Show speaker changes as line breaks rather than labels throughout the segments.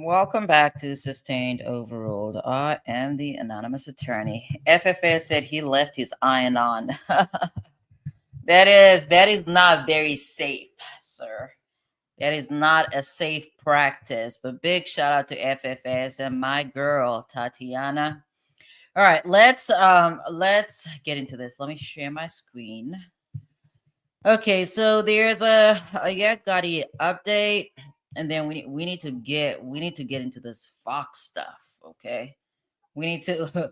Welcome back to Sustained Overruled. I am the anonymous attorney. FFS said he left his iron on. That is not very safe, sir. That is not a safe practice. But big shout out to FFS and my girl Tatiana. All right, let's get into this. Let me share my screen. Okay, so there's a Gotti update, and then we need to get into this Fox stuff. Okay, we need to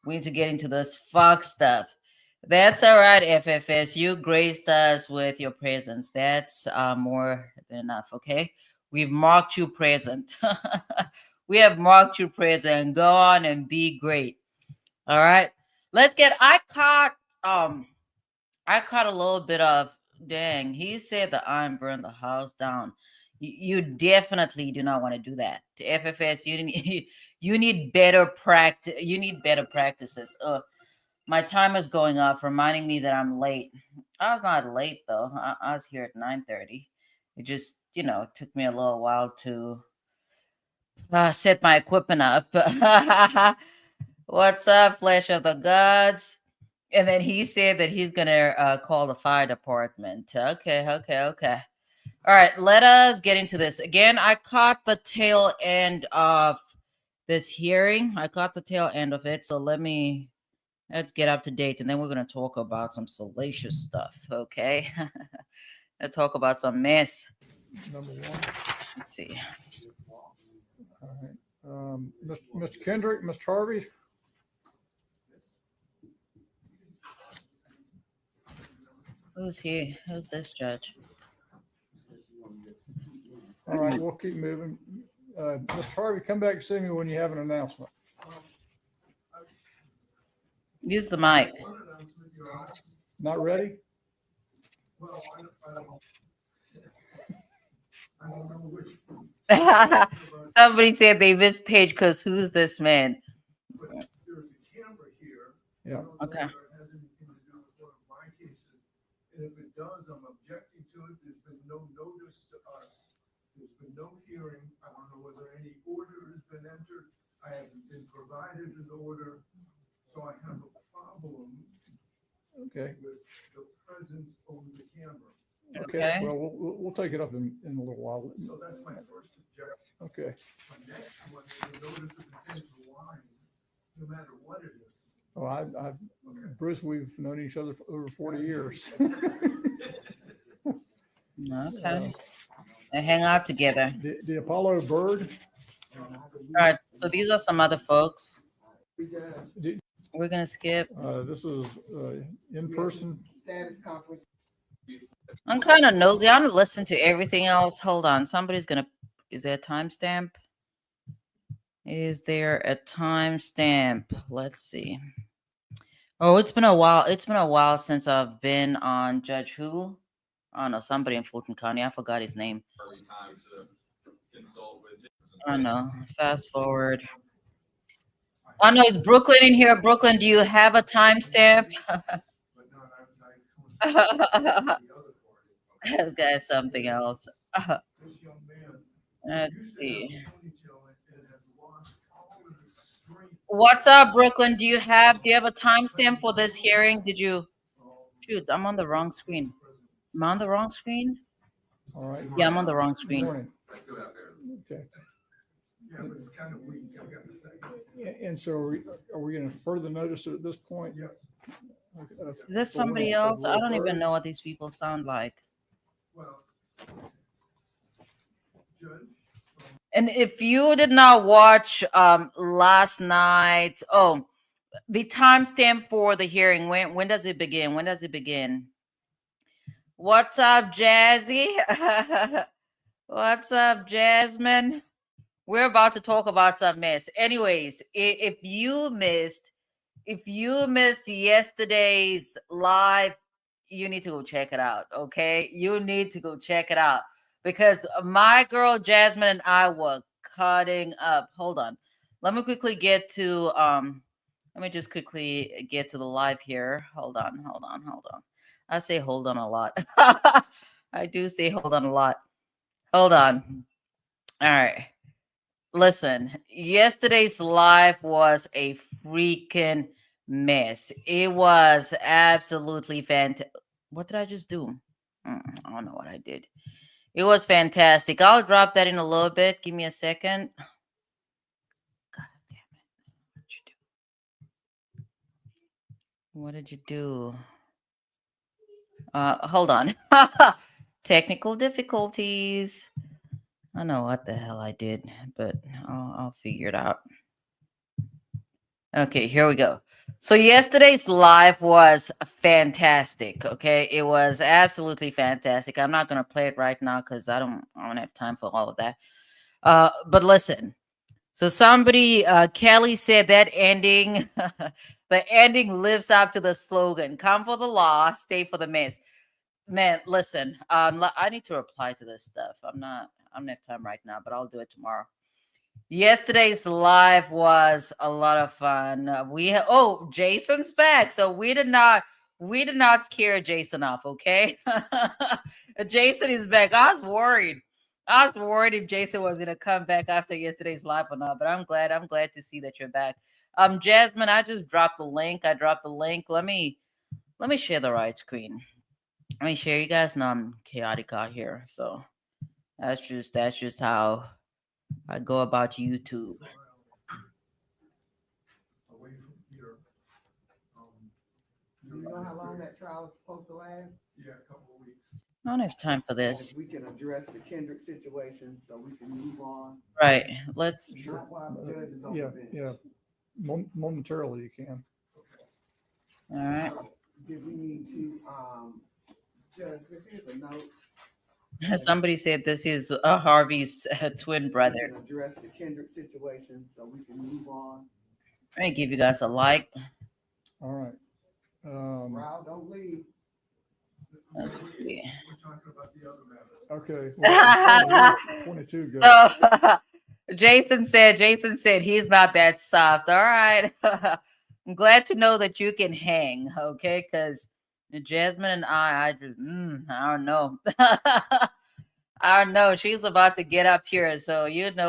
we need to get into this Fox stuff. That's all right, FFS. You graced us with your presence. That's more than enough. Okay, we've marked you present. We have marked you present. Go on and be great. All right, let's get. I caught a little bit of dang. He said the iron burned the house down. You definitely do not want to do that. To FFS, you need you need better practice. You need better practices. My time is going off, reminding me that I'm late. I was not late though. I was here at 9:30. It just took me a little while to set my equipment up. What's up, Flesh of the Gods? And then he said that he's gonna call the fire department. Okay. All right, let us get into this. Again, I caught the tail end of this hearing. I caught the tail end of it. So let's get up to date, and then we're gonna talk about some salacious stuff. Okay, let's talk about some mess.
Number one.
Let's see.
All right, Mr. Kendrick, Mr. Harvey.
Who's here? Who's this judge?
All right, we'll keep moving. Mr. Harvey, come back and see me when you have an announcement.
Use the mic.
Not ready?
Somebody said they missed page because who's this man?
Yeah.
Okay.
And if it does, I'm objecting to it. There's been no notice to us. There's been no hearing. I don't know whether any order has been entered. I haven't been provided an order. So I have a problem
Okay.
with the presence over the camera.
Okay. Well, we'll take it up in a little while.
So that's my first objection.
Okay.
My next one is the notice of intent to lying, no matter what it is.
Oh, Bruce, we've known each other for over 40 years.
Okay. They hang out together.
The Apollo bird.
All right. So these are some other folks.
Did-
We're gonna skip.
This is in person.
Status conference.
I'm kind of nosy. I don't listen to everything else. Hold on. Somebody's gonna. Is there a timestamp? Is there a timestamp? Let's see. Oh, it's been a while. It's been a while since I've been on Judge Who. I don't know, somebody in Fulton County. I forgot his name. I know. Fast forward. I know it's Brooklyn in here. Brooklyn, do you have a timestamp? This guy's something else. Let's see. What's up, Brooklyn? Do you have a timestamp for this hearing? Did you? Shoot, I'm on the wrong screen. Am I on the wrong screen?
All right.
Yeah, I'm on the wrong screen.
Morning. Okay.
Yeah, but it's kind of weak. I got to say.
And so are we going to further notice it at this point?
Yes.
Is this somebody else? I don't even know what these people sound like.
Well, Judge.
And if you did not watch last night, the timestamp for the hearing, when does it begin? When does it begin? What's up, Jazzy? What's up, Jasmine? We're about to talk about some mess. Anyways, if you missed if you missed yesterday's live, you need to go check it out. Okay, you need to go check it out because my girl Jasmine and I were cutting up. Hold on, let me quickly get to Let me just quickly get to the live here. Hold on, hold on, hold on. I say hold on a lot. I do say hold on a lot. Hold on. All right. Listen, yesterday's live was a freaking mess. It was absolutely fantastic. What did I just do? I don't know what I did. It was fantastic. I'll drop that in a little bit. Give me a second. God damn it. What did you do? Hold on. Technical difficulties. I don't know what the hell I did, but I'll figure it out. Okay, here we go. So yesterday's live was fantastic. Okay, it was absolutely fantastic. I'm not gonna play it right now because I don't have time for all of that. But listen. So somebody, Kelly said that ending, the ending lives up to the slogan: "Come for the law, stay for the mess." Man, listen. I need to reply to this stuff. I don't have time right now, but I'll do it tomorrow. Yesterday's live was a lot of fun. Oh, Jason's back. So we did not scare Jason off, okay? Jason is back. I was worried if Jason was gonna come back after yesterday's live or not, but I'm glad to see that you're back. Jasmine, I just dropped the link. I dropped the link. Let me share the right screen. Let me share. You guys know I'm chaotic out here, so that's just how I go about YouTube.
Away from here. Um,
Do you know how long that trial is supposed to last?
Yeah, a couple of weeks.
I don't have time for
And
this.
if we can address the Kendrick situation so we can move on,
Right. Let's.
Sure.
not while the judge is on
Yeah,
the bench.
yeah. Momentarily you can.
All right.
Did we need to, Judge, here's a note.
Somebody said this is Harvey's twin
We
brother.
can address the Kendrick situation so we can move on.
Let me give you guys a like.
All right.
Raul, don't leave.
Let's see.
We're talking about the other matter.
Okay. Well, 22 go.
So Jason said he's not that soft. All right. I'm glad to know that you can hang, okay? Because Jasmine and I just I don't know. I don't know. She's about to get up here, so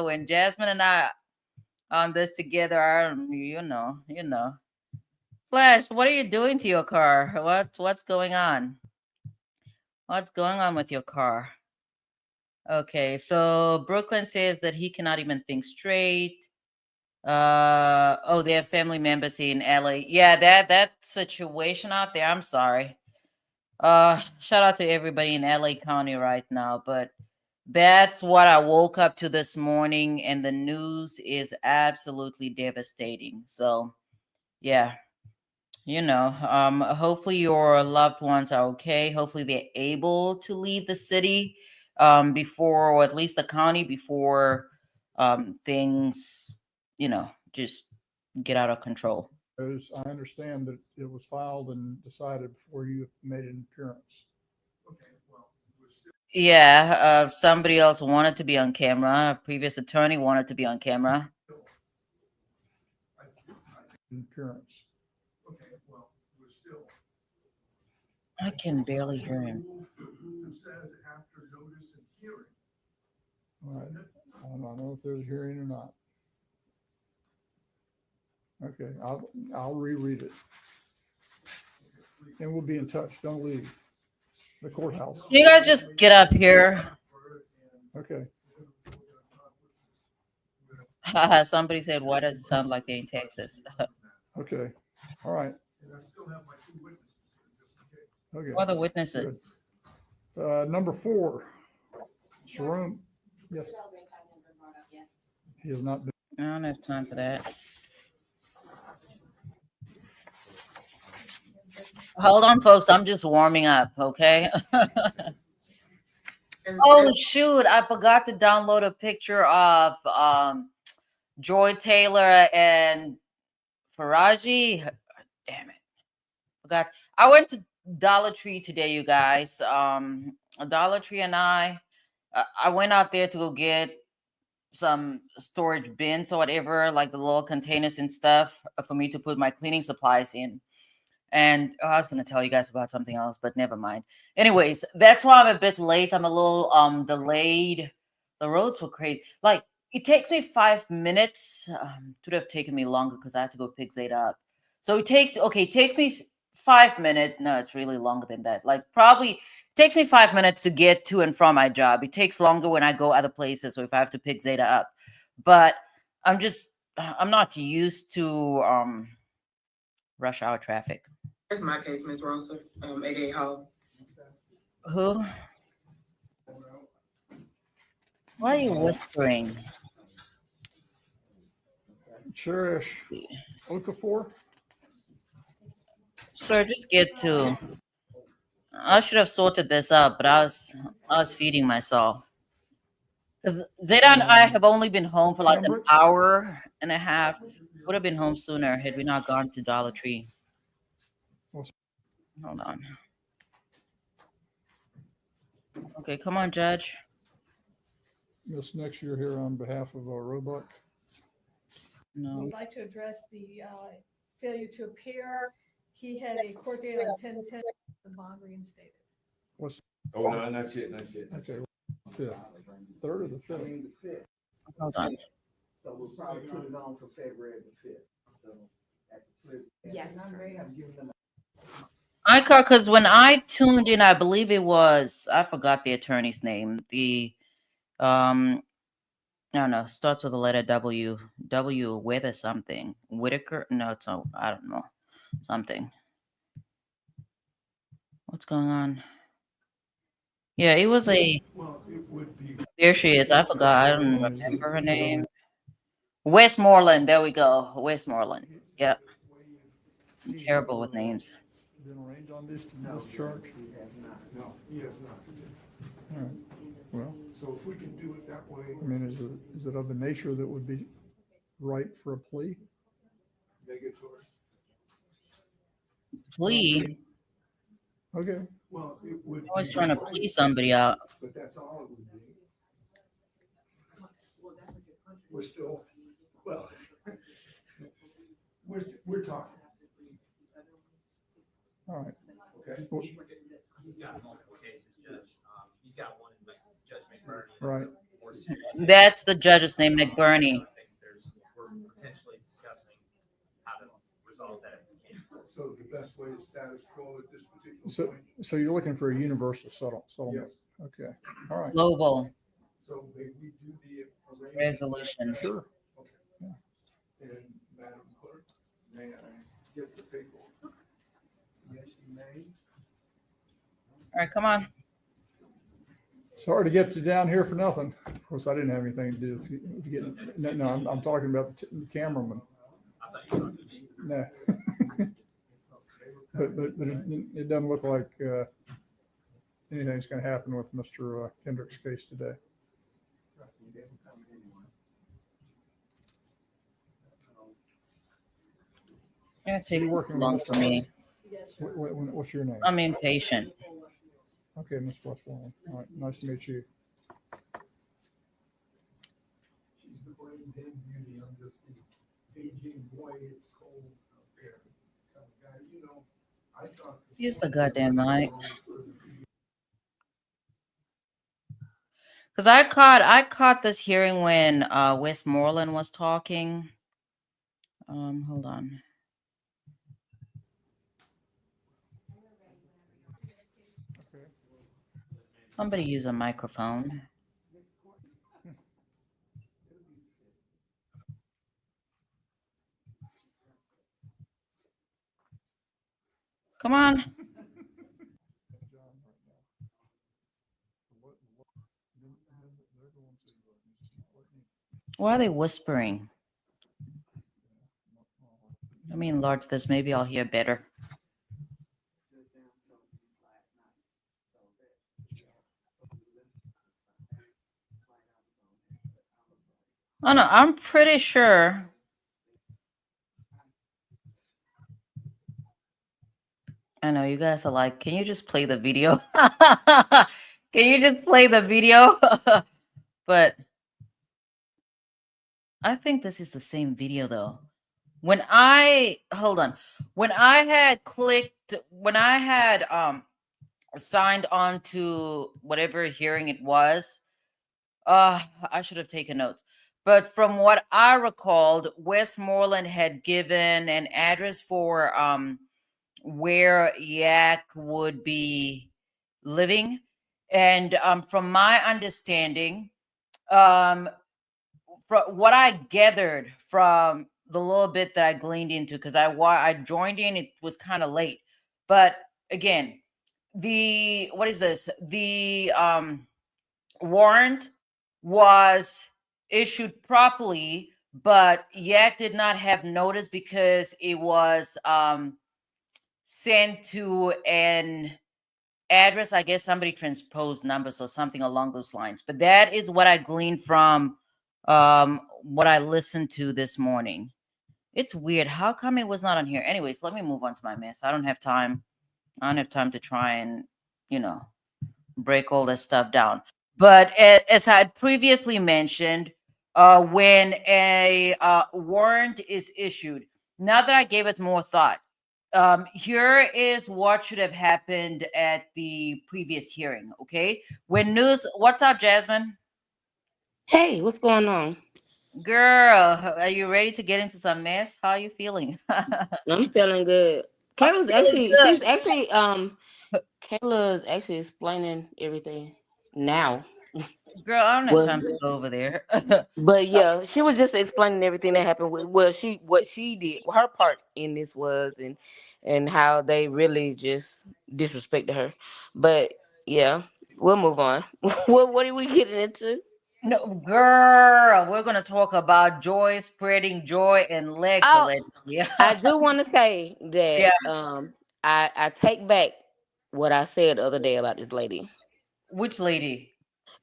when Jasmine and I on this together, you know. Flash, what are you doing to your car? What's going on? What's going on with your car? Okay, so Brooklyn says that he cannot even think straight. Oh, they have family members here in LA. Yeah, that situation out there. I'm sorry. Shout out to everybody in LA County right now, but that's what I woke up to this morning, and the news is absolutely devastating. So, yeah, hopefully your loved ones are okay. Hopefully they're able to leave the city before, or at least the county before things, just get out of control.
I understand that it was filed and decided before you made an appearance.
Okay, well, we're still.
Yeah, somebody else wanted to be on camera. A previous attorney wanted to be on camera.
I,
An appearance.
okay, well, we're still.
I can barely hear him.
Who says after notice and hearing?
All right. I don't know if there's a hearing or not. Okay, I'll reread it. And we'll be in touch. Don't leave the courthouse.
You guys just get up here.
Okay.
Somebody said, "Why does it sound like they're in Texas?"
Okay. All right.
And I still have my two witnesses here, just in case.
Okay.
What are the witnesses?
Good. Number 4, Jerome. Yes. He has not been.
I don't have time for that. Hold on, folks. I'm just warming up, okay? Oh shoot! I forgot to download a picture of Joy Taylor and Faraji. forgot. I went to Dollar Tree today, you guys. Dollar Tree and I went out there to go get some storage bins or whatever, like the little containers and stuff for me to put my cleaning supplies in. And I was gonna tell you guys about something else, but never mind. Anyways, that's why I'm a bit late. I'm a little delayed. The roads were crazy. Like it takes me 5 minutes. Should have taken me longer because I had to go pick Zeta up. So it takes me 5 minutes. No, it's really longer than that. Like probably takes me 5 minutes to get to and from my job. It takes longer when I go other places or if I have to pick Zeta up. But I'm not used to rush hour traffic.
That's my case, Miss Rosa, aka Hall.
Who? Why are you whispering?
Cherish Okafor.
Sir, just get to. I should have sorted this out, but I was feeding myself. Because Zeta and I have only been home for like an
Cambridge?
hour and a half. Would have been home sooner had we not gone to Dollar Tree. Hold on. Okay, come on, Judge.
Miss Nix, you're here on behalf of Roebuck.
No.
We'd like to address the failure to appear. He had a court date on 10/10, the bond reinstated.
What's
Oh, no, not yet, not yet.
okay? Fifth, third or the
I
fifth?
mean, the fifth,
Hold on.
so we'll probably put it on for February the fifth. So at the prison.
Yes,
And I may have given them.
I caught because when I tuned in, I believe it was I forgot the attorney's name. The I don't know, starts with the letter W. W with or something. Whitaker? No, it's not, I don't know. Something. What's going on? Yeah, it was a.
Well, it would be.
There she is. I forgot. I don't remember her name. Westmoreland. There we go. Westmoreland. Yep. I'm terrible with names.
Been arranged on this
No,
charge?
he has not.
No, he has not.
All right. Well,
So if we can do it that way,
I mean, is it of a nature that would be right for a plea?
negatory.
Plea.
Okay.
Well, it would.
Always
be
trying to
right,
please somebody out.
But that's all it would be. We're still, well, we're talking,
All right.
okay?
Well,
He's got multiple cases, Judge. He's got one in Judge McBurney.
Right.
More serious.
That's the judge's name, McBurney.
I think we're potentially discussing how to resolve that if we can.
So the best way is status quo at this particular
So,
point.
so you're looking for a universal settlement?
Yes.
Okay. All right.
Global
So may we do the arrangement?
resolution.
Sure.
Okay. And Madam Clerk, may I get the paperwork?
Yes, you may.
All right, come on.
Sorry to get you down here for nothing. Of course, I didn't have anything to do with getting, no, I'm talking about the cameraman.
I thought you were talking to me.
No. But it doesn't look like anything's going to happen with Mr. Kendrick's case today.
Trust me, they will come anyway.
Yeah, take
You're working
long
with
for
Mr.
me.
Yes, sir.
What's your name?
I'm impatient.
Okay, Ms. Westmoreland. All right, nice to meet you.
She's the brains and beauty. I'm just the aging boy. It's cold out there. Kind of guy, you know, I thought.
Use the goddamn mic. Because I caught this hearing when Westmoreland was talking. Hold on.
Okay.
Somebody use a microphone. Come on. Why are they whispering? Let me enlarge this. Maybe I'll hear better. Oh no, I'm pretty sure. I know you guys are like, can you just play the video? Can you just play the video? But I think this is the same video though. When I hold on, when I had clicked, when I had signed on to whatever hearing it was, I should have taken notes. But from what I recalled, Westmoreland had given an address for where Yak would be living. And from my understanding, um, from what I gathered from the little bit that I gleaned into, because I joined in, it was kind of late. But again, the what is this? The warrant was issued properly, but Yak did not have notice because it was sent to an address. I guess somebody transposed numbers or something along those lines. But that is what I gleaned from what I listened to this morning. It's weird. How come it was not on here? Anyways, let me move on to my mess. I don't have time. I don't have time to try and, you know, break all this stuff down. But as I had previously mentioned, when a warrant is issued, now that I gave it more thought, here is what should have happened at the previous hearing. Okay, when news, what's up, Jasmine?
Hey, what's going on?
Girl, are you ready to get into some mess? How are you feeling?
I'm feeling good.
I'm
Kayla's
feeling
actually,
good.
she's actually, Kayla's actually explaining everything now.
Girl, I don't have
Was,
time to go over there.
but yeah, she was just explaining everything that happened with, well, what she did, her part in this was, and how they really just disrespected her. But yeah, we'll move on. What are we getting into?
No, girl, we're gonna talk about joy, spreading joy, and legs
Oh,
allegedly.
I do want to say that
Yeah,
I take back what I said the other day about this lady.
which lady?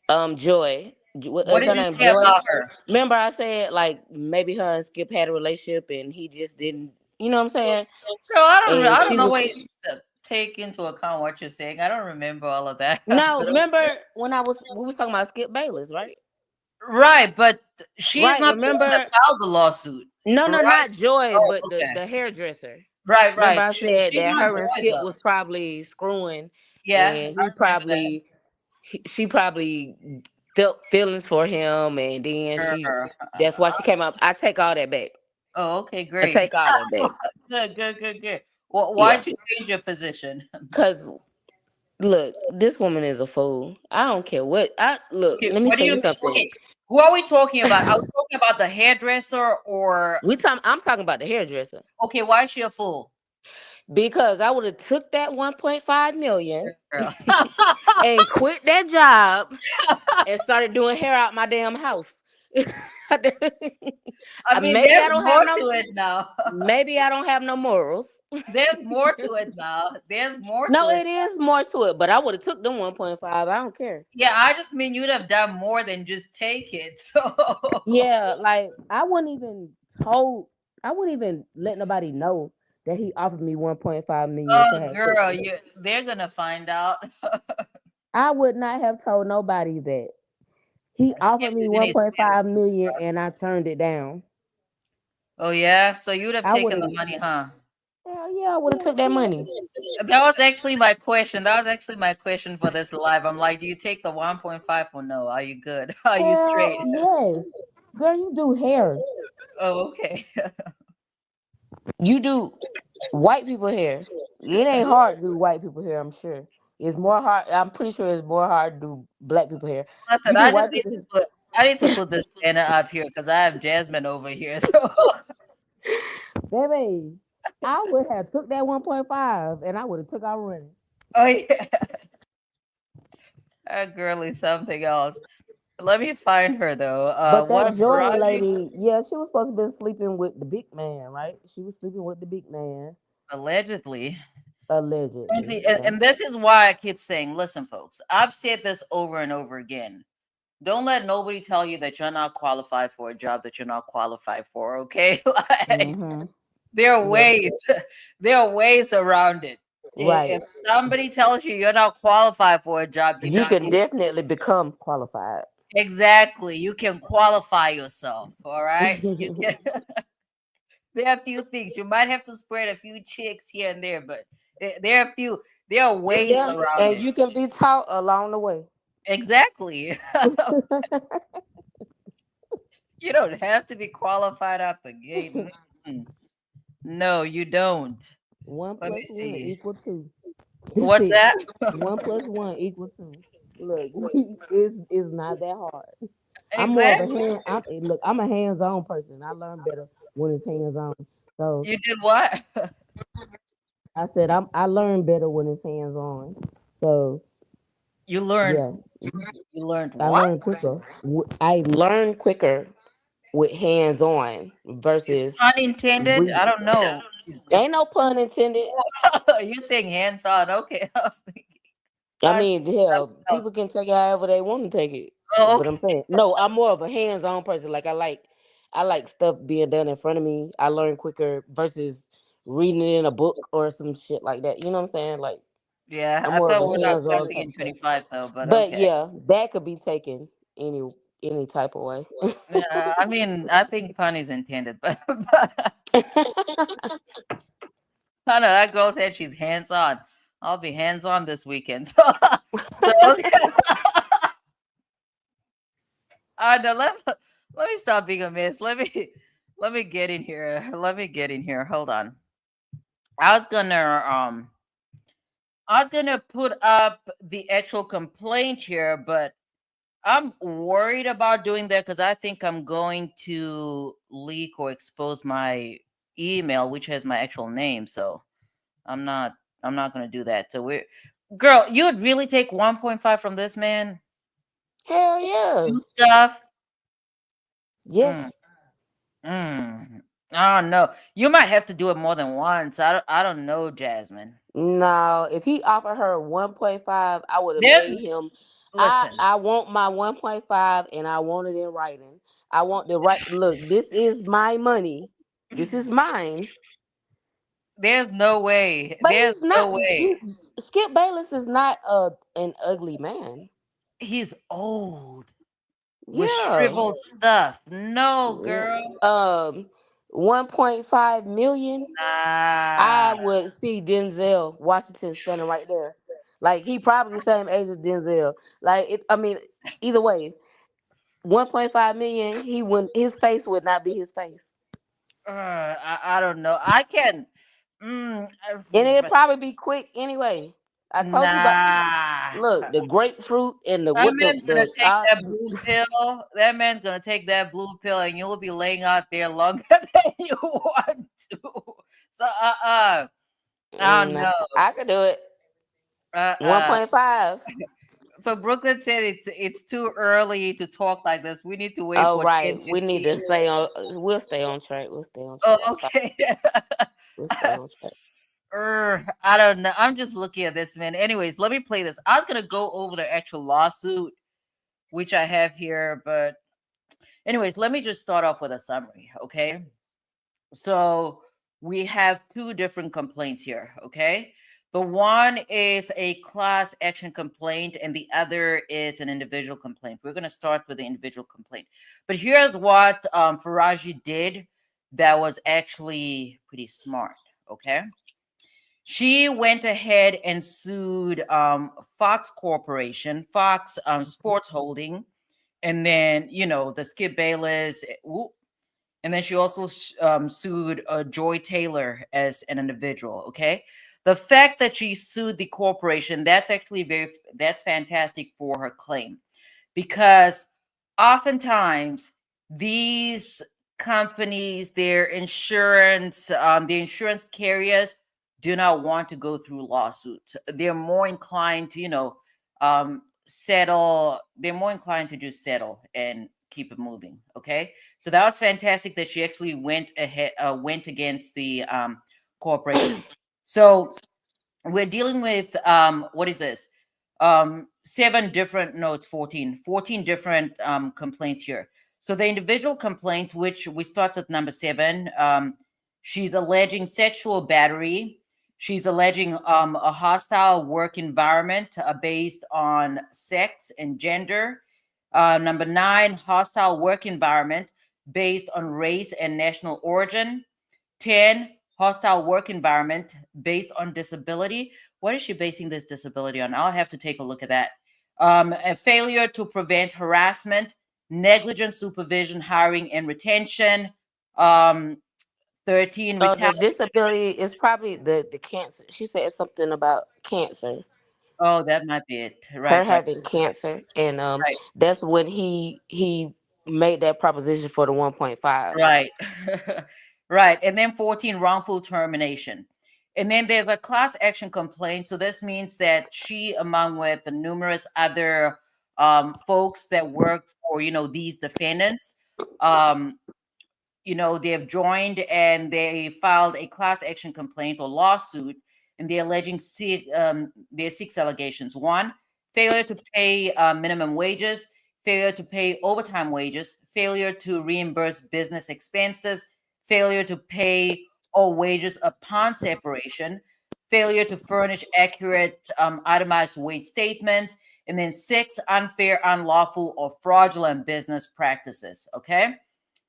Joy.
What
What is
did
her
you
name?
say
Joy.
about her?
Remember I said like maybe her and Skip had a relationship and he just didn't. You know what I'm saying?
Girl,
And
I don't
she
know
was
what take into account what you're saying. I don't remember all of that.
no.
But
Remember when we was talking about Skip Bayless, right?
right, but she's
Right.
not the one that
Remember?
filed the lawsuit
No,
for
no,
us.
not Joy,
Oh,
but the
okay.
the hairdresser.
Right,
Remember
right.
I said
She's
that
not
her and
joy
Skip
though.
was probably screwing,
Yeah,
and
I remember that.
she probably felt feelings for him, and then
Girl.
that's why she came up. I take all that back.
Oh, okay,
I
great.
take all that back.
Good, good, good, good. Well,
Yeah,
why'd you change your position?
cause look, this woman is a fool. I don't care what I look.
Okay,
Let me
what do
tell
you
you
mean?
something.
Okay, who are we talking about? Are we talking about the hairdresser or
I'm talking about the hairdresser
okay, why is she a fool?
because I would have took that 1.5 million
Girl.
and quit that job and started doing hair out my damn house.
I mean,
Maybe
there's
I don't have
more
no.
to it now.
Maybe I don't have no morals.
There's more to it now. There's more to
No,
it.
it is more to it, but I would have took them 1.5. I don't care.
Yeah, I just mean you'd have done more than just take it. So,
Yeah, like I wouldn't even let nobody know that he offered me 1.5 million
oh,
to have sex
girl,
with him.
they're gonna find out.
I would not have told nobody that. He
Skip
offered me
is in his
1.5
feelings.
million and I turned it down.
Oh yeah, so you'd have
I would
taken
have
the money, huh?
hell yeah, I would have took that money.
That was actually my question. That was actually my question for this live. I'm like, do you take the 1.5 or no? Are you good? Are you
Hell
straight?
yes. Girl, you do hair.
Oh, okay.
You do white people hair. It ain't hard to do white people hair, I'm sure. It's more hard. I'm pretty sure it's more hard to do black people hair.
Listen,
You do white people hair.
I need to put this banner up here because I have Jasmine over here. So,
Baby, I would have took that 1.5 and I would have took out running.
oh yeah, that girl is something else. Let me find her though.
But that
What
Joy
Faraji?
lady, yeah, she was supposed to be sleeping with the big man, right? She was sleeping with the big man,
Allegedly.
allegedly.
And,
Yeah.
and this is why I keep saying, listen, folks, I've said this over and over again. Don't let nobody tell you that you're not qualified for a job that you're not qualified for. Okay, like
Mm-hmm.
there are
Yeah.
ways, there are ways around it.
Right.
If somebody tells you you're not qualified for a job, you
You
need
can
to
definitely become qualified.
exactly. You can qualify yourself. All right. You can. There are a few things you might have to spread a few chicks here and there, but there are a few. There are ways
Yeah,
around
and
it.
you can be taught along the way.
Exactly. You don't have to be qualified out the gate. Mm-mm. No, you don't.
One
Let me
plus one
see.
equal two. That's
What's
it.
that?
One plus one equal two. Look, it's not that hard. I'm more of a
Exactly.
hand. Look, I'm a hands-on person. I learn better when it's hands-on. So
You did what?
I said I learn better when it's hands-on. So
You learned.
yeah,
You learned
I
what?
learn quicker. I learn quicker with hands-on
Is
versus
pun intended?
read.
I don't know. Is
Ain't no pun intended.
you're saying hands on? Okay, I was thinking.
I
I was
mean,
thinking
hell,
something else.
people can take it however they want to take it.
Oh,
But
okay.
I'm saying, no, I'm more of a hands-on person. Like I like stuff being done in front of me. I learn quicker versus reading it in a book or some shit like that. You know what I'm saying? Like
Yeah,
I'm
I
more of
thought
a
we were not
hands-on
cursing
type
in
of person.
25 though, but
But
okay.
yeah, that could be taken any any type of way.
Yeah, I mean, I think pun is intended, but I know that girl said she's hands on. I'll be hands on this weekend. So okay. No, let me stop being a miss. Let me get in here. Let me get in here. Hold on. I was gonna um I was gonna put up the actual complaint here, but I'm worried about doing that because I think I'm going to leak or expose my email, which has my actual name. So I'm not I'm not gonna do that. So we're girl, you would really take 1.5 from this man?
Hell yeah.
Do stuff? Mm,
Yes.
mm. I don't know. You might have to do it more than once. I don't know, Jasmine.
No, if he offered her 1.5, I would have
There's
made him.
listen,
I want my 1.5 and I want it in writing. I want the right look. This is my money. This is mine.
there's no way.
But
There's
he's
no
not.
way.
Skip Bayless is not an ugly man.
He's old with
Yeah.
shriveled stuff. No,
Mm,
girl.
Um, 1.5 million. I
Nah.
would see Denzel Washington standing right there. Like he probably the same age as Denzel. Like it. I mean, either way, 1.5 million. He wouldn't. His face would not be his face,
I don't know. I can.
and it'd
But
probably be quick anyway. I told you about.
nah.
Look, the grapefruit and the
That
what
man's gonna
the
take that blue pill. That man's gonna take that blue pill, and you'll be laying out there longer than you want to. So, I don't
nah,
know.
I could do it.
Uh, uh.
1.5.
So Brooklyn said it's too early to talk like this. We need to wait
Oh
for
right,
10:15.
we need to stay on. We'll stay on track. We'll stay on
Oh,
track. Sorry,
okay.
we'll stay on track.
I don't know. I'm just looking at this, man. Anyways, let me play this. I was gonna go over the actual lawsuit, which I have here, but anyways, let me just start off with a summary, okay? So we have two different complaints here, okay? The one is a class action complaint, and the other is an individual complaint. We're going to start with the individual complaint. But here's what Faraji did that was actually pretty smart, okay? She went ahead and sued Fox Corporation, Fox Sports Holding, and then, the Skip Bayless. And then she also sued Joy Taylor as an individual. Okay, the fact that she sued the corporation, that's actually that's fantastic for her claim, because oftentimes these companies, the insurance carriers do not want to go through lawsuits. They're more inclined to settle. They're more inclined to just settle and keep it moving. Okay, so that was fantastic that she actually went against the corporation. So we're dealing with what is this? 7 different, no, it's 14 different complaints here. So the individual complaints, which we start with number 7, she's alleging sexual battery. She's alleging a hostile work environment based on sex and gender. Number nine, hostile work environment based on race and national origin. 10, hostile work environment based on disability. What is she basing this disability on? I'll have to take a look at that. A failure to prevent harassment, negligent supervision, hiring, and retention. Um, 13,
The disability is probably the cancer. She said something about cancer,
Oh, that might be it.
her
Right, right,
having cancer, and
right,
that's when he made that proposition for the 1.5.
right. Right. And then 14, wrongful termination. And then there's a class action complaint. So this means that she, among with the numerous other folks that work for, these defendants, um, they have joined and they filed a class action complaint or lawsuit, and they're alleging their six allegations. One, failure to pay minimum wages, failure to pay overtime wages, failure to reimburse business expenses, failure to pay all wages upon separation, failure to furnish accurate itemized wage statements, and then six, unfair, unlawful, or fraudulent business practices. Okay.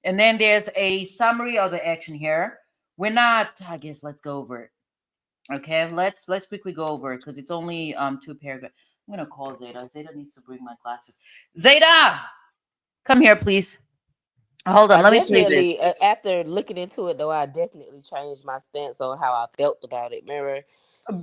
And then there's a summary of the action here. We're not, I guess let's go over it. Okay, let's quickly go over it because it's only two paragraphs. I'm gonna call Zeta. Zeta needs to bring my glasses. Zeta, come here, please. Hold on,
I
let me play this.
definitely, after looking into it though, I definitely changed my stance on how I felt about it. Remember,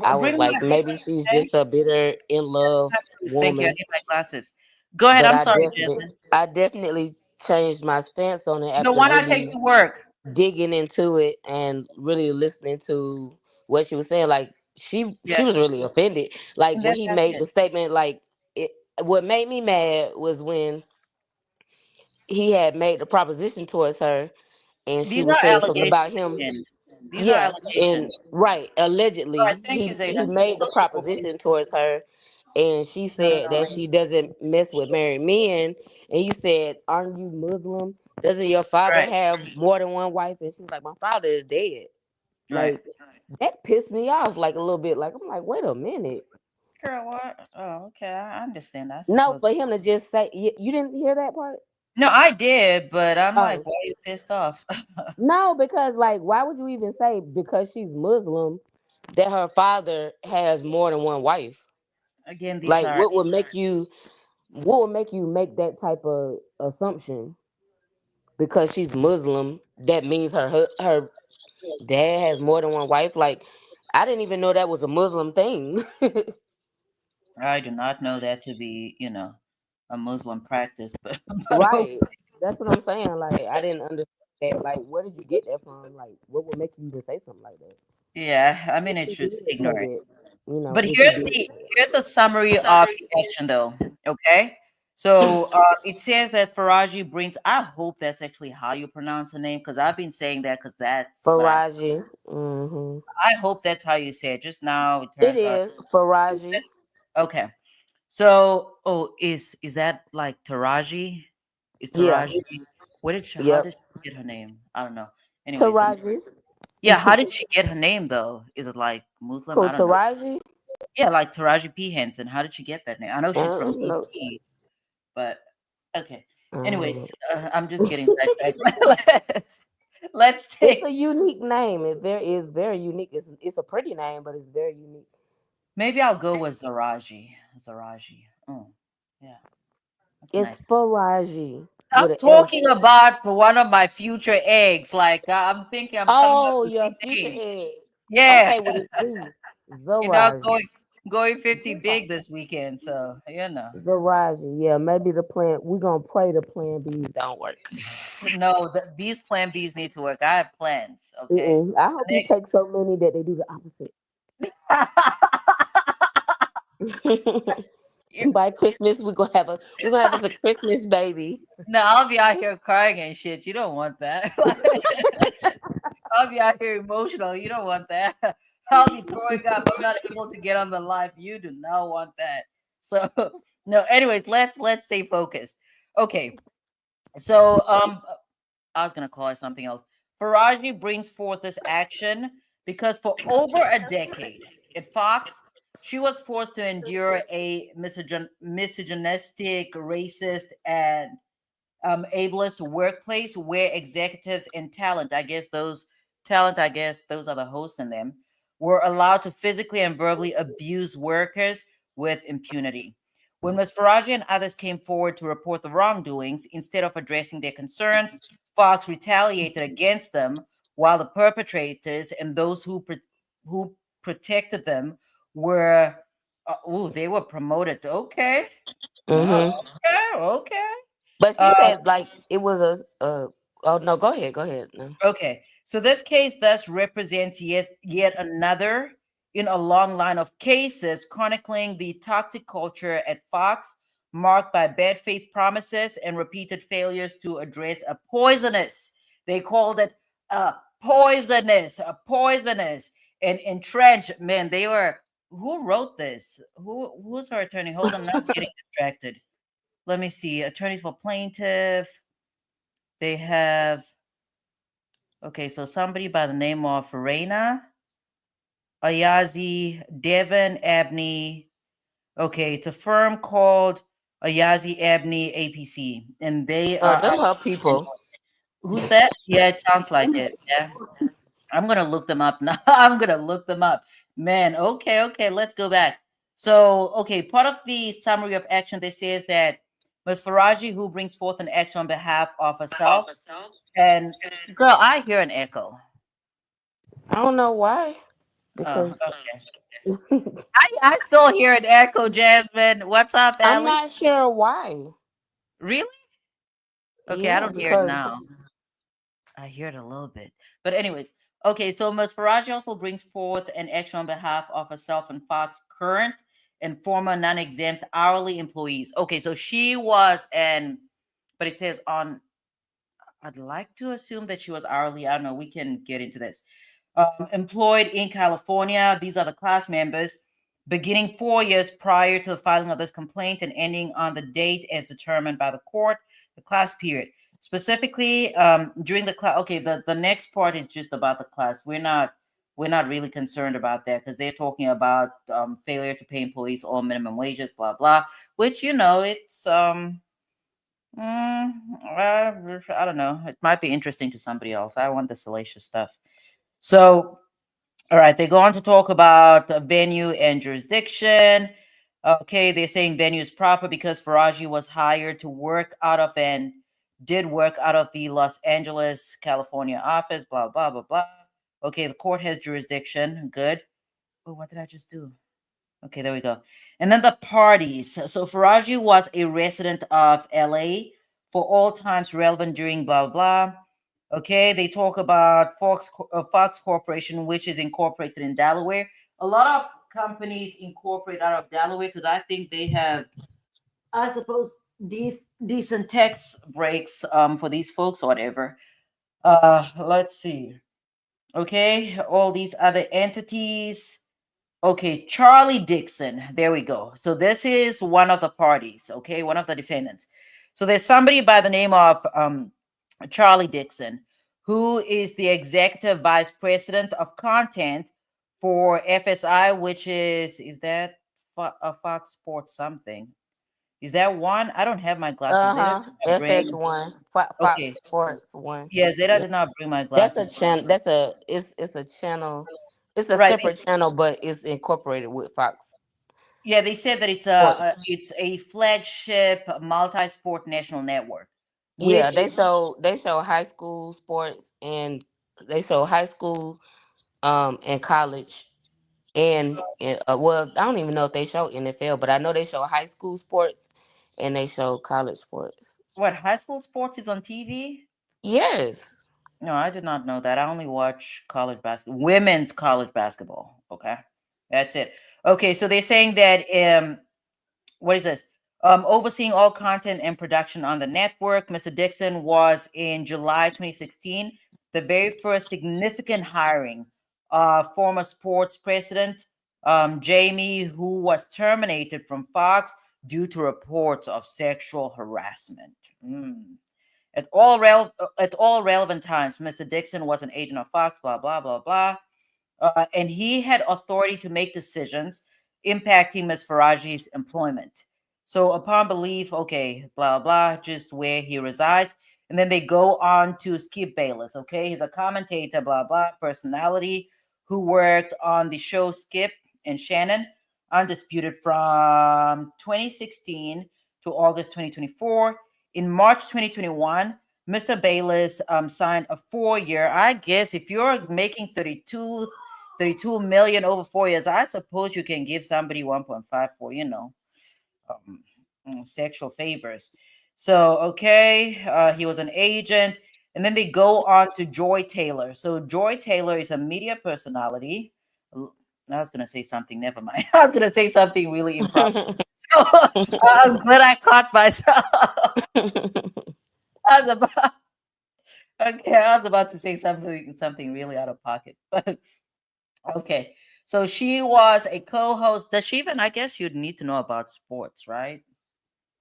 I was
Bring my
like, maybe she's just a bitter in love
please. Thank you. I
woman.
need my glasses. Go ahead.
But
I'm sorry, Jasmine.
I definitely changed my stance on it
The
after
one I take
really
to work.
digging into it and really listening to what she was saying. Like she
Yeah,
was really offended. Like
and
when
that,
he
that's
made
it.
the statement, like it. What made me mad was when he had made the proposition towards her, and she
These
was
are
saying something about
allegations.
him.
Again. These are
Yeah, and
allegations.
right,
All right.
allegedly,
Thank you,
he
Zeta.
made the proposition towards her, and she
No, no,
said
no.
that she doesn't mess with married men. And you said, "Aren't you Muslim? Doesn't your father
Right,
have more than one wife?" And she was like, "My father is dead."
right.
Like that pissed me off like a little bit. Like I'm like, wait a minute.
Girl, what? Oh, okay. I understand. I
No,
suppose.
for him to just say you didn't hear that part.
No, I did, but I'm like,
Oh
why are you pissed off?
no, because like, why would you even say because she's Muslim that her father has more than one wife?
Again, these
Like,
are
what would make you make that type of assumption? Because she's Muslim, that means her dad has more than one wife. Like, I didn't even know that was a Muslim thing.
I do not know that to be, a Muslim practice, but but
Right. That's what I'm saying. Like, I didn't understand that. Like, where did you get that from? Like, what would make you even say something like that?
yeah, I mean
If
it's
you did
just
say
ignorant.
it, you know,
But
if you did say it.
here's the summary of the action, though. Okay, so it says that Faraji brings. I hope that's actually how you pronounce her name because I've been saying that because that's what I.
Faraji. Hmm.
I hope that's how you say it. Just now it
It
turns out.
is Faraji.
Okay. So, oh, is that like Taraji? Is
Yeah.
Taraji? How
Yep.
did she get her name? I don't know. Anyways,
Taraji.
yeah, how did she get her name though? Is it like Muslim?
Cool.
I don't know.
Taraji.
Yeah, like Taraji P. Henson. How did she get that name? I know she's from
No,
DC, but okay.
I don't know.
Anyways, I'm just getting sidetracked. Let's
It's a
take.
unique name. It's very unique. It's a pretty name, but it's very unique.
Maybe I'll go with Zaraji. Zaraji. Oh, yeah, that's a
It's
nice.
Faraji
I'm
with an F.
talking about one of my future eggs. Like I'm thinking, I'm coming up
Oh,
to
your
50
future
days.
egg.
Yeah,
Okay, with a Z.
you know,
Zaraji.
going 50 big this weekend. So
Zaraji. Yeah, maybe the plan. We're gonna pray the plan B's don't work.
no, these Plan Bs need to work. I have plans. Okay,
Mm-mm. I hope
the
you take so many that they do the opposite.
next.
By Christmas, we're gonna have us a Christmas baby.
No, I'll be out here crying and shit. You don't want that. I'll be out here emotional. You don't want that. I'll be throwing up. I'm not able to get on the live. You do not want that. So no. Anyways, let's stay focused. Okay. So I was gonna call it something else. Faraji brings forth this action because for over a decade at Fox, she was forced to endure a misogynistic, racist, and ableist workplace where executives and talent, I guess those are the hosts in them, were allowed to physically and verbally abuse workers with impunity. When Ms. Faraji and others came forward to report the wrongdoings, instead of addressing their concerns, Fox retaliated against them, while the perpetrators and those who protected them were, they were promoted. Okay,
Mm-hmm.
okay, okay.
But she
Uh,
said like it was a. Oh no, go ahead, go ahead. No.
Okay, so this case thus represents yet another in a long line of cases chronicling the toxic culture at Fox, marked by bad faith promises and repeated failures to address a poisonous. They called it a poisonous and entrenched. Man, they were. Who wrote this? Who's our attorney? Hold on, I'm getting distracted. Let me see. Attorneys for plaintiff. They have. Okay, so somebody by the name of Reina, Ayazi, Devon, Abney. Okay, it's a firm called Ayazi Abney APC, and they
Oh,
are.
them her people.
Who's that? Yeah, it sounds like it. Yeah, I'm gonna look them up now. I'm gonna look them up. Man, okay, okay, let's go back. So, okay, part of the summary of action they says that Ms. Faraji, who brings forth an action on behalf of herself, and girl, I hear an echo.
I don't know why
Oh,
because
okay. I still hear an echo, Jasmine. What's up,
I'm
Allie?
not sure why.
Really? Okay, I
Yeah,
don't hear it
because
now. I hear it a little bit. But anyways, okay, so Ms. Faraji also brings forth an action on behalf of herself and Fox current and former non-exempt hourly employees. Okay, so she was an, but it says on, I'd like to assume that she was hourly. I don't know. We can get into this. Employed in California. These are the class members, beginning 4 years prior to the filing of this complaint and ending on the date as determined by the court, the class period. Specifically, during the class. Okay, the next part is just about the class. We're not really concerned about that because they're talking about failure to pay employees all minimum wages, blah blah. Which it's I don't know. It might be interesting to somebody else. I want the salacious stuff. So, all right, they go on to talk about venue and jurisdiction. Okay, they're saying venue is proper because Faraji was hired to work out of and did work out of the Los Angeles, California office, blah, blah, blah, blah. Okay, the court has jurisdiction. Good. Oh, what did I just do? Okay, there we go. And then the parties. So Faraji was a resident of LA for all times relevant during blah blah. Okay, they talk about Fox Corporation, which is incorporated in Delaware. A lot of companies incorporate out of Delaware because I think they have, I suppose, decent tax breaks for these folks or whatever. Let's see. Okay, all these other entities. Okay, Charlie Dixon. There we go. So this is one of the parties, okay, one of the defendants. So there's somebody by the name of Charlie Dixon, who is the executive vice president of content for FSI, which is that a Fox Sports something? Is that one? I don't have my glasses. Zeta did not bring.
FS1 Fox
Okay,
Sports One.
yeah, Zeta
Yeah.
did not bring my
That's a
glasses.
channel. It's a channel. It's a
Right.
separate channel, but it's incorporated with Fox
Yeah, they said that
Sports.
it's a flagship multi-sport national network,
Yeah,
which
they show high school sports and they show high school and college and well, I don't even know if they show NFL, but I know they show high school sports and they show college sports.
what high school sports is on TV?
Yes.
No, I did not know that. I only watch college basketball, women's college basketball. Okay, that's it. Okay, so they're saying that what is this? Overseeing all content and production on the network. Mr. Dixon was in July 2016, the very first significant hiring of former sports president Jamie, who was terminated from Fox due to reports of sexual harassment. At all relevant times, Mr. Dixon was an agent of Fox, blah, blah, blah, blah. and he had authority to make decisions impacting Ms. Faraji's employment. So, upon belief, okay, blah, blah, just where he resides. And then they go on to Skip Bayless, okay? He's a commentator, blah, blah, personality who worked on the show Skip and Shannon, Undisputed from 2016 to August 2024. In March 2021, Mr. Bayless signed a 4 year. I guess if you're making 32 million over 4 years, I suppose you can give somebody 1.5 for, um, sexual favors. So, okay, he was an agent. And then they go on to Joy Taylor. So, Joy Taylor is a media personality. I was going to say something, never mind. I was going to say something really improper. So, I'm glad I caught myself. I was about, okay, I was about to say something really out of pocket. But okay. So she was a co-host. Does she even? I guess you'd need to know about sports, right?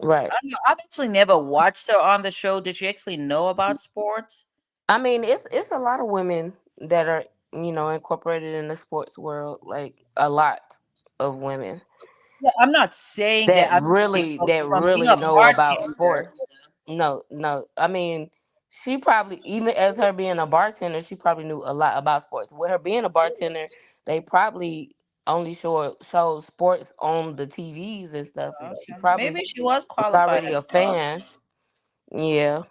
Right.
I don't know. I've actually never watched her on the show. Did she actually know about sports?
I mean, it's a lot of women that are, incorporated in the sports world, like a lot of women
Yeah, I'm not saying that.
that
I'm just saying
really that
from being
really
a
know about
bartender.
sports. No, no. I mean, she probably, even as her being a bartender, she probably knew a lot about sports. With her being a bartender, they probably only show sports on the TVs and stuff, and she
Okay,
probably
maybe she was
was
qualified
already
as
a
well.
fan. Yeah.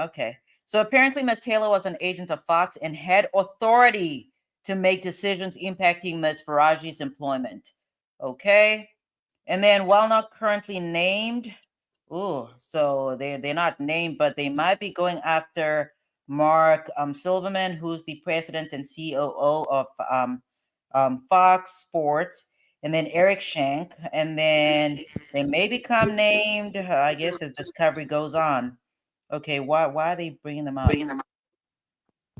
Okay. So apparently, Ms. Taylor was an agent of Fox and had authority to make decisions impacting Ms. Faraji's employment. Okay. And then, while not currently named, so they're not named, but they might be going after Mark Silverman, who's the president and COO of Fox Sports, and then Eric Shank, and then they may become named. I guess as discovery goes on. Okay, why are they bringing them up?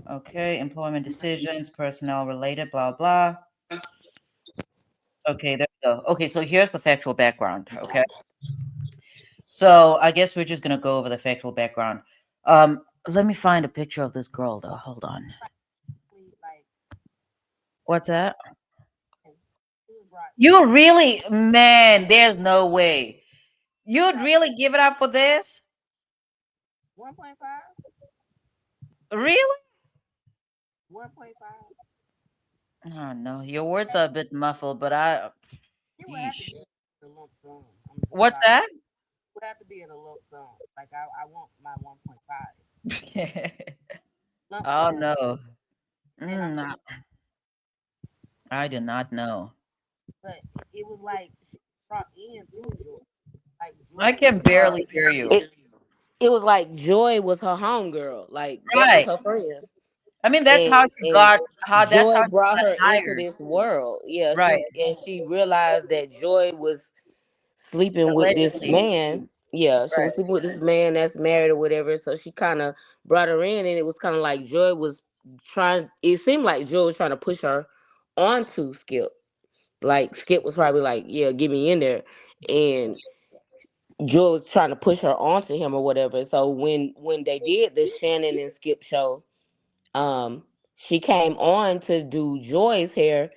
Okay, employment decisions, personnel related, blah blah. Okay, there we go. Okay, so here's the factual background. Okay. So I guess we're just gonna go over the factual background. Let me find a picture of this girl though. Hold on. What's that? You really, man, there's no way. You'd really give it up for this?
1.5.
Really?
1.5.
Oh no, your words are a bit muffled, but I
It would have to
yeesh.
be a lump sum. I'm so
What's
sorry.
that?
It would have to be in a lump sum. Like I want my 1.5 lump
Oh
sum,
no.
and then I'm.
No, I do not know.
But it was like she brought in through Joy. Like
I
Joy was
can
her.
barely hear you.
It was like Joy was her homegirl. Like that was
Right.
her friend.
I mean, that's
and
how she
and
got. How that's how
Joy
she
brought
got
her into
hired.
this world. Yeah,
Right.
she realized that Joy was sleeping with this
Allegedly.
man. Yeah, she
Right.
was sleeping with this man that's married or whatever. So she kind of brought her in, and it was kind of like Joy was trying. It seemed like Joy was trying to push her onto Skip. Like Skip was probably like, "Yeah, get me in there," and Joy was trying to push her onto him or whatever. So when they did the Shannon and Skip show, um, she came on to do Joy's hair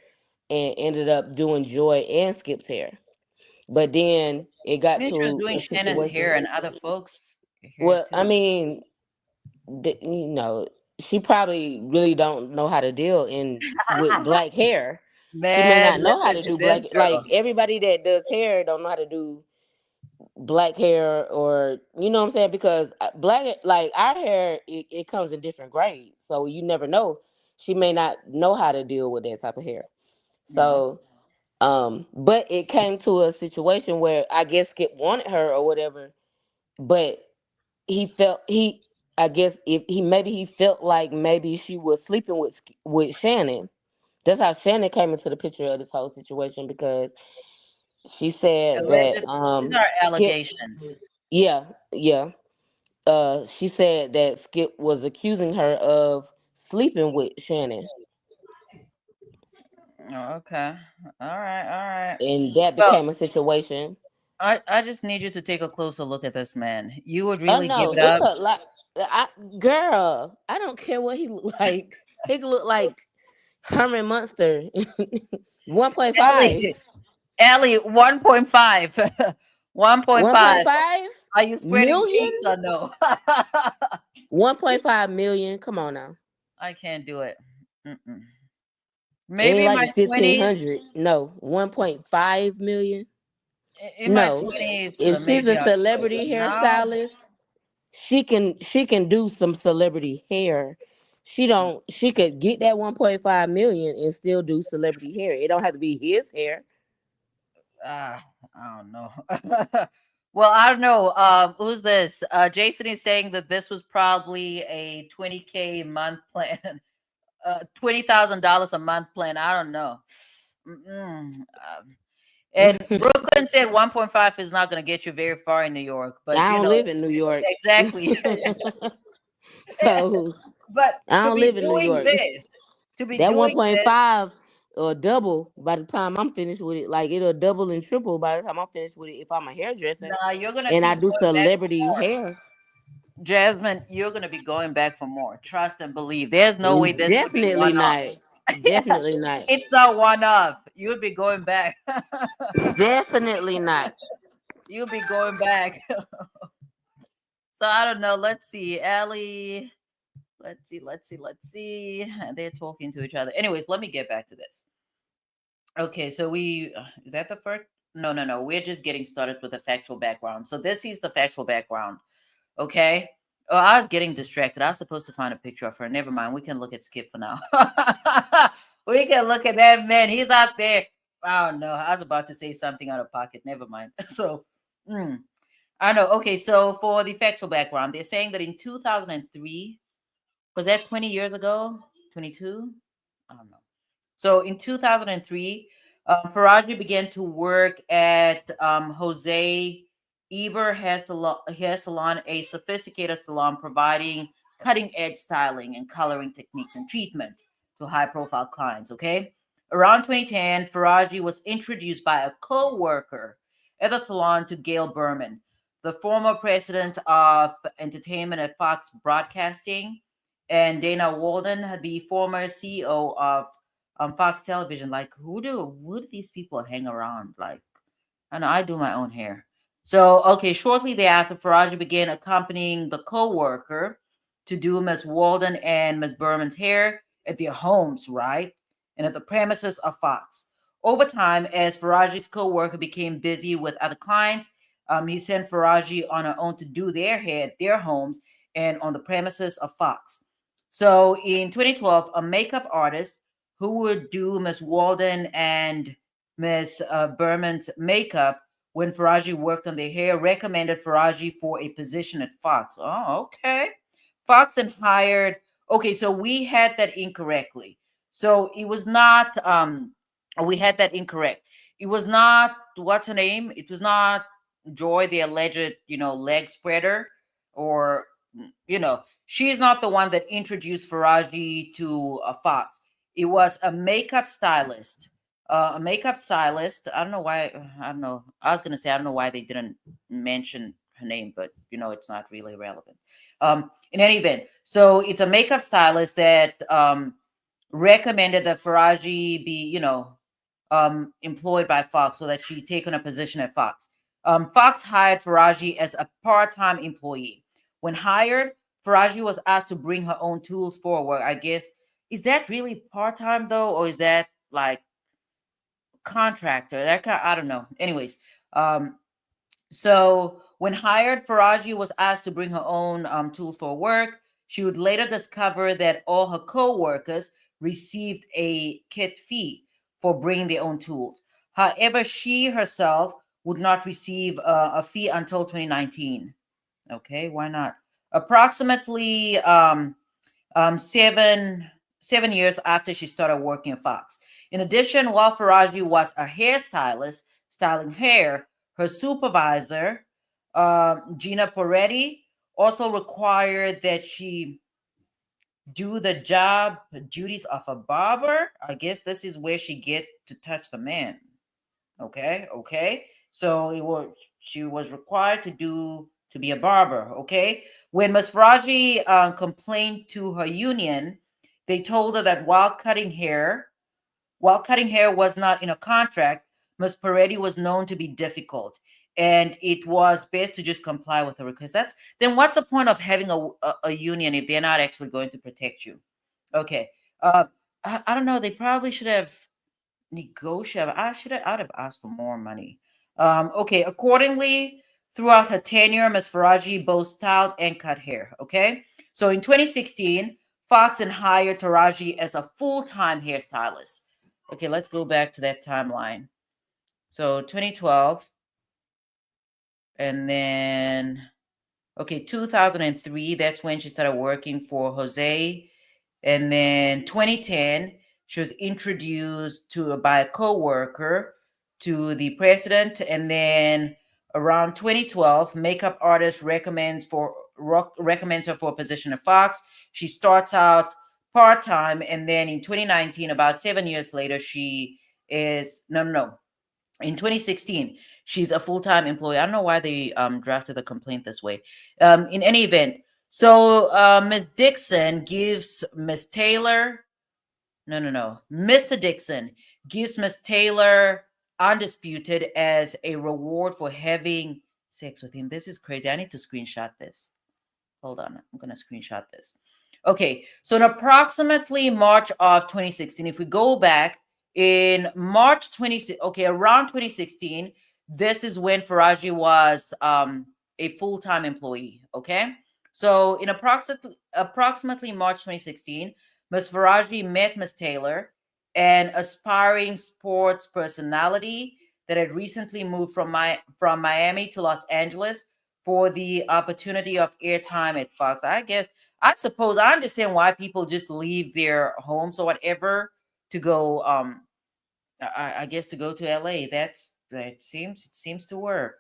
and ended up doing Joy and Skip's hair. But then it
I
got
mean, she was
to
doing
a
Shannon's
situation.
hair and other folks' hair
Well, I
too.
mean, she probably really don't know how to deal in with black hair. She may
Man,
not know how
listen
to
to
do
this
black. Like
girl.
everybody that does hair don't know how to do black hair, or you know what I'm saying, because black, like our hair, it comes in different grades, so you never know. She may not know how to deal with that type of hair.
Yeah.
So but it came to a situation where I guess Skip wanted her or whatever, but he felt he I guess if he maybe he felt like maybe she was sleeping with Shannon. That's how Shannon came into the picture of this whole situation, because she said that
Alleged. These are
Skip,
allegations.
yeah, yeah, she said that Skip was accusing her of sleeping with Shannon,
Oh, okay. All right. All right.
and that
Well,
became a situation.
I just need you to take a closer look at this man. You would
Oh
really give
no,
it
it's
up?
a lot. I, girl, I don't care what he look like. He could look like Herman Munster, 1.5.
Ellie, Ellie, 1.5. 1.5.
1.5
Are you spreading
million?
cheeks or no?
1.5 million. Come on now.
I can't do it. Mm-mm.
It ain't
Maybe in
like
my
it's
20s.
1,500. No, 1.5 million.
In my
No.
20s,
If she's
maybe
a
I'll do it.
celebrity
But now,
hairstylist, she can do some celebrity hair. She could get that 1.5 million and still do celebrity hair. It don't have to be his hair.
I don't know. Well, I don't know. Who's this? Jason is saying that this was probably a 20K month plan, $20,000 a month plan. I don't know. Mm-mm. And Brooklyn said 1.5 is not going to get you very far in New York, but
I don't live in New York.
exactly.
So
But
I
to
don't
be
live in New
doing
York.
this, to be
That
doing this,
1.5 or double by the time I'm finished with it. Like it'll double and triple by the time I'm finished with it if I'm a hairdresser
nah, you're gonna
and I
keep
do
going back for
celebrity
more.
hair.
Jasmine, you're gonna be going back for more. Trust and believe. There's no way this would be
Definitely
one off.
not. Definitely not.
It's not one off. You'll be going back.
Definitely not.
You'll be going back. So I don't know. Let's see. Allie. Let's see. They're talking to each other. Anyways, let me get back to this. Okay, so is that the first? No, no, no. We're just getting started with the factual background. So this is the factual background. Okay. Oh, I was getting distracted. I was supposed to find a picture of her. Never mind. We can look at Skip for now. We can look at that man. He's out there. I don't know. I was about to say something out of pocket. Never mind. So, mm, I know. Okay, so for the factual background, they're saying that in 2003, was that 20 years ago? 22? I don't know. So in 2003, Faraji began to work at Jose Hair Salon, a sophisticated salon providing cutting edge styling and coloring techniques and treatment to high profile clients. Okay. Around 2010, Faraji was introduced by a co worker at the salon to Gail Berman, the former president of entertainment at Fox Broadcasting, and Dana Walden, the former CEO of Fox Television. Like, who do these people hang around? Like, I know I do my own hair. So, okay, shortly thereafter, Faraji began accompanying the co-worker to do Miss Walden and Miss Berman's hair at their homes, right? And at the premises of Fox. Over time, as Faraji's co-worker became busy with other clients, he sent Faraji on her own to do their hair at their homes and on the premises of Fox. So in 2012, a makeup artist who would do Miss Walden and Miss Berman's makeup when Faraji worked on their hair, recommended Faraji for a position at Fox. Oh, okay. Fox and hired. Okay, so we had that incorrectly. So it was not. We had that incorrect. It was not. What's her name? It was not Joy, the alleged, leg spreader, or she's not the one that introduced Faraji to Fox. It was a makeup stylist. A makeup stylist. I don't know why. I don't know. I was gonna say I don't know why they didn't mention her name, but it's not really relevant. In any event, so it's a makeup stylist that recommended that Faraji be, employed by Fox so that she take on a position at Fox. Fox hired Faraji as a part-time employee. When hired, Faraji was asked to bring her own tools forward. I guess, is that really part-time though, or is that like contractor? That kind, I don't know. Anyways, um, so when hired, Faraji was asked to bring her own tools for work. She would later discover that all her co-workers received a kit fee for bringing their own tools. However, she herself would not receive a fee until 2019. Okay, why not? Approximately 7 years after she started working at Fox. In addition, while Faraji was a hairstylist styling hair, her supervisor, Gina Poretti, also required that she do the job duties of a barber. I guess this is where she get to touch the man. Okay, okay. So she was required to be a barber. Okay. When Ms. Faraji complained to her union, they told her that while cutting hair was not in a contract, Ms. Peretti was known to be difficult, and it was best to just comply with the request. That's then what's the point of having a union if they're not actually going to protect you? Okay. Uh, I don't know. They probably should have negotiated. I'd have asked for more money. Okay. Accordingly, throughout her tenure, Ms. Faraji both styled and cut hair. Okay. So in 2016, Fox and hired Taraji as a full-time hairstylist. Okay, let's go back to that timeline. So 2012, and then okay, 2003, that's when she started working for Jose. And then 2010, she was introduced to by a coworker to the president. And then around 2012, makeup artist recommends her for a position at Fox. She starts out part-time, and then in 2019, about 7 years later, she is no. In 2016, she's a full-time employee. I don't know why they drafted the complaint this way. In any event, so Ms. Dixon gives Ms. Taylor, no, Mr. Dixon gives Ms. Taylor undisputed as a reward for having sex with him. This is crazy. I need to screenshot this. Hold on, I'm going to screenshot this. Okay, so in approximately March of 2016, if we go back in March 26, okay, around 2016, this is when Faraji was a full-time employee. Okay, so in approximately March 2016, Ms. Faraji met Ms. Taylor, an aspiring sports personality that had recently moved from Miami to Los Angeles for the opportunity of airtime at Fox. I suppose I understand why people just leave their homes or whatever to go I guess to go to LA. That seems to work.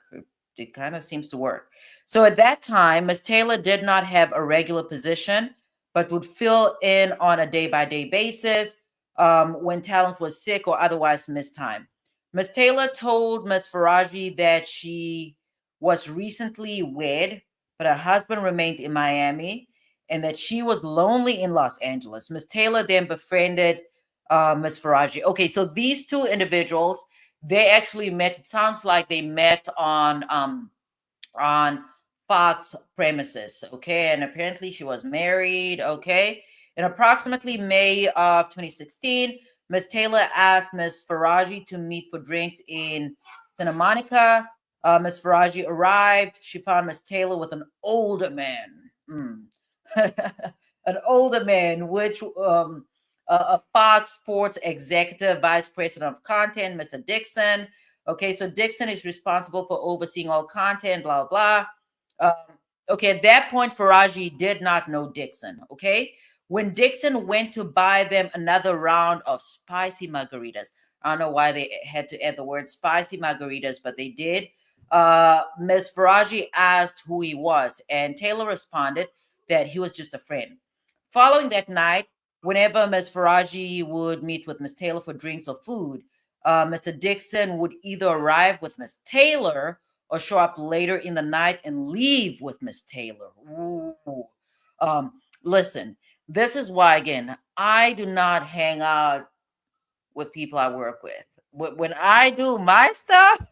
It kind of seems to work. So at that time, Ms. Taylor did not have a regular position, but would fill in on a day-by-day basis when talent was sick or otherwise missed time. Ms. Taylor told Ms. Faraji that she was recently wed, but her husband remained in Miami, and that she was lonely in Los Angeles. Ms. Taylor then befriended Ms. Faraji. Okay, so these two individuals, they actually met. It sounds like they met on Fox premises. Okay, and apparently she was married. Okay, in approximately May of 2016, Ms. Taylor asked Ms. Faraji to meet for drinks in Santa Monica. Ms. Faraji arrived. She found Ms. Taylor with an older man. An older man, which a Fox Sports executive vice president of content, Mr. Dixon. Okay, so Dixon is responsible for overseeing all content, blah, blah. Okay, at that point, Faraji did not know Dixon. Okay, when Dixon went to buy them another round of spicy margaritas, I don't know why they had to add the word spicy margaritas, but they did. Ms. Faraji asked who he was, and Taylor responded that he was just a friend. Following that night, whenever Ms. Faraji would meet with Ms. Taylor for drinks or food, Mr. Dixon would either arrive with Ms. Taylor or show up later in the night and leave with Miss Taylor. Ooh. Listen, this is why, again, I do not hang out with people I work with. When I do my stuff,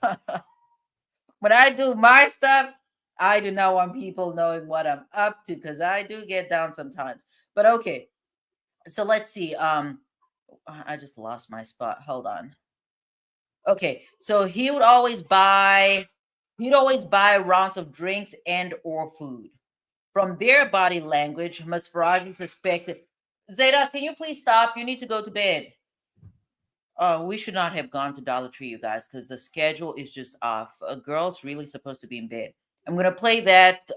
when I do my stuff, I do not want people knowing what I'm up to because I do get down sometimes. But okay, so let's see. I just lost my spot. Hold on. Okay, so he'd always buy rounds of drinks and or food. From their body language, Ms. Faraji suspected, Zeta, can you please stop? You need to go to bed. We should not have gone to Dollar Tree, you guys, because the schedule is just off. A girl's really supposed to be in bed. I'm gonna play that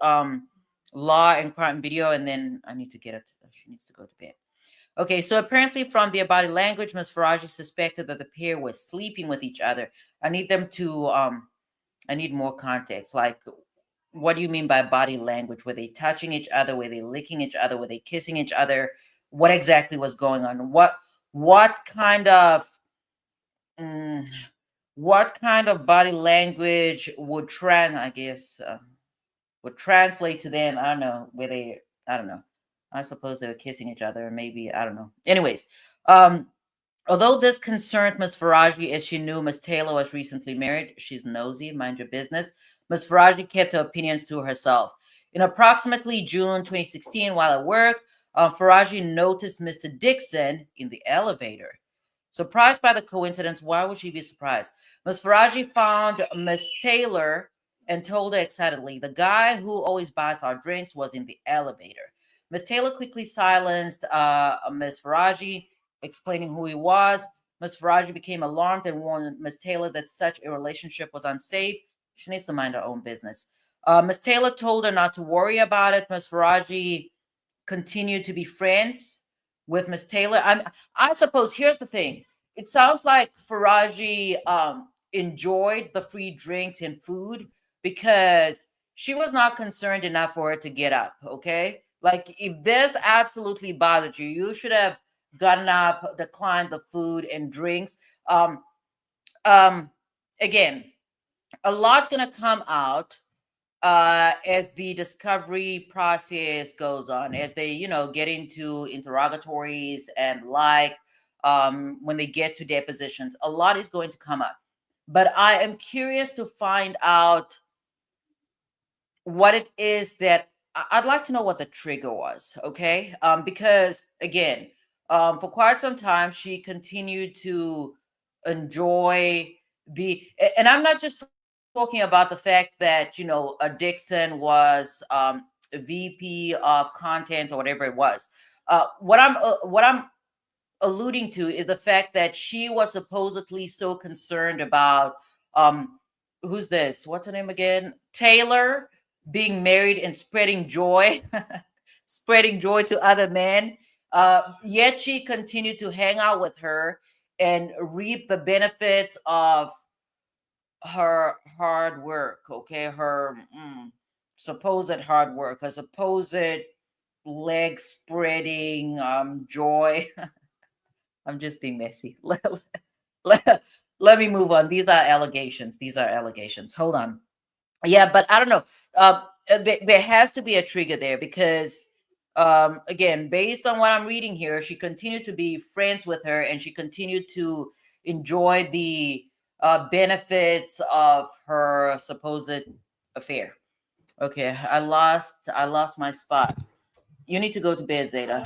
law and crime video, and then I need to get it. She needs to go to bed. Okay, so apparently from their body language, Ms. Faraji suspected that the pair were sleeping with each other. I need them to I need more context. Like, what do you mean by body language? Were they touching each other? Were they licking each other? Were they kissing each other? What exactly was going on? What kind of mm, what kind of body language would translate to them? I don't know. I don't know. I suppose they were kissing each other, maybe I don't know. Anyways, um, although this concerned Miss Faraji as she knew Miss Taylor was recently married, she's nosy, mind your business. Miss Faraji kept her opinions to herself. In approximately June 2016, while at work, Faraji noticed Mr. Dixon in the elevator. Surprised by the coincidence, why would she be surprised? Miss Faraji found Miss Taylor and told her excitedly, the guy who always buys our drinks was in the elevator. Miss Taylor quickly silenced Miss Faraji, explaining who he was. Miss Faraji became alarmed and warned Miss Taylor that such a relationship was unsafe. She needs to mind her own business. Miss Taylor told her not to worry about it. Miss Faraji continued to be friends with Miss Taylor. I suppose here's the thing. It sounds like Faraji enjoyed the free drinks and food because she was not concerned enough for her to get up. Okay, like if this absolutely bothered you, you should have gotten up, declined the food and drinks. Um, Again, a lot's gonna come out as the discovery process goes on, as they, get into interrogatories and like, when they get to depositions, a lot is going to come up. But I am curious to find out what it is that I'd like to know what the trigger was, okay? Because again, for quite some time, she continued to enjoy and I'm not just talking about the fact that, Dixon was a VP of content or whatever it was. What I'm alluding to is the fact that she was supposedly so concerned about who's this? What's her name again? Taylor being married and spreading joy, spreading joy to other men. Yet she continued to hang out with her and reap the benefits of her hard work. Okay, her supposed hard work, her supposed leg spreading joy. I'm just being messy. Let me move on. These are allegations. These are allegations. Hold on. Yeah, but I don't know. There has to be a trigger there because, again, based on what I'm reading here, she continued to be friends with her and she continued to enjoy the benefits of her supposed affair. Okay, I lost my spot. You need to go to bed, Zeta.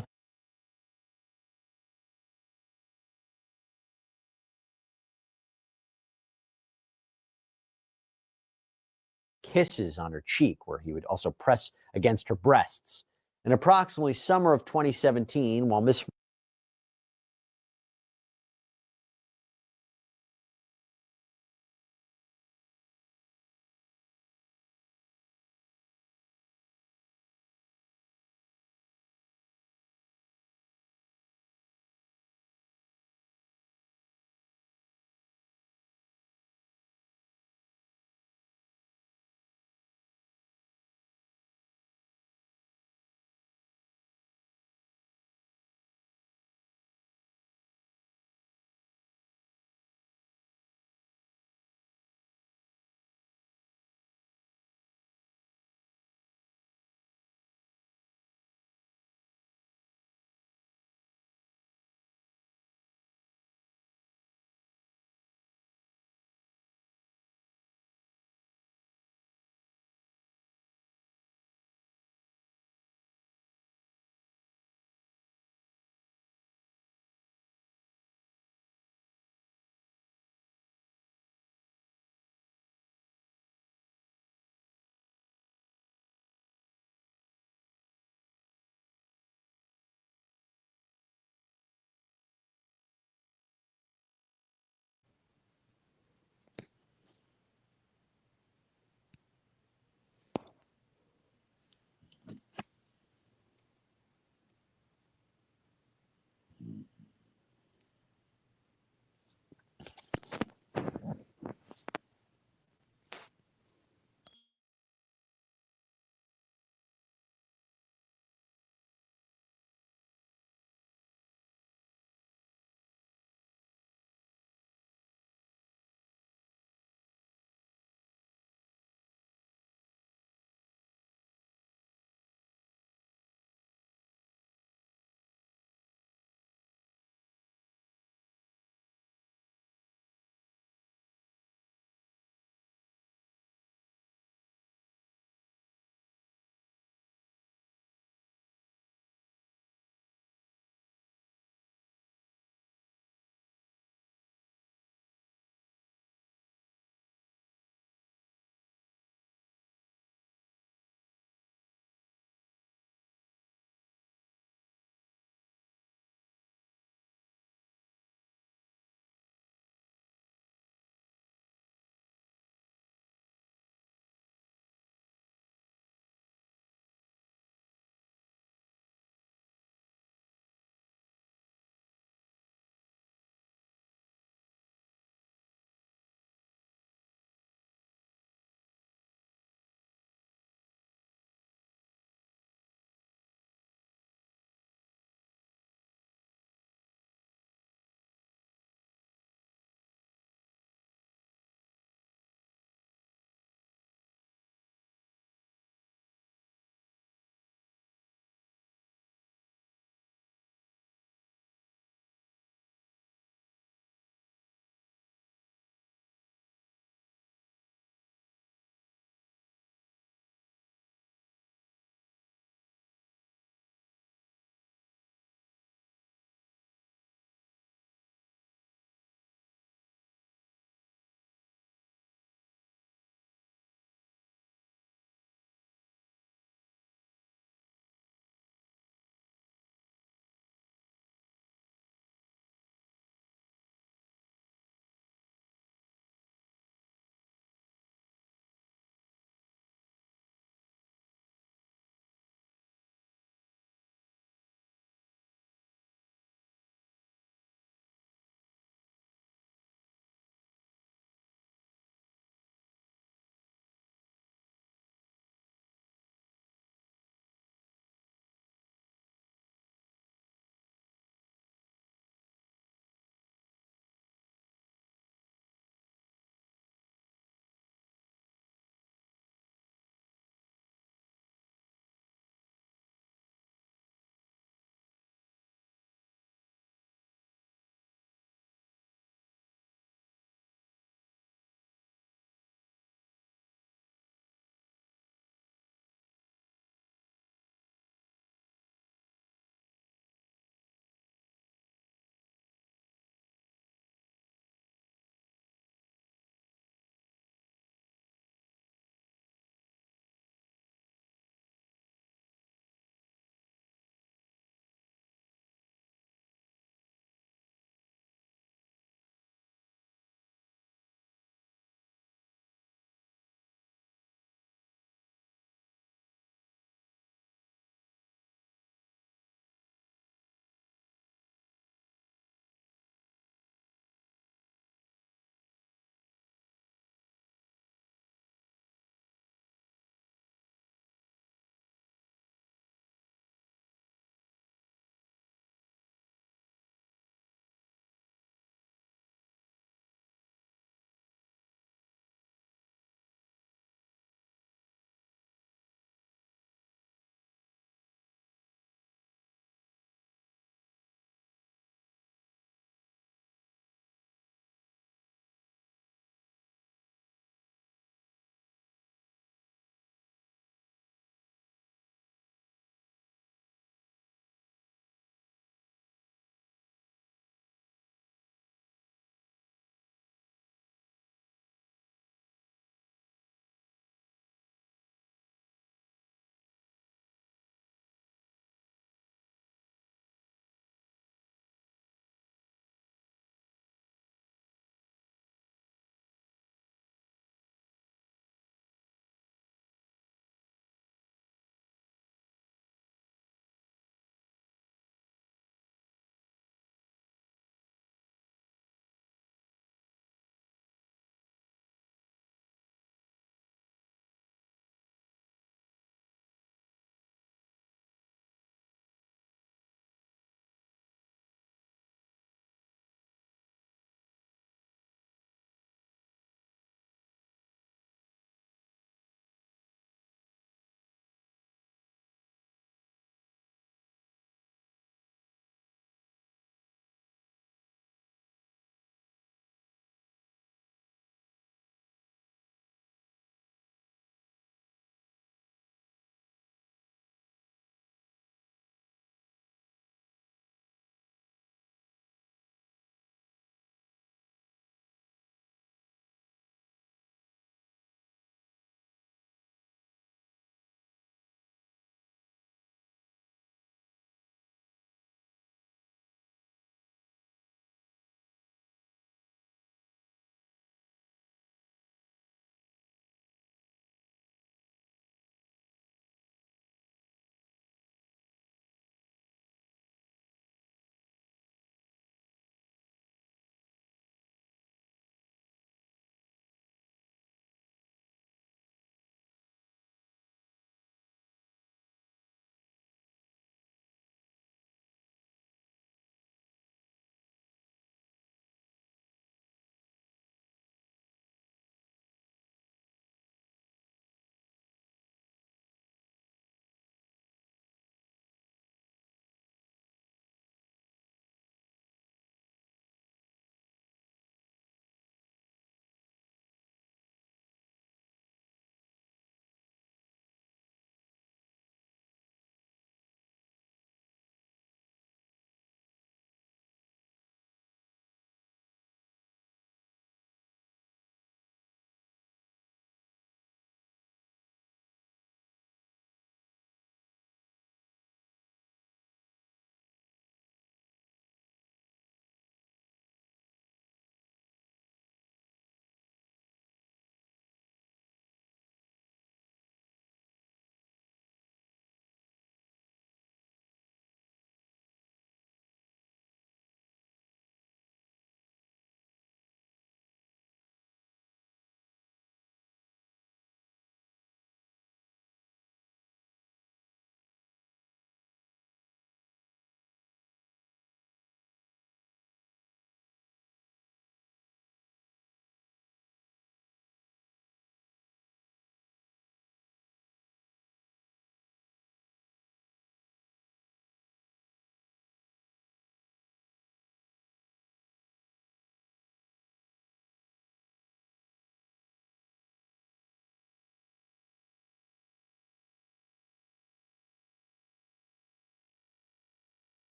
kisses on her cheek, where he would also press against her breasts. In approximately summer of 2017, while Miss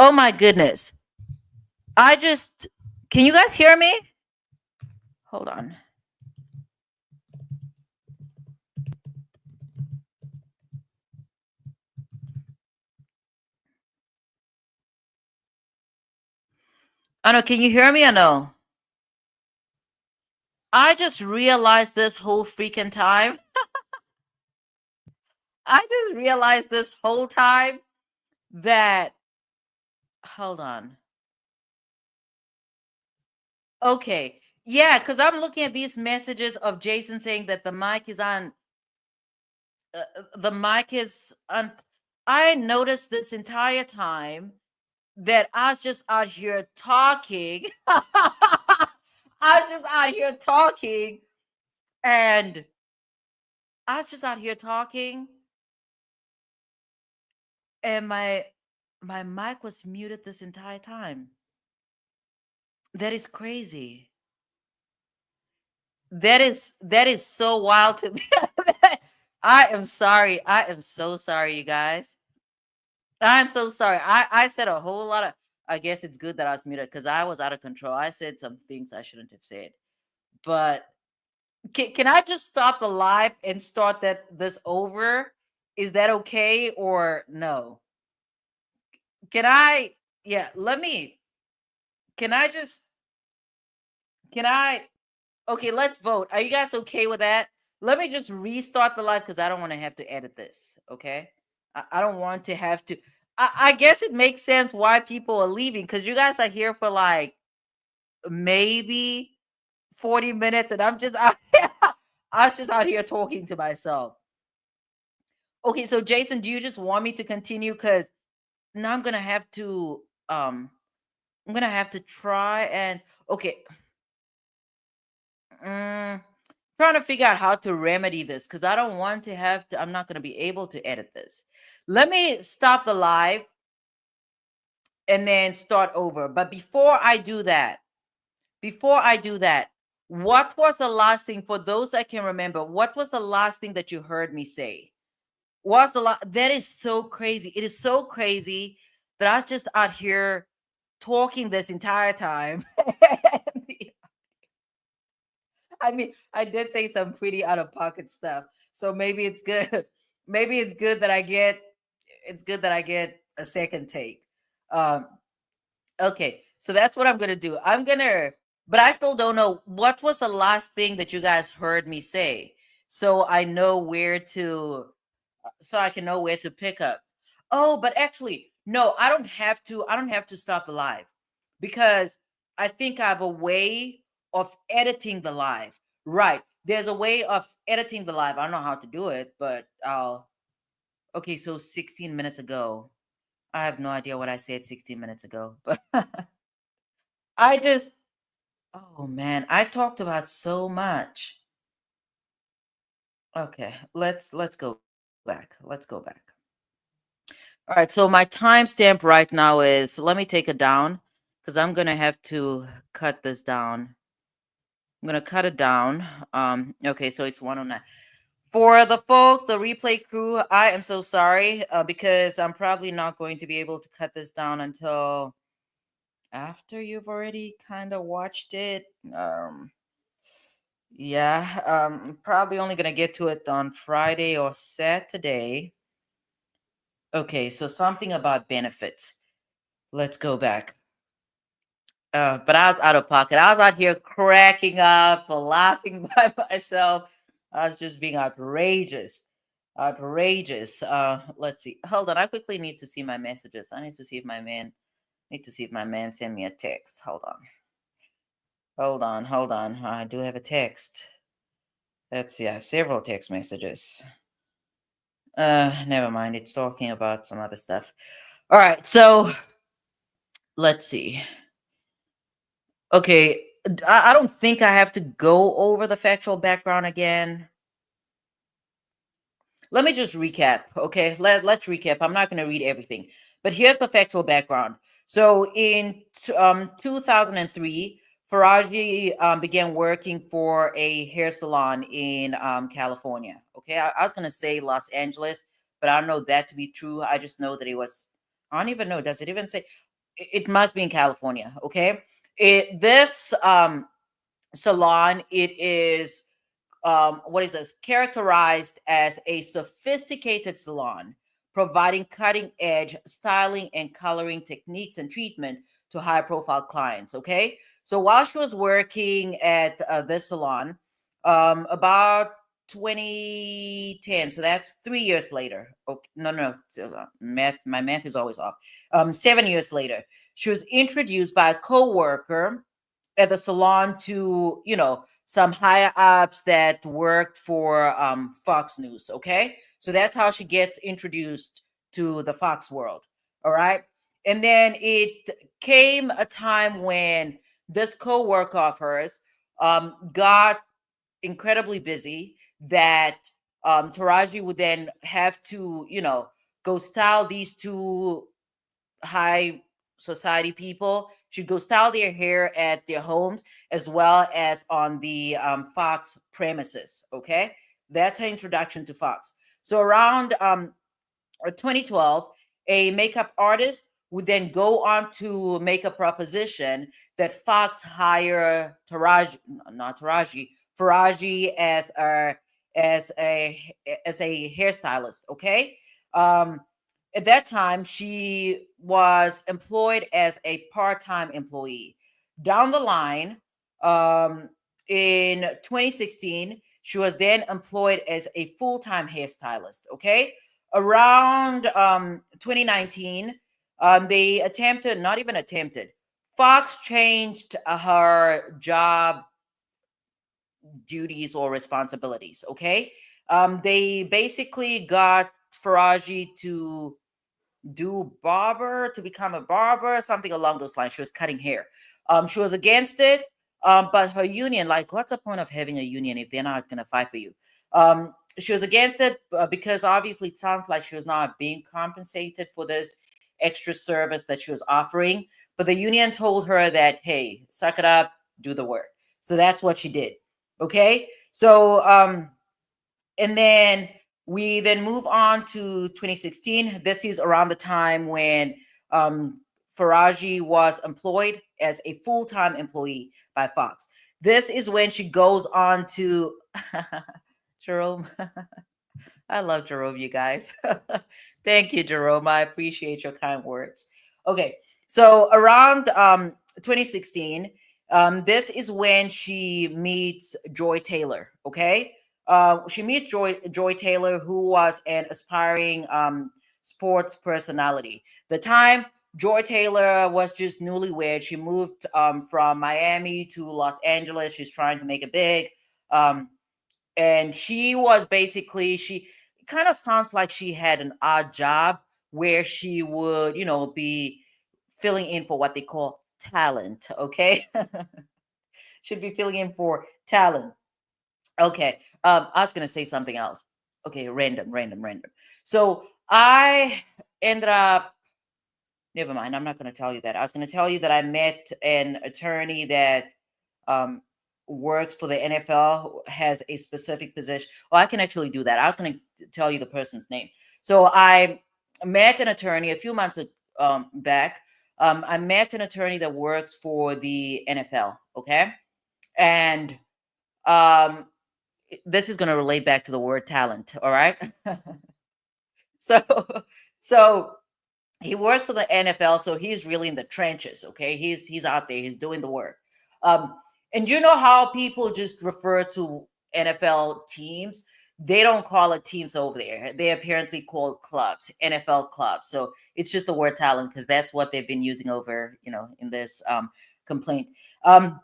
Oh my goodness. I just, can you guys hear me? Hold on. I know, can you hear me or no? I just realized this whole freaking time. I just realized this whole time that, hold on. Okay. Yeah, because I'm looking at these messages of Jason saying that the mic is on. The mic is on. I noticed this entire time that I was just out here talking. I was just out here talking, and I was just out here talking, and my mic was muted this entire time. That is crazy. That is so wild to me. I am sorry. I am so sorry, you guys. I'm so sorry. I said a whole lot of. I guess it's good that I was muted because I was out of control. I said some things I shouldn't have said. But can I just stop the live and start this over? Is that okay or no? Can I? Yeah. Let me. Can I just? Can I? Okay, let's vote. Are you guys okay with that? Let me just restart the live because I don't want to have to edit this. Okay. I don't want to have to. I guess it makes sense why people are leaving because you guys are here for like maybe 40 minutes and I'm just out here, I was just out here talking to myself. Okay, so Jason, do you just want me to continue? Because now I'm gonna have to try and okay. Mm, trying to figure out how to remedy this because I don't want to have to. I'm not going to be able to edit this. Let me stop the live and then start over. But before I do that, what was the last thing for those that can remember? What was the last thing that you heard me say? What's the that is so crazy. It is so crazy that I was just out here talking this entire time. I mean, I did say some pretty out of pocket stuff. So maybe it's good. Maybe it's good that I get a second take. Um okay. So that's what I'm going to do. But I still don't know what was the last thing that you guys heard me say. So I know where to so I can know where to pick up. Oh, but actually, no, I don't have to stop the live because I think I have a way of editing the live. Right. There's a way of editing the live. I don't know how to do it, but I'll okay, so 16 minutes ago. I have no idea what I said 16 minutes ago, but I just oh man, I talked about so much. Okay, let's go back. Let's go back. All right, so my timestamp right now is let me take it down because I'm gonna have to cut this down. I'm gonna cut it down. Okay, so it's 109. For the folks, the replay crew, I am so sorry because I'm probably not going to be able to cut this down until after you've already kind of watched it. Yeah, probably only gonna get to it on Friday or Saturday. Okay, so something about benefits. Let's go back. But I was out of pocket. I was out here cracking up, laughing by myself. I was just being outrageous. Outrageous. Let's see. Hold on. I quickly need to see my messages. I need to see if my man sent me a text. Hold on. Hold on. I do have a text. Let's see. I have several text messages. Never mind. It's talking about some other stuff. All right. So let's see. Okay, I don't think I have to go over the factual background again. Let me just recap, okay? Let's recap. I'm not going to read everything, but here's the factual background. So in 2003, Faraji began working for a hair salon in California. Okay, I was going to say Los Angeles, but I don't know that to be true. I just know that it was, I don't even know. Does it even say? it must be in California. Okay, this salon, it is what is this? Characterized as a sophisticated salon, providing cutting edge styling and coloring techniques and treatment to high profile clients. Okay. So while she was working at this salon, about 2010, so that's 3 years later. Okay, no, so, math. My math is always off. 7 years later, she was introduced by a coworker at the salon to, some higher ups that worked for Fox News. Okay, so that's how she gets introduced to the Fox world. All right, and then it came a time when this co-worker of hers got incredibly busy, that Taraji would then have to, go style these two high society people. Should go style their hair at their homes as well as on the Fox premises. Okay, that's her introduction to Fox. So around 2012, a makeup artist would then go on to make a proposition that Fox hire Taraji, not Taraji, Faraji as a as a hairstylist. Okay, um, at that time she was employed as a part-time employee. Down the line, um, in 2016, she was then employed as a full-time hairstylist. Okay, around 2019, they attempted, not even attempted, Fox changed her job duties or responsibilities. Okay, they basically got Faraji to become a barber, something along those lines. She was cutting hair. She was against it, but her union, like, what's the point of having a union if they're not going to fight for you? She was against it because obviously it sounds like she was not being compensated for this extra service that she was offering. But the union told her that, hey, suck it up, do the work. So that's what she did. Okay. So, and then we then move on to 2016. This is around the time when Faraji was employed as a full-time employee by Fox. This is when she goes on to Jerome. I love Jerome, you guys. Thank you, Jerome. I appreciate your kind words. Okay, so around 2016, this is when she meets Joy Taylor. Okay, she meets Joy Taylor, who was an aspiring sports personality. The time Joy Taylor was just newlywed. She moved from Miami to Los Angeles. She's trying to make it big. Um, and she was basically, she kind of sounds like she had an odd job where she would, be filling in for what they call talent. Okay, should be filling in for talent. Okay, I was gonna say something else. Okay, random. So I ended up, never mind, I'm not going to tell you that. I was going to tell you that I met an attorney that um, works for the NFL, has a specific position. Well, I can actually do that. I was going to tell you the person's name. So I met an attorney a few months back. I met an attorney that works for the NFL. Okay. And um, this is going to relate back to the word talent. All right. so, so he works for the NFL, so he's really in the trenches. Okay, he's out there, he's doing the work. Um, and you know how people just refer to NFL teams? They don't call it teams over there. They apparently call clubs, NFL clubs. So it's just the word talent because that's what they've been using over, in this complaint. Um,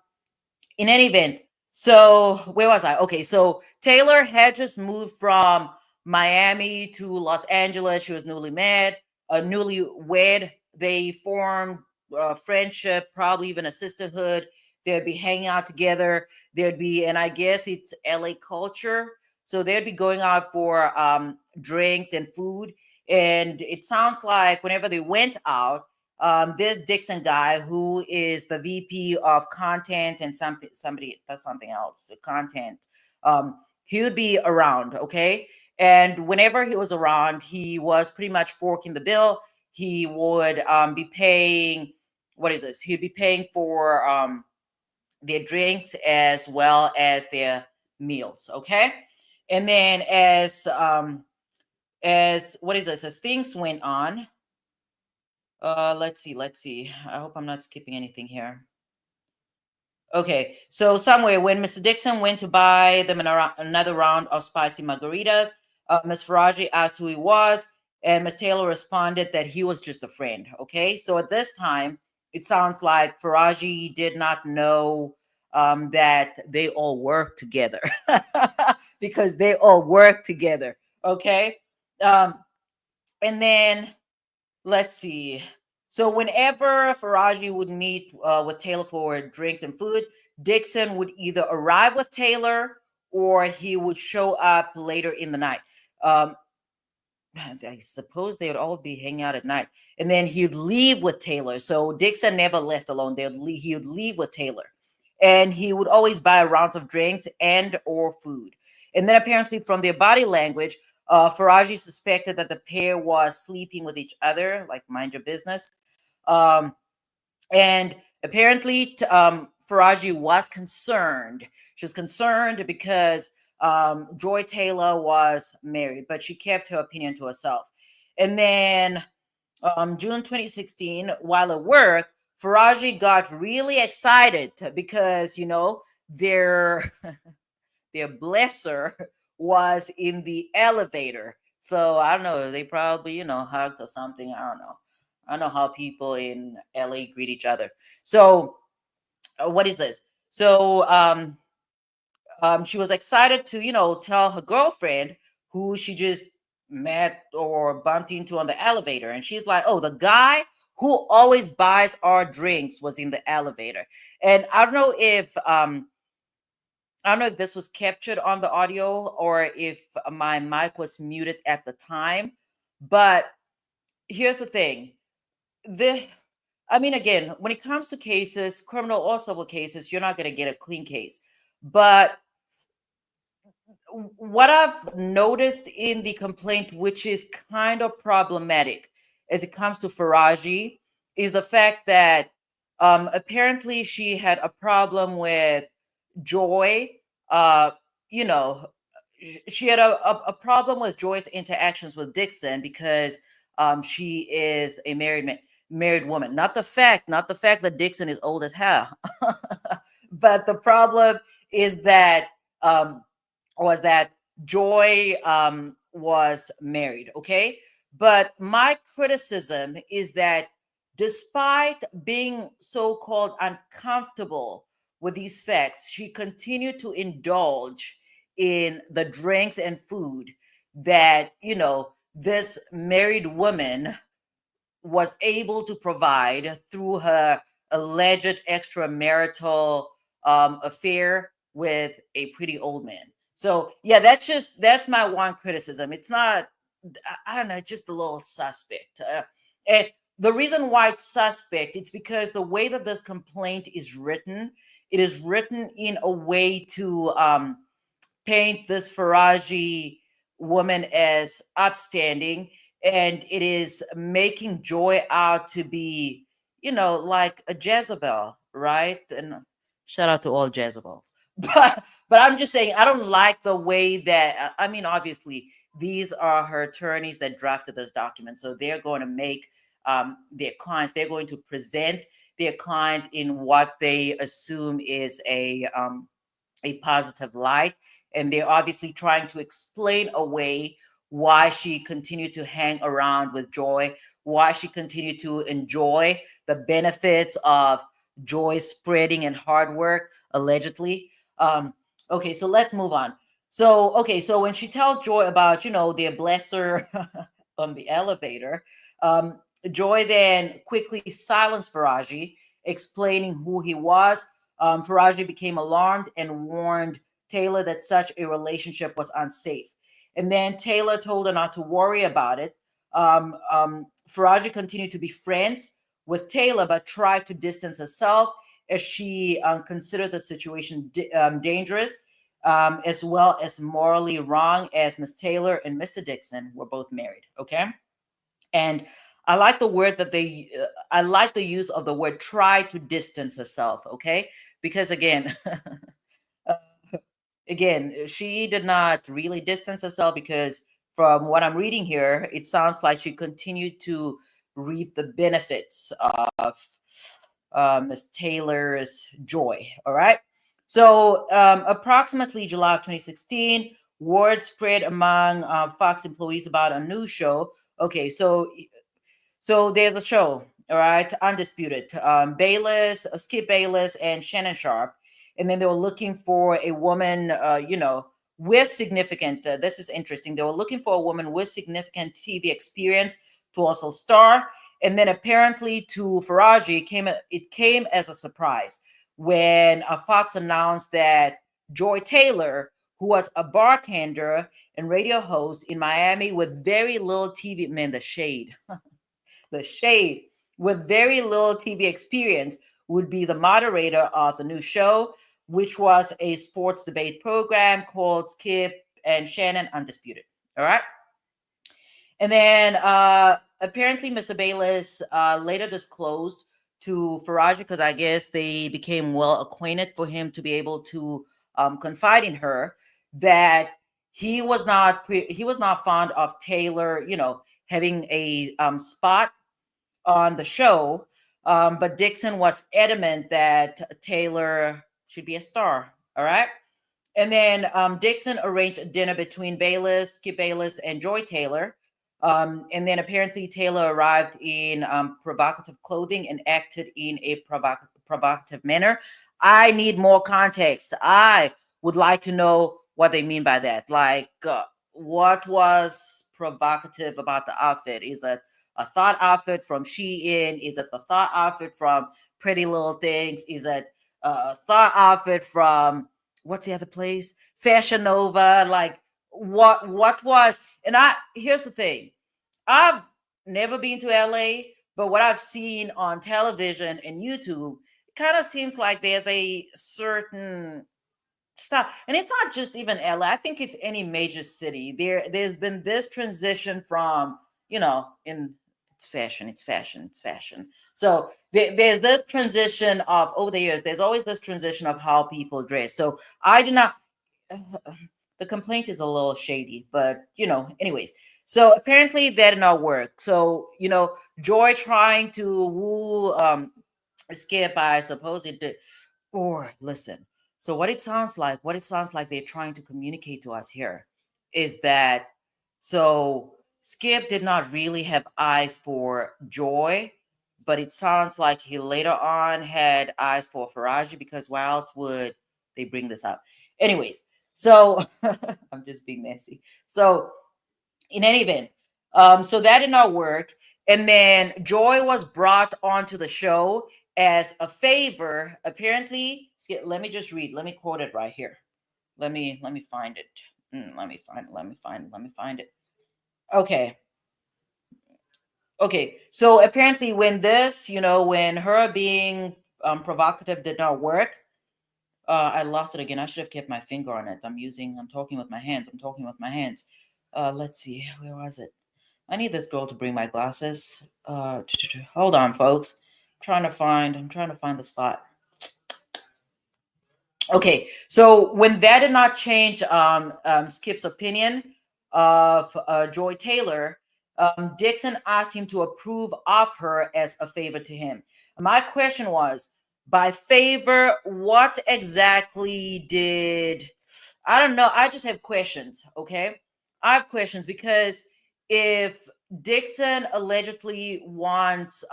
in any event, so where was I? Okay, so Taylor had just moved from Miami to Los Angeles. She was newly married, newly wed. They formed a friendship, probably even a sisterhood. They'd be hanging out together. There'd be, and I guess it's LA culture. So they'd be going out for drinks and food. And it sounds like whenever they went out, this Dixon guy, who is the VP of content and somebody that's something else, the content, he would be around. Okay, and whenever he was around, he was pretty much forking the bill. He would be paying what is this? He'd be paying for their drinks as well as their meals. Okay, and then as what is this? As things went on, let's see. I hope I'm not skipping anything here. Okay, so somewhere when Mr. Dixon went to buy them another round of spicy margaritas, Miss Faraji asked who he was, and Miss Taylor responded that he was just a friend. Okay, so at this time, it sounds like Faraji did not know that they all work together because they all work together. Okay, um, and then let's see. So whenever Faraji would meet with Taylor for drinks and food, Dixon would either arrive with Taylor or he would show up later in the night. Um, I suppose they would all be hanging out at night, and then he'd leave with Taylor. So Dixon never left alone. He would leave with Taylor, and he would always buy rounds of drinks and or food. And then apparently, from their body language, Faraji suspected that the pair was sleeping with each other, like mind your business. Um, and apparently, Faraji was concerned. She was concerned because Joy Taylor was married, but she kept her opinion to herself. And then June 2016, while at work, Faraji got really excited because, their their blesser was in the elevator. So I don't know, they probably, hugged or something. I don't know. I don't know how people in LA greet each other. So what is this? So she was excited to, tell her girlfriend who she just met or bumped into on the elevator. And she's like, oh, the guy who always buys our drinks was in the elevator. And I don't know if this was captured on the audio or if my mic was muted at the time. But here's the thing. Again, when it comes to cases, criminal or civil cases, you're not going to get a clean case. But what I've noticed in the complaint, which is kind of problematic as it comes to Faraji, is the fact that apparently she had a problem with Joy. Uh, you know, she had a problem with Joy's interactions with Dixon because she is a married woman. Not the fact that Dixon is old as hell, but the problem is that um, was that Joy was married. Okay. But my criticism is that despite being so called uncomfortable with these facts, she continued to indulge in the drinks and food that, this married woman was able to provide through her alleged extramarital affair with a pretty old man. So yeah, that's my one criticism. It's not, I don't know, it's just a little suspect. And the reason why it's suspect, it's because the way that this complaint is written, it is written in a way to paint this Faraji woman as upstanding, and it is making Joy out to be, like a Jezebel, right? And shout out to all Jezebels. But I'm just saying I don't like the way that obviously these are her attorneys that drafted this document, so they're going to make their clients, they're going to present their client in what they assume is a positive light. And they're obviously trying to explain away why she continued to hang around with Joy, why she continued to enjoy the benefits of Joy's spreading and hard work, allegedly. Okay, so let's move on. So when she tells Joy about, their blesser on the elevator, Joy then quickly silenced Faraji, explaining who he was. Faraji became alarmed and warned Taylor that such a relationship was unsafe. And then Taylor told her not to worry about it. Faraji continued to be friends with Taylor, but tried to distance herself as she considered the situation dangerous, as well as morally wrong, as Miss Taylor and Mr. Dixon were both married. Okay. And I like the word that they I like the use of the word try to distance herself, okay? Because again, uh, again, she did not really distance herself because from what I'm reading here, it sounds like she continued to reap the benefits of Miss Taylor's joy. All right. So, approximately July of 2016, word spread among Fox employees about a new show. Okay, so there's a show, all right, Undisputed. Bayless, Skip Bayless, and Shannon Sharp, and then they were looking for a woman, with significant. This is interesting. They were looking for a woman with significant TV experience to also star, and then apparently to Faraji, it came as a surprise when Fox announced that Joy Taylor, who was a bartender and radio host in Miami with very little TV, man, the shade with very little TV experience would be the moderator of the new show, which was a sports debate program called Skip and Shannon Undisputed. All right. And then apparently Mr. Bayless later disclosed to Faraji, because I guess they became well acquainted for him to be able to confide in her, that he was not fond of Taylor, having a spot on the show. But Dixon was adamant that Taylor should be a star. All right. And then Dixon arranged a dinner between Bayless, Skip Bayless, and Joy Taylor. And then apparently Taylor arrived in provocative clothing and acted in a provocative manner. I need more context. I would like to know what they mean by that. Like, what was provocative about the outfit? Is it a thought outfit from Shein? Is it the thought outfit from Pretty Little Things? Is it a thought outfit from what's the other place? Fashion Nova. Like what was, and I here's the thing. I've never been to LA, but what I've seen on television and YouTube, it kind of seems like there's a certain stuff. And it's not just even LA. I think it's any major city. There's been this transition from, in it's fashion, it's fashion, it's fashion. So there's this transition of over the years, there's always this transition of how people dress. So I do not the complaint is a little shady, but anyways. So apparently that did not work. So, Joy trying to woo Skip, I suppose it did. Or listen. So what it sounds like they're trying to communicate to us here is that so Skip did not really have eyes for Joy, but it sounds like he later on had eyes for Faraji, because why else would they bring this up? Anyways, so I'm just being messy. So in any event, so that did not work. And then Joy was brought onto the show as a favor. Apparently, let me just read. Let me quote it right here. Let me find it. Let me find it. Okay. Okay. So apparently, when when her being provocative did not work, I lost it again. I should have kept my finger on it. I'm talking with my hands. I'm talking with my hands. Let's see. Where was it? I need this girl to bring my glasses. Hold on, folks. I'm trying to find the spot. Okay, so when that did not change Skip's opinion of Joy Taylor, Dixon asked him to approve of her as a favor to him. My question was, by favor, what exactly did I don't know? I just have questions. Okay, I have questions because if Dixon allegedly wants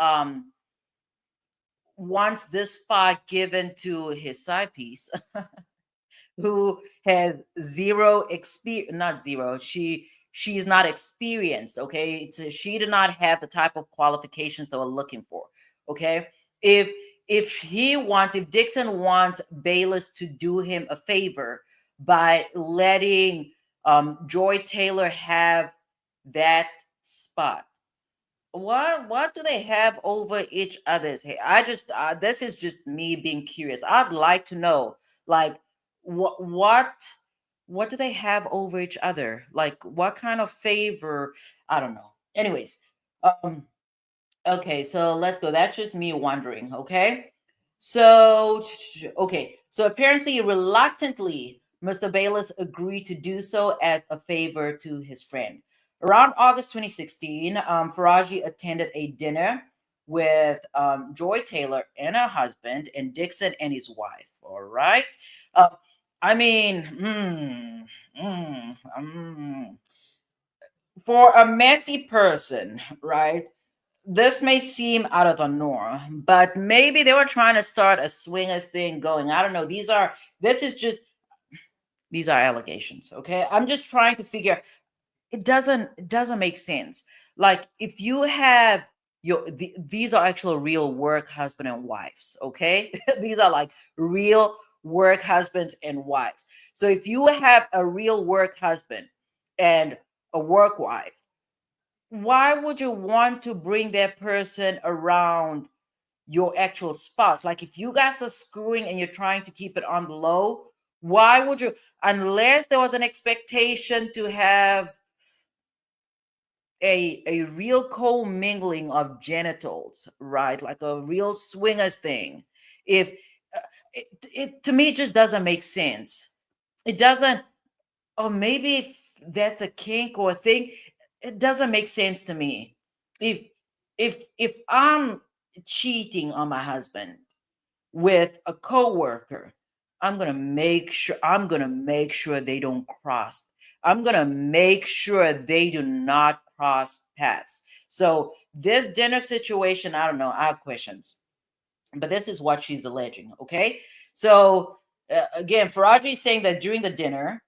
this spot given to his side piece, who has zero experience, not zero, she's not experienced. Okay, she did not have the type of qualifications that we're looking for. Okay, if if Dixon wants Bayless to do him a favor by letting Joy Taylor have that spot, what do they have over each other's head? This is just me being curious. I'd like to know, like, what do they have over each other? Like, what kind of favor? I don't know. Anyways, um Okay, so let's go. That's just me wondering. Okay. So, okay. So apparently, reluctantly, Mr. Bayless agreed to do so as a favor to his friend. Around August 2016, Faraji attended a dinner with Joy Taylor and her husband, and Dixon and his wife. All right. Uh, I mean, for a messy person, right? This may seem out of the norm, but maybe they were trying to start a swingers thing going. I don't know. This is just, these are allegations. Okay. I'm just trying to figure, it doesn't make sense. Like if you have these are actual real work husband and wives. Okay. These are like real work husbands and wives. So if you have a real work husband and a work wife, why would you want to bring that person around your actual spouse? Like if you guys are screwing and you're trying to keep it on the low, why would you, unless there was an expectation to have a real co-mingling of genitals, right? Like a real swingers thing. If it to me it just doesn't make sense. It doesn't, or maybe if that's a kink or a thing, it doesn't make sense to me. if if I'm cheating on my husband with a coworker, I'm gonna make sure they don't cross. I'm gonna make sure they do not cross paths. So this dinner situation, I don't know, I have questions, but this is what she's alleging. Okay, so again, Faraji is saying that during the dinner,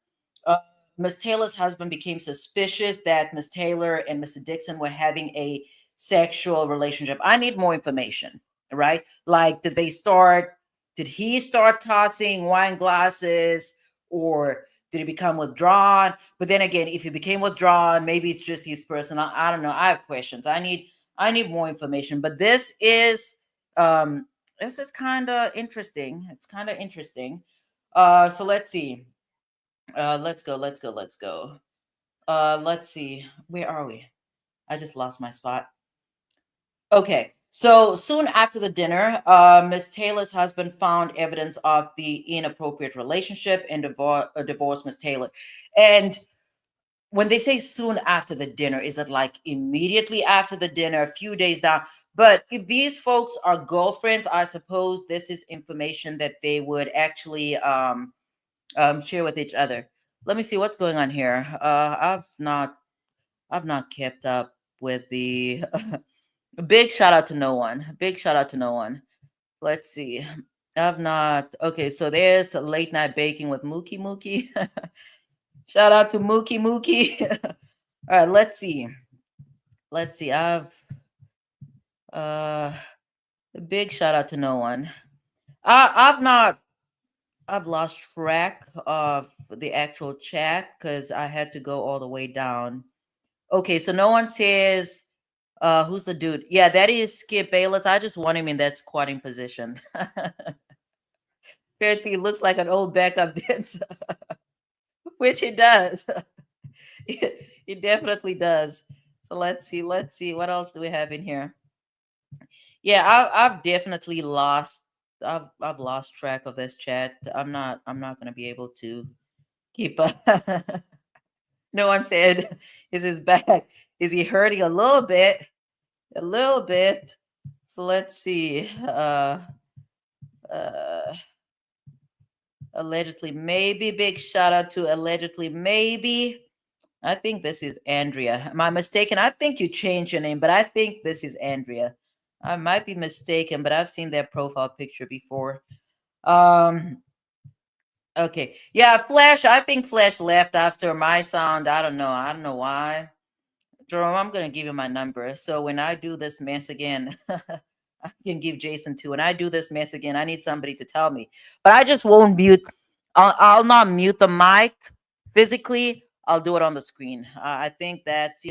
uh, Miss Taylor's husband became suspicious that Miss Taylor and Mr. Dixon were having a sexual relationship. I need more information, right? Like, did he start tossing wine glasses, or did he become withdrawn? But then again, if he became withdrawn, maybe it's just his personal. I don't know. I have questions. I need more information. But this is kind of interesting. It's kind of interesting. So let's see. Let's go. Let's see. Where are we? I just lost my spot. Okay. So soon after the dinner, Miss Taylor's husband found evidence of the inappropriate relationship and divorced Miss Taylor. And when they say soon after the dinner, is it like immediately after the dinner, a few days down? But if these folks are girlfriends, I suppose this is information that they would actually share with each other. Let me see what's going on here. I've not kept up with the big shout out to no one. Big shout out to no one. Let's see. I've not. Okay, so there's a late night baking with Mookie Mookie. Shout out to Mookie Mookie. All right, let's see. Let's see. Uh a big shout out to no one. I've not I've lost track of the actual chat because I had to go all the way down. Okay, so no one says who's the dude? Yeah, that is Skip Bayless. I just want him in that squatting position. Apparently he looks like an old backup dancer, which he does. He definitely does. So let's see. What else do we have in here? Yeah, I've definitely lost. I've lost track of this chat. I'm not gonna be able to keep up. No one said, "Is his back? Is he hurting a little bit? A little bit." So let's see. Uh, allegedly, maybe. Big shout out to allegedly, maybe. I think this is Andrea. Am I mistaken? I think you changed your name, but I think this is Andrea. I might be mistaken, but I've seen their profile picture before. Um, okay. Yeah, Flash. I think Flash left after my sound. I don't know. I don't know why. Jerome, I'm gonna give you my number. So when I do this mess again, I can give Jason too. When I do this mess again, I need somebody to tell me. But I just won't mute. I'll not mute the mic physically. I'll do it on the screen. I think that's.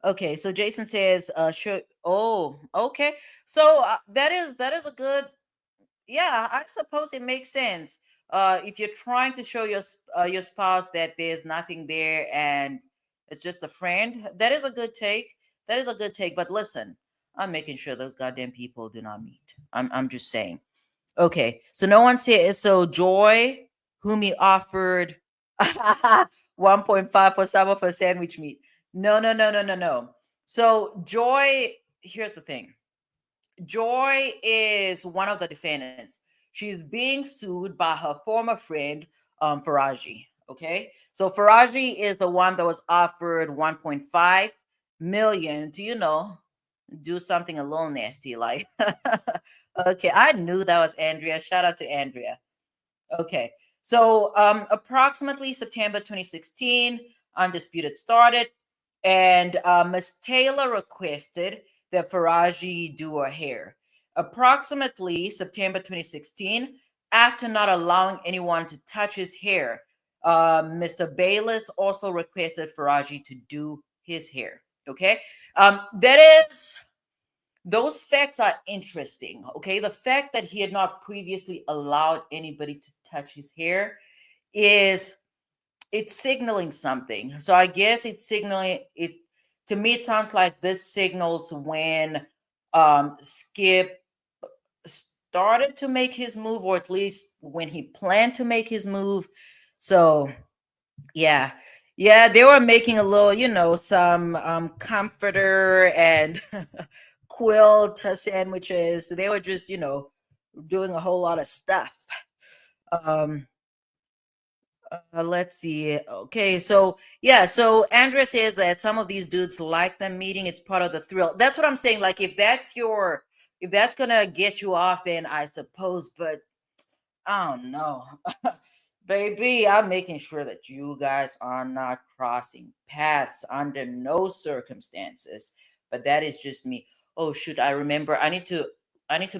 Okay, so Jason says, sure. Oh, okay. So that is a good. Yeah, I suppose it makes sense. If you're trying to show your spouse that there's nothing there and it's just a friend, that is a good take. That is a good take. But listen, I'm making sure those goddamn people do not meet. I'm just saying. Okay, so no one said so. Joy, whom he offered 1.5 for some of her sandwich meat. No, no, no, no, no, no. So Joy, here's the thing. Joy is one of the defendants. She's being sued by her former friend, Faraji. Okay, so Faraji is the one that was offered 1.5 million to, do something a little nasty like. Okay, I knew that was Andrea. Shout out to Andrea. Okay. So approximately September 2016, Undisputed started, and Miss Taylor requested that Faraji do her hair. Approximately September 2016, after not allowing anyone to touch his hair, Mr. Bayless also requested Faraji to do his hair. Okay. That is those facts are interesting. Okay, the fact that he had not previously allowed anybody to touch his hair is it's signaling something. So I guess it's signaling it. To me it sounds like this signals when Skip started to make his move, or at least when he planned to make his move. So yeah. Yeah, they were making a little, some comforter and quilt sandwiches. They were just, doing a whole lot of stuff. Um, let's see. Okay, so yeah, so Andrea says that some of these dudes like them meeting. It's part of the thrill. That's what I'm saying. Like, if that's gonna get you off, then I suppose. But I don't know. Baby, I'm making sure that you guys are not crossing paths under no circumstances. But that is just me. Oh shoot, I remember I need to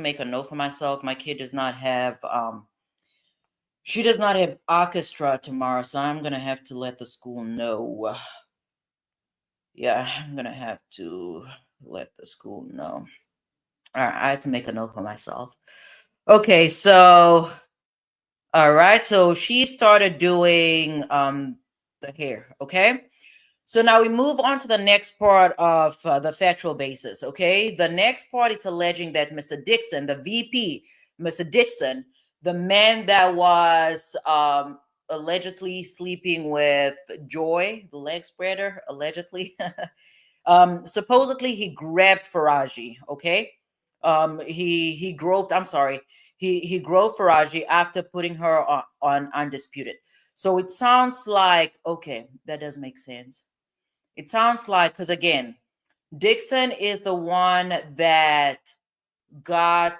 make a note for myself. My kid does not have she does not have orchestra tomorrow, so I'm gonna have to let the school know. Yeah, I'm gonna have to let the school know. All right, I have to make a note for myself. Okay, so all right, so she started doing the hair, okay? So now we move on to the next part of the factual basis, okay? The next part it's alleging that Mr. Dixon, the VP, Mr. Dixon, the man that was allegedly sleeping with Joy, the leg spreader, allegedly, supposedly he grabbed Faraji, okay? He groped, I'm sorry, he groped Faraji after putting her on Undisputed. So it sounds like, okay, that does make sense. It sounds like, because again, Dixon is the one that got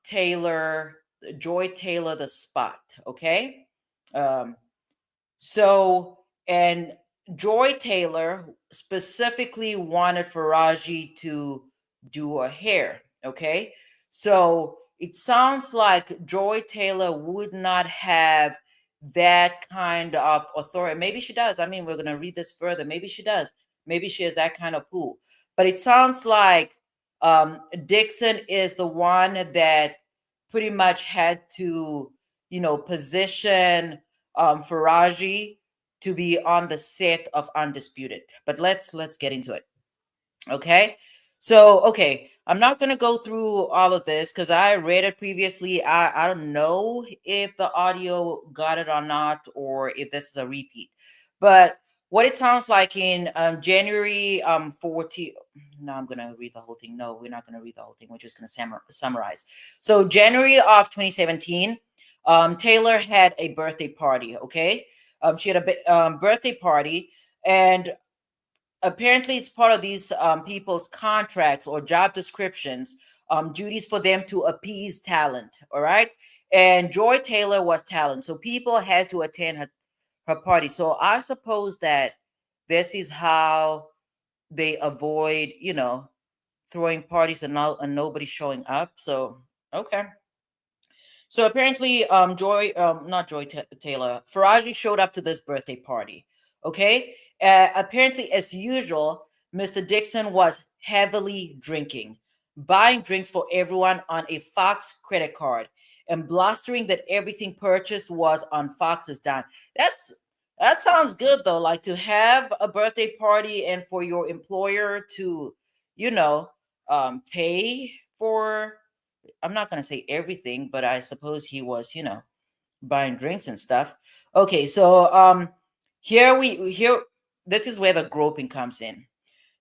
Taylor, Joy Taylor, the spot, okay? Um, so, and Joy Taylor specifically wanted Faraji to do her hair. Okay. So it sounds like Joy Taylor would not have that kind of authority. Maybe she does. I mean, we're going to read this further. Maybe she does. Maybe she has that kind of pull. But it sounds like Dixon is the one that pretty much had to, position Faraji to be on the set of Undisputed. But let's get into it. Okay. So, okay, I'm not going to go through all of this because I read it previously. I don't know if the audio got it or not, or if this is a repeat. But what it sounds like in January 14, no, I'm going to read the whole thing. No, we're not going to read the whole thing. We're just going to summarize. So, January of 2017, Taylor had a birthday party. Okay. She had a birthday party, and apparently it's part of these people's contracts or job descriptions, duties for them to appease talent. All right. And Joy Taylor was talent. So people had to attend her party. So I suppose that this is how they avoid, throwing parties and nobody showing up. So, okay. So apparently, not Taylor, Faraji showed up to this birthday party. Okay. Apparently, as usual, Mr. Dixon was heavily drinking, buying drinks for everyone on a Fox credit card, and blustering that everything purchased was on Fox's dime. That's That sounds good though. Like to have a birthday party and for your employer to, you know, pay for. I'm not gonna say everything, but I suppose he was, buying drinks and stuff. Okay, so here this is where the groping comes in.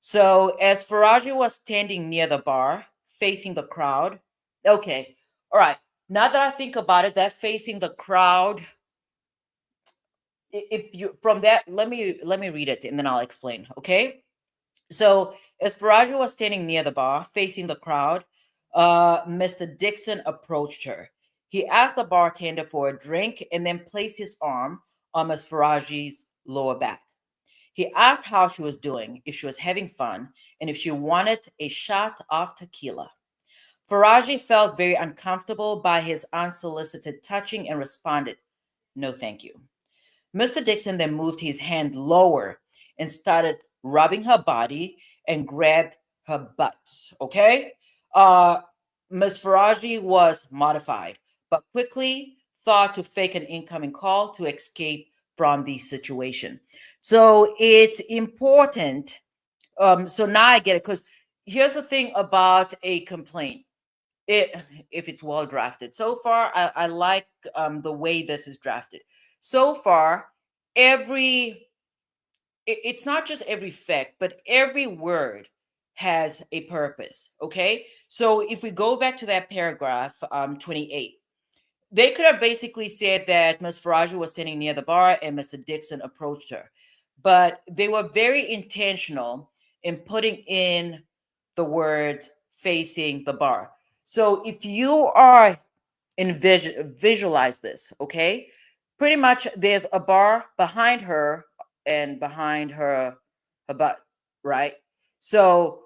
So as Faraji was standing near the bar, facing the crowd. Okay, all right. Now that I think about it, that facing the crowd, if you from that, let me read it and then I'll explain. Okay. So as Faraji was standing near the bar, facing the crowd, Mr. Dixon approached her. He asked the bartender for a drink and then placed his arm on Miss Faraji's lower back. He asked how she was doing, if she was having fun, and if she wanted a shot of tequila. Faraji felt very uncomfortable by his unsolicited touching and responded, "No, thank you." Mr. Dixon then moved his hand lower and started rubbing her body and grabbed her butt. Okay? Uh, Ms. Faraji was mortified, but quickly thought to fake an incoming call to escape from the situation. So it's important. So now I get it because here's the thing about a complaint. It if it's well drafted. So far, I like the way this is drafted. So far, every it's not just every fact, but every word has a purpose. Okay, so if we go back to that paragraph 28, they could have basically said that Ms. Faraji was standing near the bar and Mr. Dixon approached her, but they were very intentional in putting in the word facing the bar. So if you are visualize this, okay? Pretty much there's a bar behind her and behind her butt, right? So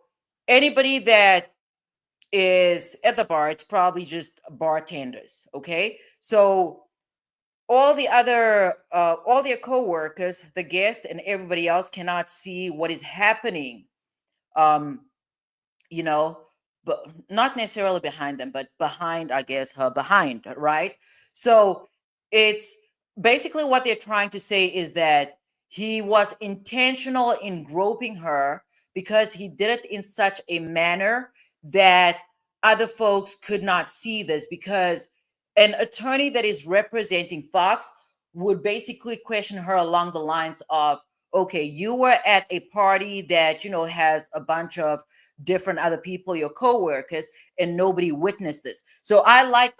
anybody that is at the bar, it's probably just bartenders, okay? So all their co-workers, the guests, and everybody else cannot see what is happening, um, you know, but not necessarily behind them, but behind, I guess, her behind, right? So it's basically what they're trying to say is that he was intentional in groping her because he did it in such a manner that other folks could not see this because an attorney that is representing Fox would basically question her along the lines of, okay, you were at a party that, has a bunch of different other people, your coworkers, and nobody witnessed this. So I like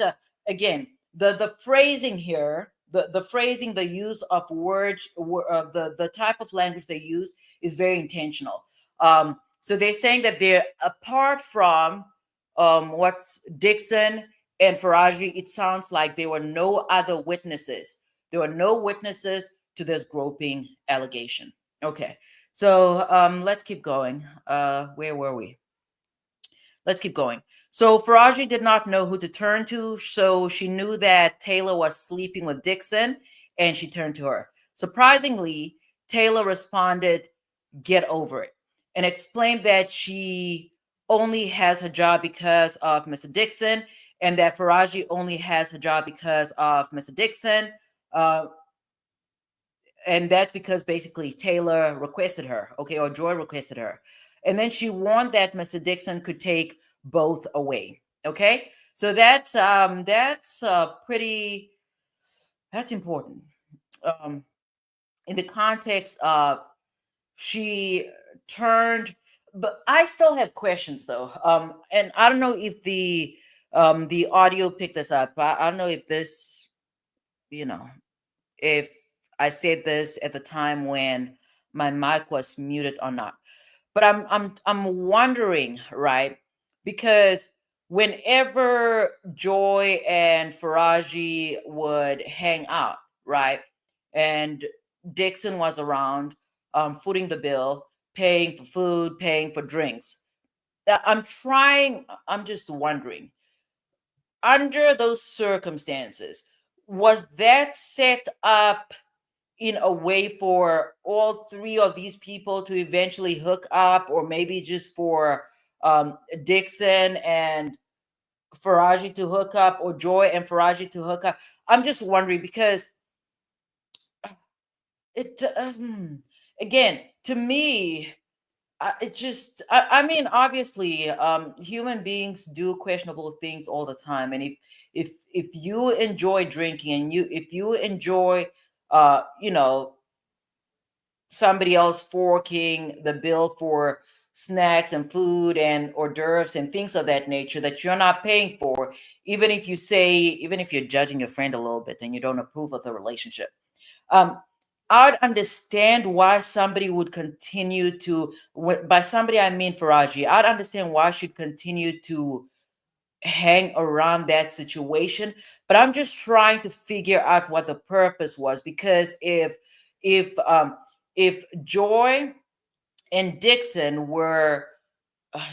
again, the phrasing here, the phrasing, the use of words, the type of language they use is very intentional. So they're saying that they're apart from what's Dixon and Faraji. It sounds like there were no other witnesses. There were no witnesses to this groping allegation. Okay, so let's keep going. Where were we? Let's keep going. So Faraji did not know who to turn to, so she knew that Taylor was sleeping with Dixon, and she turned to her. Surprisingly, Taylor responded, "Get over it," and explained that she only has her job because of Mr. Dixon, and that Faraji only has her job because of Mr. Dixon. Uh, and that's because basically Taylor requested her, okay, or Joy requested her. And then she warned that Mr. Dixon could take both away. Okay. So that's pretty that's important. Um in the context of she turned, but I still have questions though. And I don't know if the audio picked this up. I don't know if this, you know, if I said this at the time when my mic was muted or not. But I'm wondering, right? Because whenever Joy and Faraji would hang out, right? And Dixon was around, footing the bill, paying for food, paying for drinks. I'm just wondering, under those circumstances, was that set up in a way for all three of these people to eventually hook up, or maybe just for Dixon and Faraji to hook up, or Joy and Faraji to hook up? I'm just wondering because it again, to me, it just I mean, obviously, human beings do questionable things all the time, and if you enjoy drinking, and if you enjoy you know, somebody else forking the bill for snacks and food and hors d'oeuvres and things of that nature that you're not paying for, even if you're judging your friend a little bit and you don't approve of the relationship, um, I'd understand why somebody would continue to, by somebody I mean Faraji, I'd understand why she'd continue to hang around that situation. But I'm just trying to figure out what the purpose was, because if if Joy and Dixon were,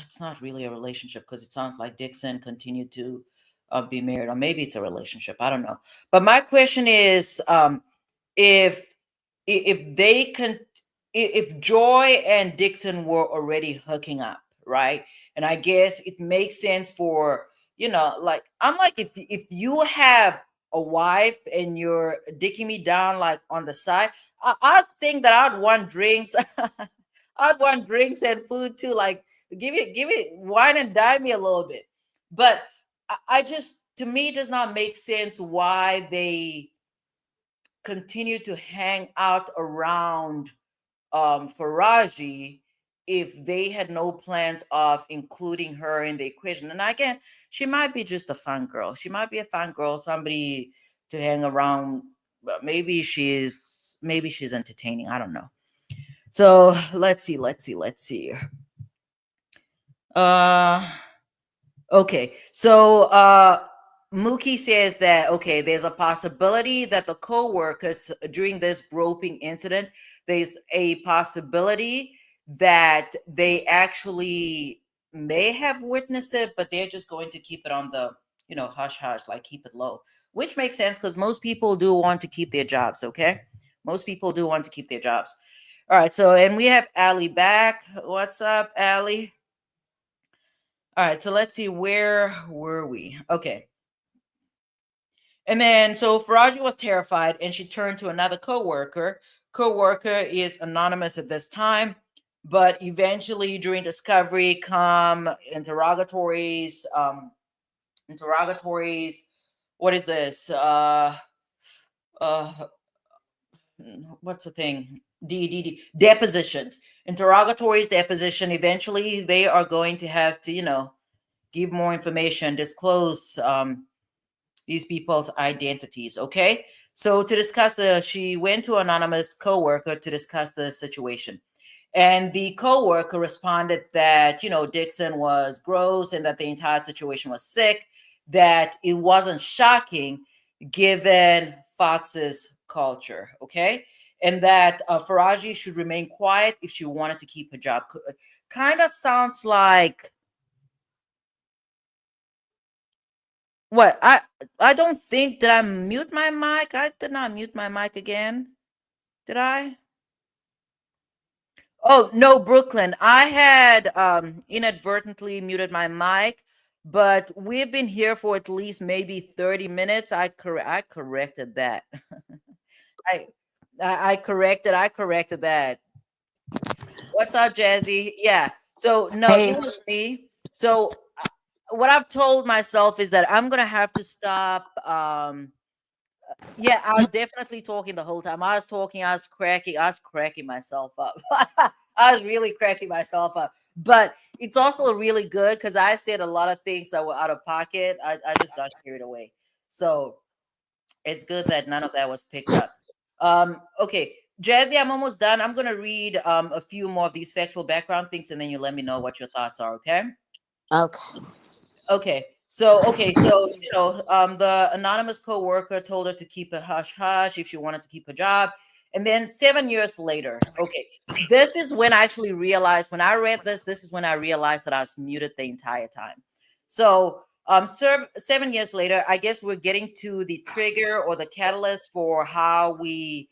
it's not really a relationship because it sounds like Dixon continued to be married, or maybe it's a relationship. I don't know. But my question is, if if they can, if Joy and Dixon were already hooking up, right? And I guess it makes sense for, like, I'm like, if you have a wife and you're dicking me down like on the side, I think that I'd want drinks. I'd want drinks and food too. Like, give it wine and dine me a little bit. But I just, to me, it does not make sense why they continue to hang out around Faraji if they had no plans of including her in the equation. And again, she might be just a fun girl. She might be a fun girl, somebody to hang around. But maybe she's entertaining. I don't know. So let's see. Uh Okay, so Mookie says that, okay, there's a possibility that the co-workers during this groping incident, there's a possibility that they actually may have witnessed it, but they're just going to keep it on the, hush hush, like keep it low, which makes sense because most people do want to keep their jobs. Okay, most people do want to keep their jobs. All right, so and we have Allie back. What's up, Allie? All right, so let's see, where were we? Okay. And then so Faraji was terrified and she turned to another coworker. Coworker is anonymous at this time, but eventually during discovery come interrogatories. What is this? Uh what's the thing? Depositions. Interrogatories, deposition. Eventually they are going to have to, give more information, disclose these people's identities. Okay. So to discuss she went to anonymous coworker to discuss the situation. And the coworker responded that, Dixon was gross and that the entire situation was sick, that it wasn't shocking given Fox's culture. Okay. And that Faraji should remain quiet if she wanted to keep her job. Kind of sounds like, what? I don't think, did I mute my mic? I did not mute my mic again. Did I? Oh, no, Brooklyn. I had inadvertently muted my mic, but we've been here for at least maybe 30 minutes. I corrected that. I I corrected that. What's up, Jazzy? Yeah. So no, it
Hey,
was me. So what I've told myself is that I'm gonna have to stop. Yeah, I was definitely talking the whole time. I was cracking myself up. I was really cracking myself up. But it's also really good because I said a lot of things that were out of pocket. I just got carried away. So it's good that none of that was picked up. Okay, Jazzy, I'm almost done. I'm gonna read a few more of these factual background things and then you let me know what your thoughts are, okay?
okay.
Okay, so the anonymous coworker told her to keep a hush hush if she wanted to keep a job. And then 7 years later, okay, this is when I actually realized, when I read this, this is when I realized that I was muted the entire time. So 7 years later, I guess we're getting to the trigger or the catalyst for how we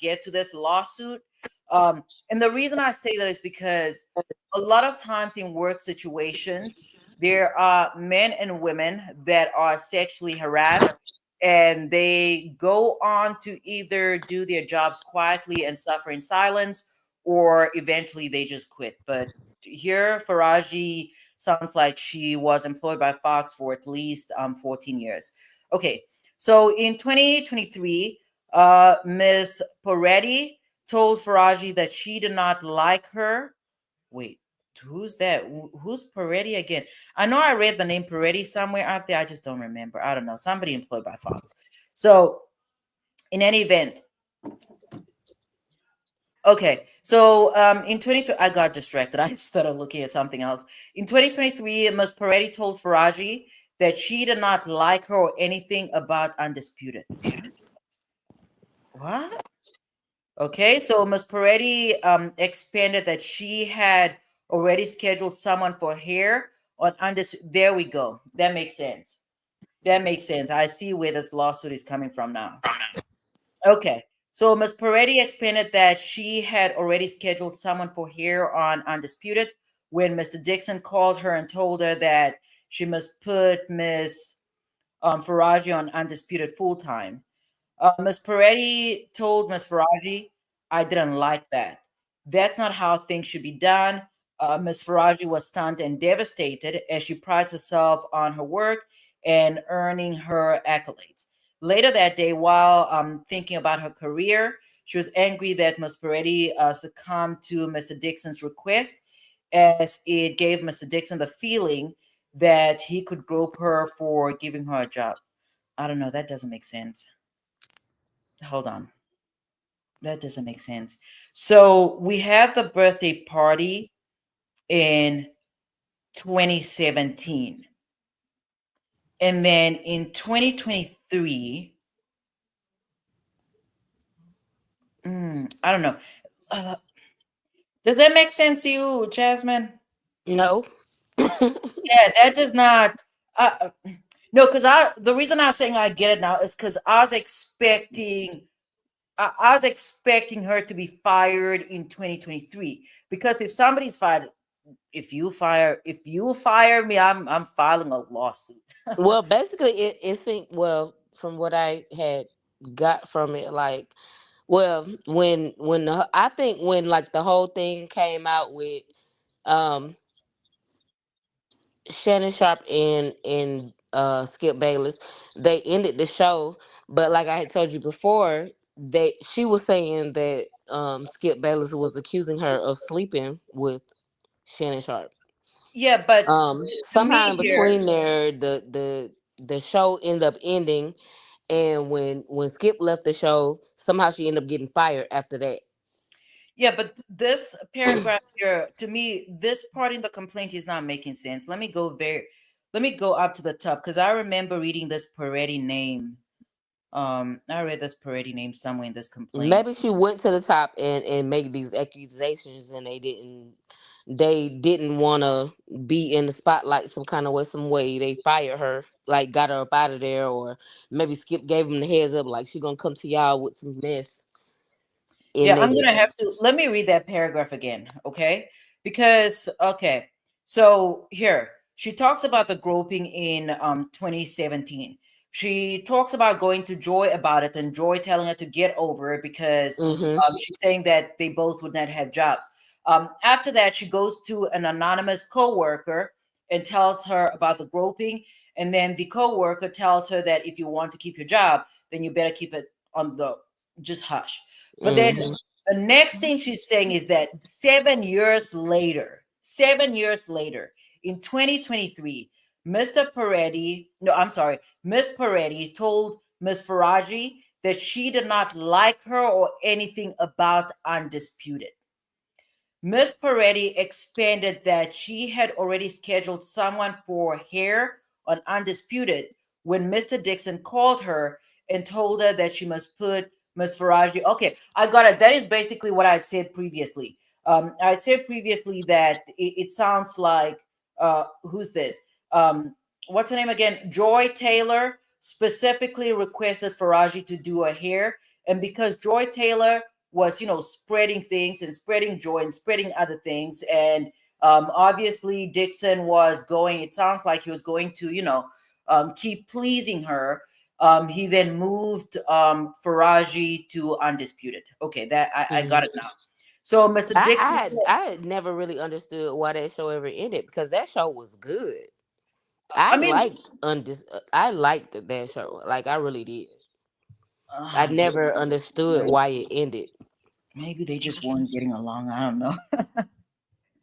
get to this lawsuit. And the reason I say that is because a lot of times in work situations, there are men and women that are sexually harassed and they go on to either do their jobs quietly and suffer in silence, or eventually they just quit. But here, Faraji sounds like she was employed by Fox for at least 14 years. Okay, so in 2023, Ms. Poretti told Faraji that she did not like her. Wait, who's that? Who's Peretti again? I know I read the name Peretti somewhere out there. I just don't remember. I don't know. Somebody employed by Fox. So, in any event, okay. So, in 2020, I got distracted. I started looking at something else. In 2023, Ms. Peretti told Faraji that she did not like her or anything about Undisputed. What? Okay, so Ms. Peretti expanded that she had already scheduled someone for hair on undis. There we go. That makes sense. That makes sense. I see where this lawsuit is coming from now. Okay, so Ms. Peretti expanded that she had already scheduled someone for hair on Undisputed when Mr. Dixon called her and told her that she must put Ms. Faraji on Undisputed full time. Ms. Peretti told Ms. Faraji, I didn't like that. That's not how things should be done. Ms. Faraji was stunned and devastated as she prides herself on her work and earning her accolades. Later that day, while thinking about her career, she was angry that Ms. Peretti succumbed to Mr. Dixon's request, as it gave Mr. Dixon the feeling that he could grope her for giving her a job. I don't know. That doesn't make sense. Hold on. That doesn't make sense. So we had the birthday party in 2017. And then in 2023, I don't know. Uh, does that make sense to you, Jasmine?
No.
Yeah, that does not. Uh, no, because the reason I'm saying I get it now is because I was expecting her to be fired in 2023. Because if somebody's fired, if you fire me, I'm filing a lawsuit.
Well, basically, it seemed, well, from what I had got from it, like, well, when I think when like the whole thing came out with um Shannon Sharp and Skip Bayless, they ended the show. But like I had told you before, she was saying that Skip Bayless was accusing her of sleeping with Shannon Sharp.
Yeah, but to
Somehow
me
in
here,
between there, the show ended up ending, and when Skip left the show, somehow she ended up getting fired after that.
yeah, but this paragraph here, to me, this part in the complaint is not making sense. Let me go up to the top because I remember reading this Peretti name. I read this Peretti name somewhere in this complaint.
Maybe she went to the top and made these accusations, and they didn't want to be in the spotlight some kind of way, some way. They fired her, like got her up out of there, or maybe Skip gave them the heads up, like she gonna come to y'all with some mess, and
Yeah,
they
I'm gonna
didn't.
have to let me read that paragraph again, okay? Because okay, so here she talks about the groping in 2017. She talks about going to Joy about it and Joy telling her to get over it because
Hmm.
she's saying that they both would not have jobs. After that, she goes to an anonymous coworker and tells her about the groping, and then the coworker tells her that if you want to keep your job, then you better keep it on the just hush. But then
Hmm.
the next thing she's saying is that 7 years later, in 2023, Mr. Peretti, no, I'm sorry, Miss Peretti told Miss Faraji that she did not like her or anything about Undisputed. Miss Peretti expanded that she had already scheduled someone for hair on Undisputed when Mr. Dixon called her and told her that she must put Miss Faraji. Okay, I got it. That is basically what I had said previously. I had said previously that it sounds like who's this? What's her name again? Joy Taylor specifically requested Faraji to do her hair, and because Joy Taylor was spreading things and spreading joy and spreading other things, and obviously Dixon was going, it sounds like he was going to keep pleasing her. He then moved Faraji to Undisputed. Okay, that I got it
Mhm.
now. So Mr. Dixon,
I had never really understood why that show ever ended because that show was good.
I mean,
I liked that show. Like I really did. I
this,
never understood why it ended.
maybe they just weren't getting along. I don't know.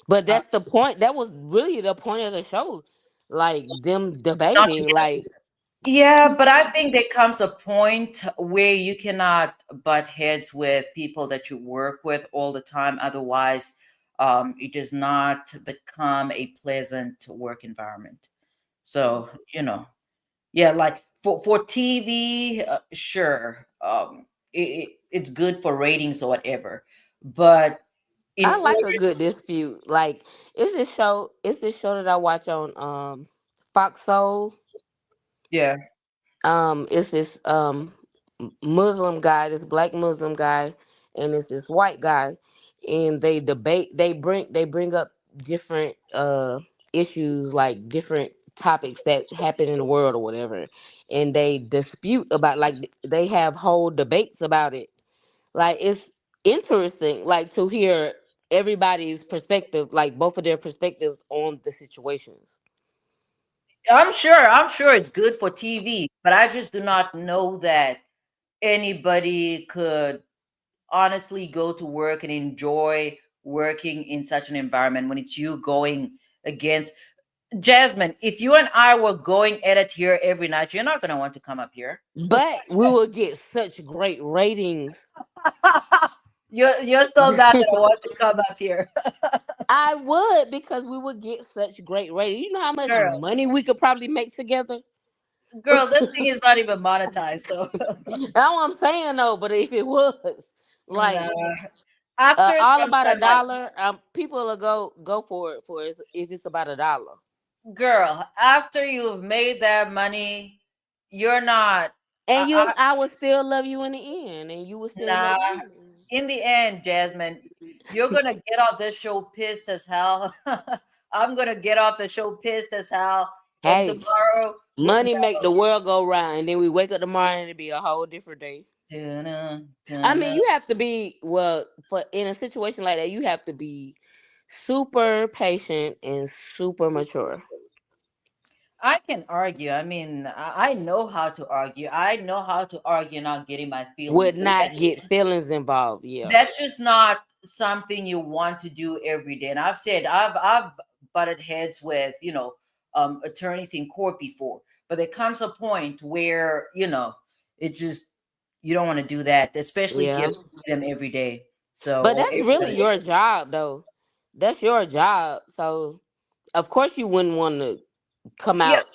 But
Uh,
that's the point. That was really the point of the show. Like them
not
debating.
together.
Like
Yeah, but I think there comes a point where you cannot butt heads with people that you work with all the time. Otherwise, it does not become a pleasant work environment. So, yeah, like for TV, sure, it's good for ratings or whatever. But in
I like
order,
a good dispute. Like it's this show that I watch on Fox Soul.
yeah,
It's this Muslim guy, this black Muslim guy, and it's this white guy, and they debate. They bring up different issues, like different topics that happen in the world or whatever, and they dispute about, like they have whole debates about it. Like it's interesting, like to hear everybody's perspective, like both of their perspectives on the situations.
I'm sure it's good for TV, but I just do not know that anybody could honestly go to work and enjoy working in such an environment when it's you going against Jasmine. If you and I were going at it here every night, you're not going to want to come up here.
But we will get such great ratings.
You're still not going to want to come up here.
I would, because we would get such great ratings. You know how much
Girl,
money we could probably make together?
girl, this thing is not even monetized. So,
That's what I'm saying though. But if it was like
nah. After
all
some
about a
time, like,
dollar, people will go for it if it's about a dollar.
girl, after you've made that money, you're not.
And
I,
I would still love you in the end, and you would still
nah.
love me.
In the end, Jasmine, you're gonna get off this show pissed as hell. I'm gonna get off the show pissed as hell. And
Hey,
tomorrow,
money make the world go round, and then we wake up tomorrow and it'll be a whole different day.
dun,
I
dun,
mean, you have to be, well, for in a situation like that, you have to be super patient and super mature.
I can argue. I mean, I know how to argue. I know how to argue not getting my feelings.
Would
But
not get feelings involved. Yeah.
that's just not something you want to do every day. And I've said I've butted heads with attorneys in court before, but there comes a point where it just you don't want to do that, especially if you
Yeah.
have to see them every day. So
But
or
that's
every
really
other day.
your job, though. That's your job. So, of course, you wouldn't want to come
Yeah,
out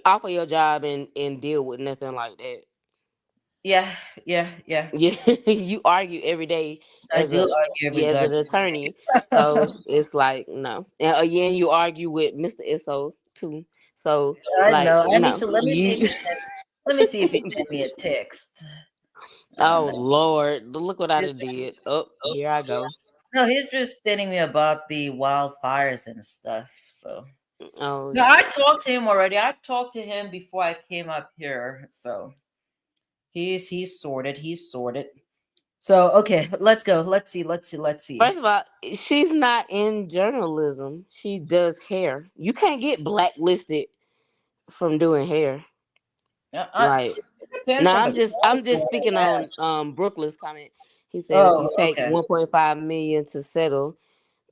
off of your job and deal with nothing like that.
yeah, yeah.
Yeah, you argue every day
I
as
do
a
argue every
yeah, as an
goddamn
attorney,
day.
so it's like no. And again, you argue with Mr. Isso too. So
I
like
know. I need
no,
to let me see if
you.
let me see if he sent me a text.
Oh
No.
Lord, look what I done did. Oh, here I go.
No, he's just telling me about the wildfires and stuff. So
Oh
no, I
yeah.
talked to him already. I talked to him before I came up here. So he's sorted. He's sorted. So okay, let's go. Let's see.
First of all, she's not in journalism. She does hair. You can't get blacklisted from doing hair. Like
It depends
now,
on the
I'm
quality
just
of
speaking
that.
on Brooklyn's comment. He said if
Oh,
you take
okay.
1.5 million to settle,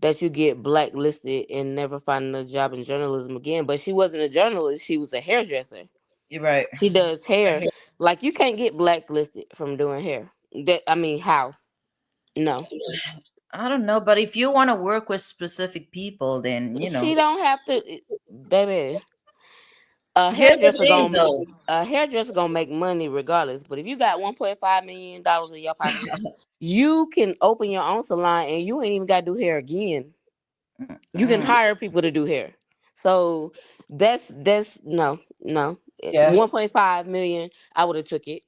that you get blacklisted and never find another job in journalism again. But she wasn't a journalist; she was a hairdresser.
You're right.
She does hair. Like you can't get blacklisted from doing hair. That I mean, how? No,
I don't know, but if you want to work with specific people, then
she don't have to, baby. A
here's the
hairdresser
thing,
gonna
though.
a hairdresser gonna make money regardless. But if you got $1.5 million in your pocket, you can open your own salon and you ain't even gotta do hair again. You can
Mm,
hire people to do hair. So that's no.
yeah,
1.5 million, I would have took it.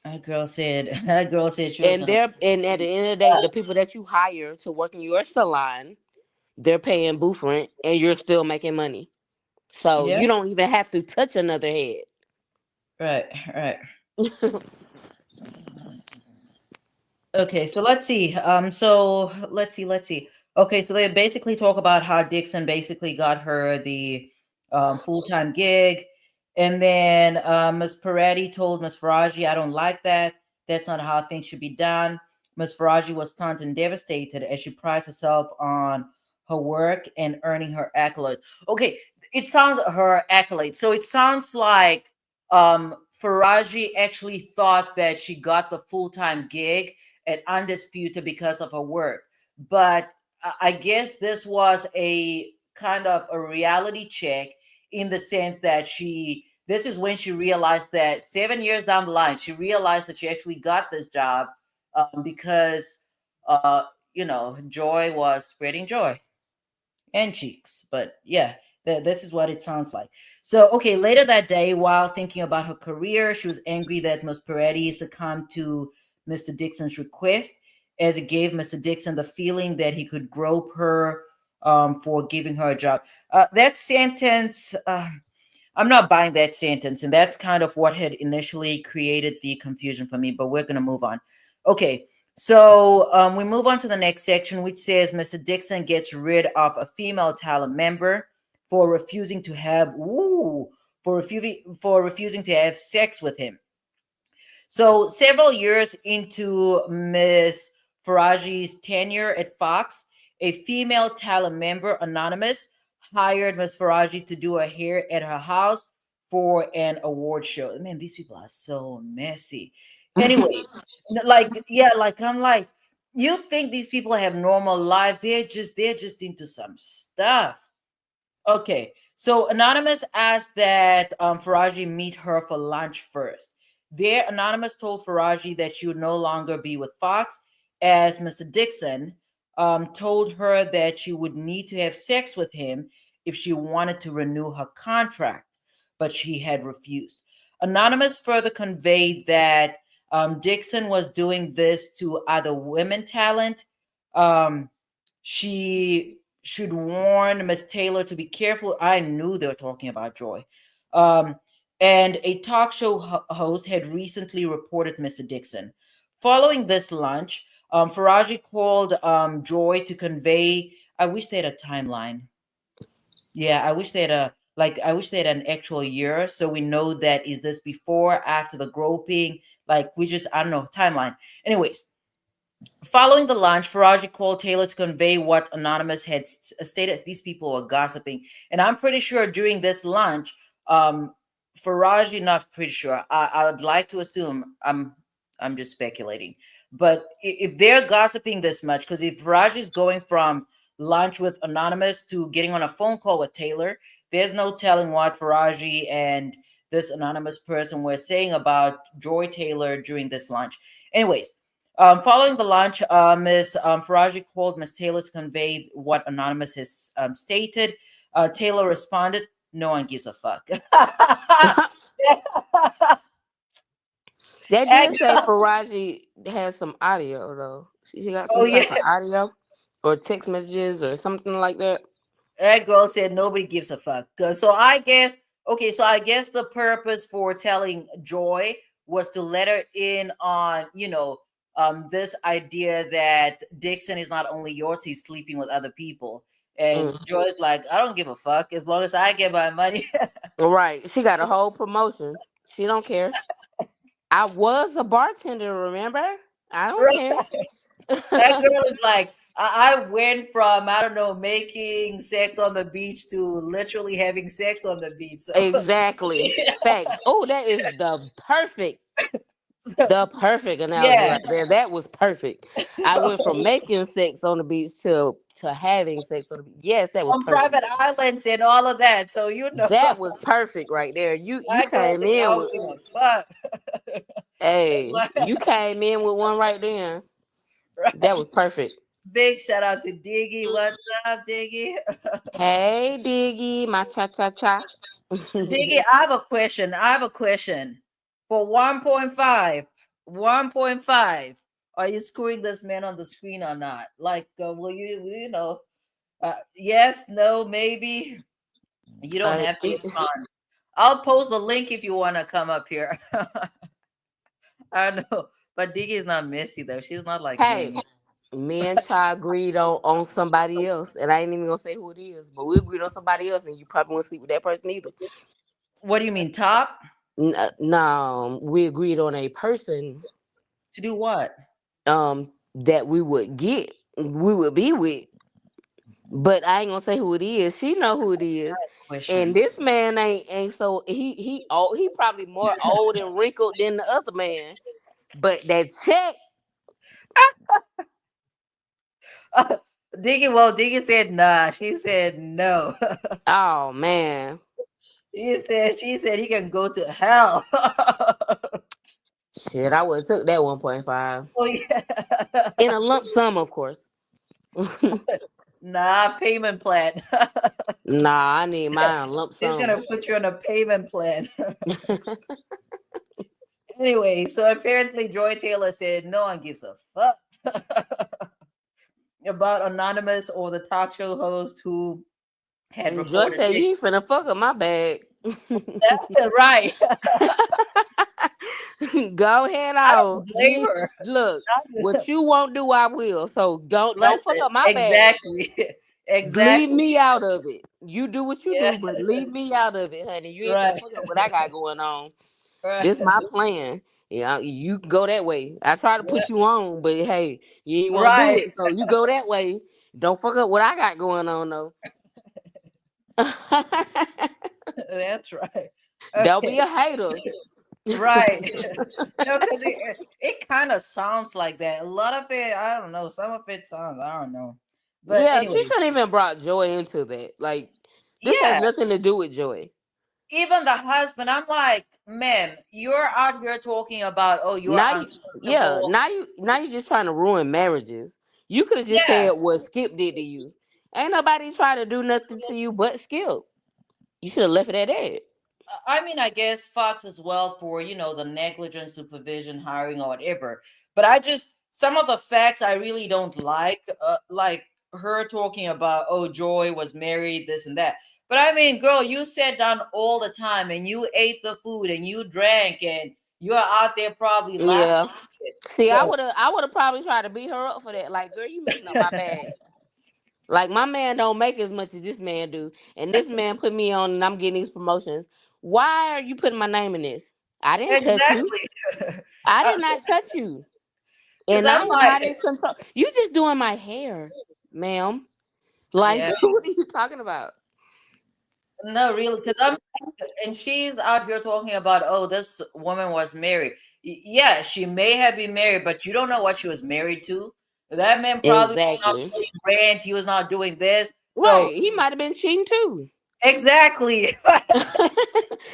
that girl said she was
And
gonna.
at the end of the day, the people that you hire to work in your salon, they're paying booth rent and you're still making money. So
Yeah,
you don't even have to touch another head.
Right, right. Okay, so let's see. Let's see. Okay, so they basically talk about how Dixon basically got her the full-time gig, and then Ms. Peretti told Ms. Faraji, "I don't like that. That's not how things should be done." Ms. Faraji was stunned and devastated as she prides herself on her work and earning her accolades. Okay, it sounds her accolades. So it sounds like Faraji actually thought that she got the full-time gig at Undisputed because of her work. But I guess this was a kind of a reality check in the sense that this is when she realized that 7 years down the line, she realized that she actually got this job because, uh, Joy was spreading joy and cheeks. But yeah, this is what it sounds like. So, okay, later that day, while thinking about her career, she was angry that Ms. Peretti succumbed to Mr. Dixon's request, as it gave Mr. Dixon the feeling that he could grope her for giving her a job. That sentence. I'm not buying that sentence, and that's kind of what had initially created the confusion for me. But we're going to move on. Okay, so we move on to the next section, which says Mr. Dixon gets rid of a female talent member for refusing to have for refusing to have sex with him. So, several years into Miss Faraji's tenure at Fox, a female talent member, Anonymous, hired Miss Faraji to do her hair at her house for an award show. Man, these people are so messy. Anyways, yeah, I'm like, you think these people have normal lives? They're just into some stuff. Okay, so Anonymous asked that Faraji meet her for lunch first. There, Anonymous told Faraji that she would no longer be with Fox, as Mr. Dixon told her that she would need to have sex with him if she wanted to renew her contract, but she had refused. Anonymous further conveyed that Dixon was doing this to other women talent. Um, she should warn Miss Taylor to be careful. I knew they were talking about Joy. Um, and a talk show host had recently reported Mr. Dixon. Following this lunch, Faraji called Joy to convey. I wish they had a timeline. Yeah, I wish they had I wish they had an actual year so we know that is this before, after the groping, like we just I don't know timeline. Anyways, following the lunch, Faraji called Taylor to convey what Anonymous had stated. These people were gossiping. And I'm pretty sure during this lunch, Faraji, not pretty sure, I would like to assume, I'm just speculating. But if they're gossiping this much, because if Faraji is going from lunch with Anonymous to getting on a phone call with Taylor, there's no telling what Faraji and this anonymous person were saying about Joy Taylor during this lunch. Anyways, following the launch, Ms. Faraji called Ms. Taylor to convey what Anonymous has stated. Taylor responded, "No one gives a fuck."
That
And-
did say Faraji has some audio though. She got
oh
some
yeah,
type of audio or text messages or something like that.
that girl said nobody gives a fuck. So I guess okay. So I guess the purpose for telling Joy was to let her in on this idea that Dixon is not only yours; he's sleeping with other people. And
Mm.
Joy's like, I don't give a fuck as long as I get my money.
Right. She got a whole promotion. She don't care. I was a bartender, remember? I don't
Right.
care.
That girl is like, I went from, I don't know, making sex on the beach to literally having sex on the beach. So,
Exactly. Facts. Oh, that is
so,
the perfect analogy
yeah,
right there. That was perfect. I went from making sex on the beach to having sex on the beach. Yes, that was
on
perfect.
private islands and all of that. So,
That was perfect right there. You
that girl
came
said, I
in with
don't give a fuck.
hey,
Like,
you came in with one right there. That
right.
was perfect.
Big shout out to Diggy. What's up, Diggy?
Hey Diggy, my cha cha cha.
Diggy, I have a question. I have a question. For 1.5, 1.5, are you screwing this man on the screen or not? Like, yes, no, maybe? You don't have to
Speak.
respond. I'll post the link if you want to come up here. I know, but Diggy is not messy though. She's not like
Hey,
me.
me and Ty agreed on somebody else, and I ain't even gonna say who it is, but we agreed on somebody else, and you probably won't sleep with that person either.
What do you mean, top?
No, we agreed on a person
To do what?
that we would be with, but I ain't gonna say who it is. She know who it is. And
Questions.
this man ain't so he probably more old and wrinkled than the other man. But that check,
Diggy said nah. She said no.
oh man.
She said he can go to hell.
Shit, I would have took that 1.5.
Oh yeah.
In a lump sum, of course.
Nah, payment plan.
Nah, I need mine lump
He's
sum.
gonna put you on a payment plan. Anyway, so apparently Joy Taylor said no one gives a fuck about Anonymous or the talk show host who had
And Joy said, you
reportedly.
ain't finna fuck up my bag.
That's right.
Go ahead
I don't
on.
blame her.
Look, what you won't do, I will. So don't fuck
Listen,
up my bag.
exactly.
Leave
Exactly.
me out of it. You do what you
Yeah,
do, but leave me out of it, honey. You ain't finna
right.
fuck up what I got going on.
Right.
This my plan. Yeah, you can go that way. I try to
Yeah,
put you on, but hey, you ain't want to do
right.
it, so you go that way. Don't fuck up what I got going on though.
That's right.
Don't
Okay.
be a hater.
Right. No, because it kind of sounds like that. A lot of it, I don't know. Some of it sounds, I don't know. But
Yeah, she
anyway,
shouldn't even brought Joy into that. Like, this has
yeah.
nothing to do with Joy.
Even the husband, I'm like, ma'am, you're out here talking about, oh, you're
Now you, yeah,
uncomfortable.
now you just trying to ruin marriages. You could have just
Yeah.
said what Skip did to you. Ain't nobody trying to do nothing to you but Skip. You should have left it at that.
I mean, I guess Fox as well for, the negligent supervision, hiring, or whatever. But some of the facts I really don't like her talking about, oh, Joy was married, this and that. But I mean, girl, you sat down all the time and you ate the food and you drank and you're out there probably laughing.
Yeah. See,
So,
I would have probably tried to beat her up for that. Like, girl, you messing up my bag. Like, my man don't make as much as this man do, and this man put me on, and I'm getting these promotions. Why are you putting my name in this? I didn't touch you.
exactly.
I did not touch you,
Because
and I
I'm
am
like,
not in control. You just doing my hair, ma'am. Like,
yeah,
what are you talking about?
no, really, because and she's out here talking about, oh, this woman was married. Yeah, she may have been married, but you don't know what she was married to. That man probably was not
Exactly.
paying rent. He was not doing this. So
Right. He might have been cheating too.
exactly.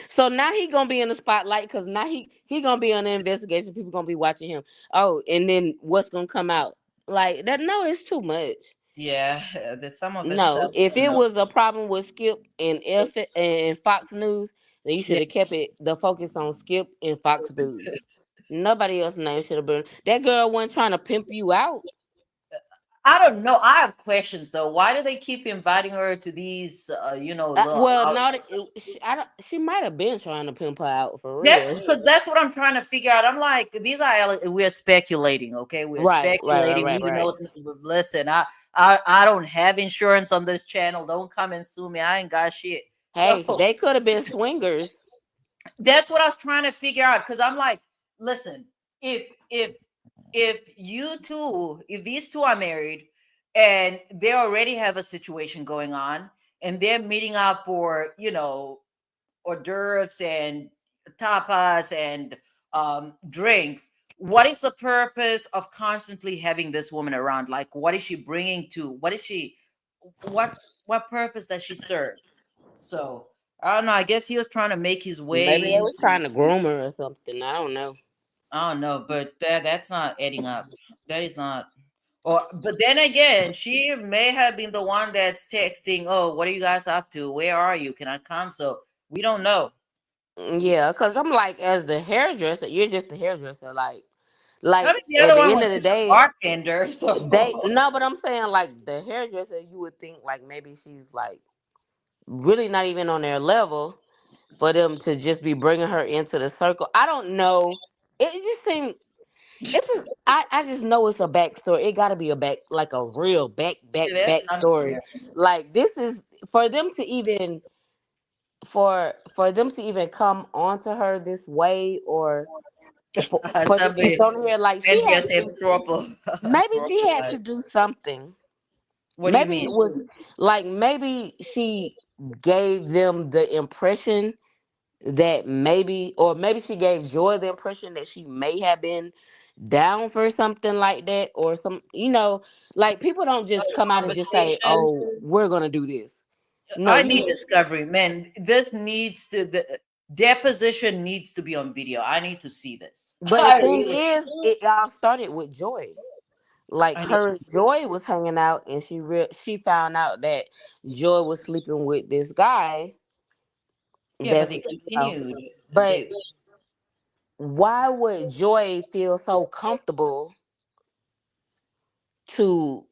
So now he gonna be in the spotlight because now he gonna be on the investigation. People gonna be watching him. Oh, and then what's gonna come out? Like that? No, it's too much.
Yeah, there's some of this
No,
stuff.
if
You
it
know.
was a problem with Skip and and Fox News, then you should
Yeah,
have kept it the focus on Skip and Fox News. Nobody else name should have been. That girl wasn't trying to pimp you out.
I don't know. I have questions though. Why do they keep inviting her to these, little
Well,
out?
not I don't. She might have been trying to pimp her out for
That's
real.
because that's what I'm trying to figure out. I'm like, these are we're speculating, okay? We're
Right, right, right,
speculating.
right,
We
right.
know. Listen, I don't have insurance on this channel. Don't come and sue me. I ain't got shit. So
Hey, they could have been swingers.
that's what I was trying to figure out. Because I'm like, listen, if if if these two are married and they already have a situation going on and they're meeting up for hors d'oeuvres and tapas and drinks. What is the purpose of constantly having this woman around? Like, what is she bringing to? What what purpose does she serve? So I don't know. I guess he was trying to make his
Maybe
way
they was
into.
trying to groom her or something. I don't know.
I don't know, but that's not adding up. That is not. Or, but then again, she may have been the one that's texting. Oh, what are you guys up to? Where are you? Can I come? So we don't know.
Yeah, cause I'm like, as the hairdresser, you're just a hairdresser.
I
Like
mean, the
at
other
the
one
end
was
of the
just a
day,
bartender.
they
So
no, but I'm saying like the hairdresser, you would think like maybe she's like really not even on their level. for them to just be bringing her into the circle. I don't know. It just seemed it's just I just know it's a backstory. It got to be a back like a real
There's something
backstory.
here.
Like this is for them to even for them to even come onto her this way or for this to be
Somebody
thrown in here like she
sent me
had
a
to
safe
do maybe she had
profile.
to do something.
What do you
Maybe
mean?
it was like maybe she gave them the impression that maybe or maybe she gave Joy the impression that she may have been down for something like that or some like people don't just come out and just say,
Conversations.
oh, we're gonna do this. No,
I
you
need
can't.
discovery, man. This needs to the deposition needs to be on video. I need to see this.
But the
I
thing
really,
is it all started with Joy. Like
I need
her
to
and
see this.
Joy was hanging out and she found out that Joy was sleeping with this guy
Yeah, but
that's
they continued.
but
They,
why would Joy feel so comfortable to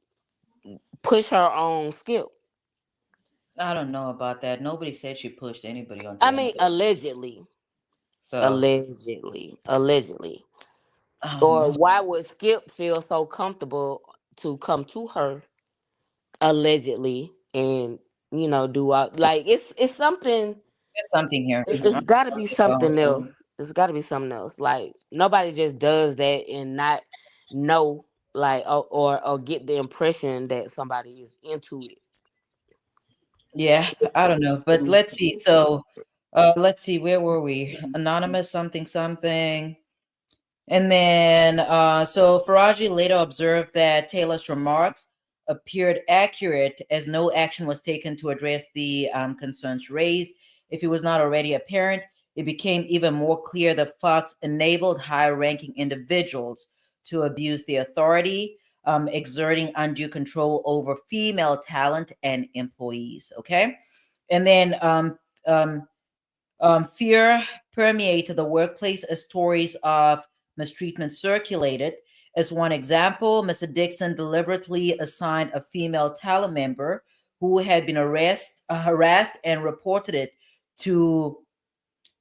push her on Skip?
I don't know about that. Nobody said she pushed anybody onto
I mean,
anything.
allegedly,
So
allegedly.
I don't
Or
know.
why would Skip feel so comfortable to come to her allegedly and do all like it's something.
There's something here.
It's got to be something
Um,
else. It's got to be something else. Like nobody just does that and not know like or get the impression that somebody is into it.
yeah, I don't know, but let's see. So, let's see. Where were we? Anonymous something something. And then, so Faraji later observed that Taylor's remarks appeared accurate as no action was taken to address the concerns raised. If it was not already apparent, it became even more clear that Fox enabled higher ranking individuals to abuse the authority, exerting undue control over female talent and employees. Okay. And then, um, fear permeated the workplace as stories of mistreatment circulated. As one example, Mr. Dixon deliberately assigned a female talent member who had been harassed and reported it to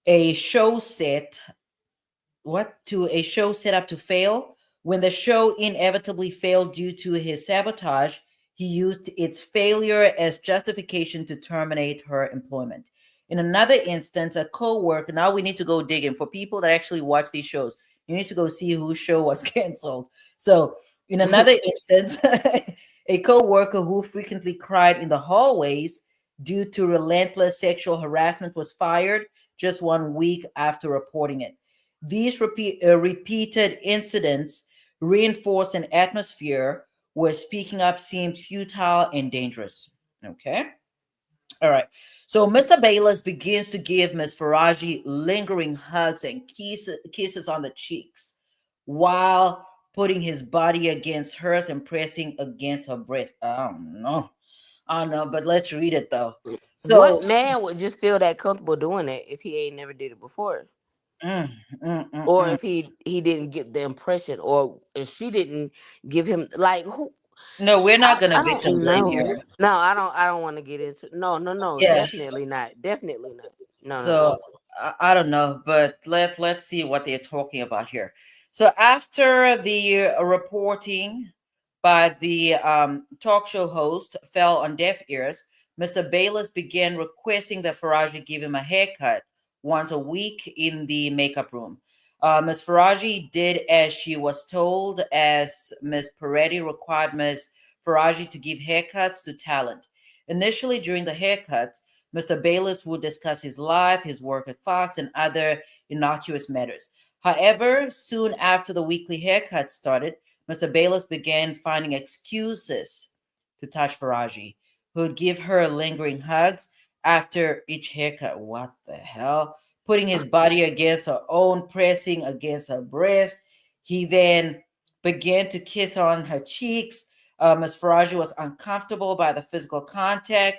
a show set to a show set up to fail. When the show inevitably failed due to his sabotage, he used its failure as justification to terminate her employment. In another instance, a co-worker, now we need to go digging for people that actually watch these shows. You need to go see whose show was canceled. So, in another instance, a co-worker who frequently cried in the hallways due to relentless sexual harassment was fired just 1 week after reporting it. These repeated incidents reinforce an atmosphere where speaking up seems futile and dangerous. Okay. All right. So Mr. Bayless begins to give Miss Faraji lingering hugs and kisses on the cheeks while putting his body against hers and pressing against her breast. I don't know. I don't know, but let's read it though.
What
So,
man would just feel that comfortable doing that if he ain't never did it before?
mm,
Or
mm.
if he didn't get the impression or if she didn't give him like who
No, we're not going to
I
victim
don't
blame
know.
here.
No, I don't want to get into no,
Yeah.
definitely not. Definitely not. No.
So I don't know, but let's see what they're talking about here. So after the reporting by the talk show host fell on deaf ears, Mr. Bayless began requesting that Faraji give him a haircut once a week in the makeup room. Ms. Faraji did as she was told, as Ms. Peretti required Ms. Faraji to give haircuts to talent. Initially, during the haircuts, Mr. Bayless would discuss his life, his work at Fox, and other innocuous matters. However, soon after the weekly haircut started, Mr. Bayless began finding excuses to touch Faraji, who would give her lingering hugs after each haircut. What the hell? Putting his body against her own, pressing against her breast. He then began to kiss her on her cheeks. Ms. Faraji was uncomfortable by the physical contact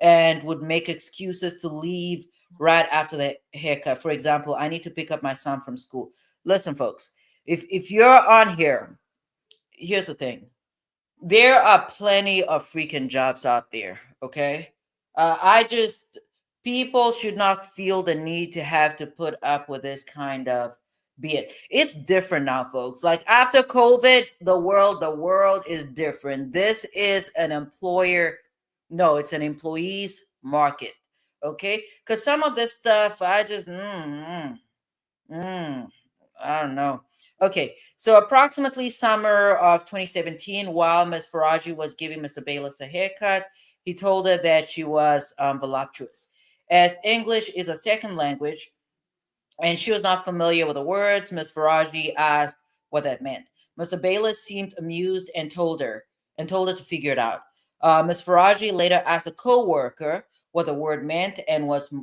and would make excuses to leave right after the haircut. For example, I need to pick up my son from school. Listen, folks, if you're on here, here's the thing. There are plenty of freaking jobs out there, okay? I just People should not feel the need to have to put up with this kind of BS. It's different now, folks. Like after COVID, the world is different. This is an employer, no, it's an employee's market. Okay, because some of this stuff, I just, mm, I don't know. Okay, so approximately summer of 2017, while Ms. Faraji was giving Mr. Bayless a haircut, he told her that she was voluptuous. As English is a second language, and she was not familiar with the words. Miss Faraji asked what that meant. Mr. Bayless seemed amused and told her to figure it out. Miss Faraji later asked a co-worker what the word meant and was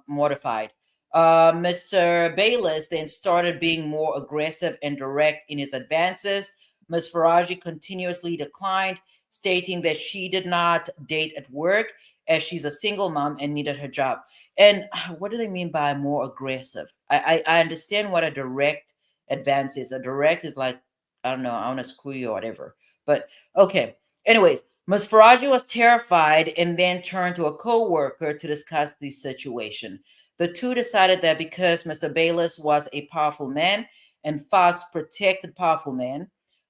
mortified. Mr. Bayless then started being more aggressive and direct in his advances. Miss Faraji continuously declined, stating that she did not date at work as she's a single mom and needed her job. And what do they mean by more aggressive? I understand what a direct advance is. A direct is like, I don't know, I want to screw you or whatever. But okay. Anyways, Ms. Faraji was terrified and then turned to a co-worker to discuss the situation. The two decided that because Mr. Bayless was a powerful man and Fox protected powerful men,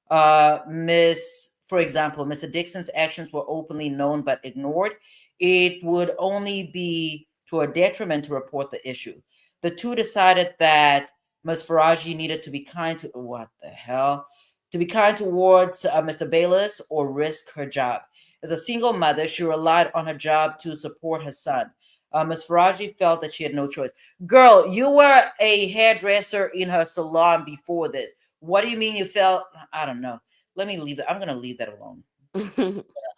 for example, Mr. Dixon's actions were openly known but ignored, it would only be to a detriment to report the issue. The two decided that Ms. Faraji needed to be kind to what the hell? To be kind towards Mr. Bayless or risk her job. As a single mother, she relied on her job to support her son. Ms. Faraji felt that she had no choice. Girl, you were a hairdresser in her salon before this. What do you mean you felt? I don't know. Let me leave that. I'm going to leave that alone.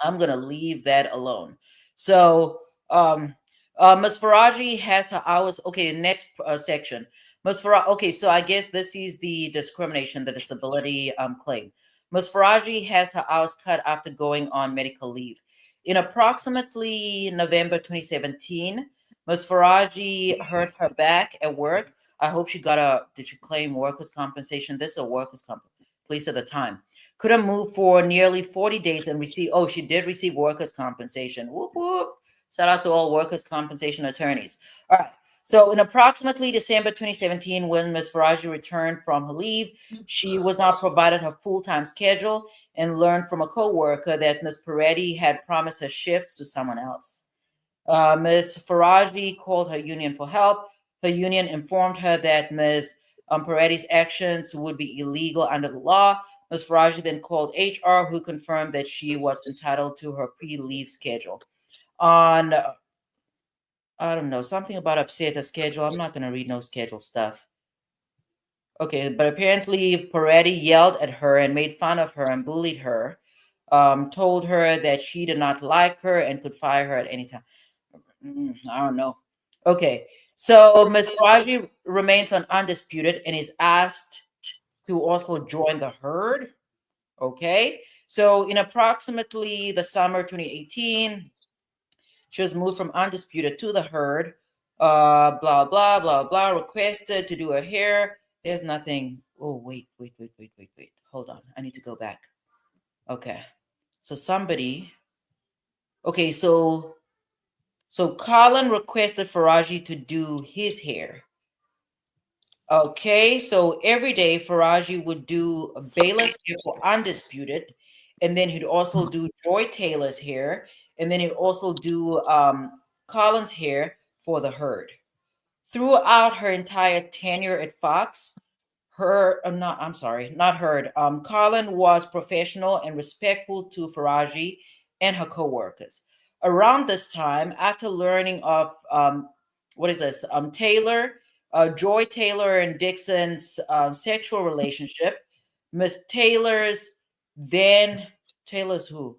I'm gonna leave that alone. So, Ms. Faraji has her hours. Okay, next section. Ms. Faraji. Okay, so I guess this is the discrimination, the disability claim. Ms. Faraji has her hours cut after going on medical leave. In approximately November 2017, Ms. Faraji hurt her back at work. I hope she got a. Did she claim workers' compensation? This is a workers' comp. Please at the time couldn't move for nearly 40 days and she did receive workers' compensation. Whoop, whoop. Shout out to all workers' compensation attorneys. All right. So in approximately December 2017, when Ms. Faraji returned from her leave, she was not provided her full-time schedule and learned from a co-worker that Ms. Peretti had promised her shifts to someone else. Ms. Faraji called her union for help. Her union informed her that Ms. Peretti's actions would be illegal under the law. Ms. Faraji then called HR, who confirmed that she was entitled to her pre-leave schedule. On, I don't know, something about upset the schedule. I'm not going to read no schedule stuff. Okay, but apparently Peretti yelled at her and made fun of her and bullied her, told her that she did not like her and could fire her at any time. I don't know. Okay, so Ms. Faraji remains on undisputed and is asked to also join the herd. Okay, so in approximately the summer 2018, she was moved from undisputed to the herd. Blah blah blah blah. Requested to do her hair. There's nothing. Oh wait. Hold on. I need to go back. Okay, so somebody. Okay, so Colin requested Faraji to do his hair. Okay, so every day Faraji would do Bayless hair for Undisputed, and then he'd also do Joy Taylor's hair, and then he'd also do Colin's hair for the herd. Throughout her entire tenure at Fox, not Heard. Colin was professional and respectful to Faraji and her co-workers. Around this time, after learning of what is this? Joy Taylor and Dixon's sexual relationship, Miss Taylor's then Taylor's who?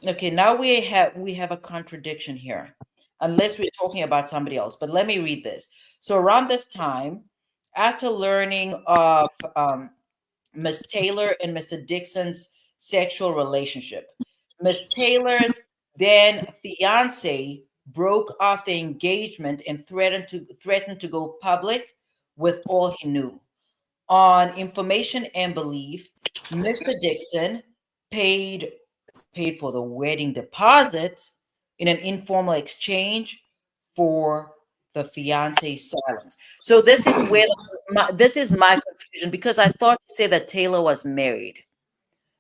Okay, now we have a contradiction here, unless we're talking about somebody else. But let me read this. So around this time, after learning of Miss Taylor and Mr. Dixon's sexual relationship, Miss Taylor's then fiance broke off the engagement and threatened to go public with all he knew. On information and belief, Mr. Dixon paid paid for the wedding deposit in an informal exchange for the fiance silence. So this is where this is my confusion because I thought you said that Taylor was married.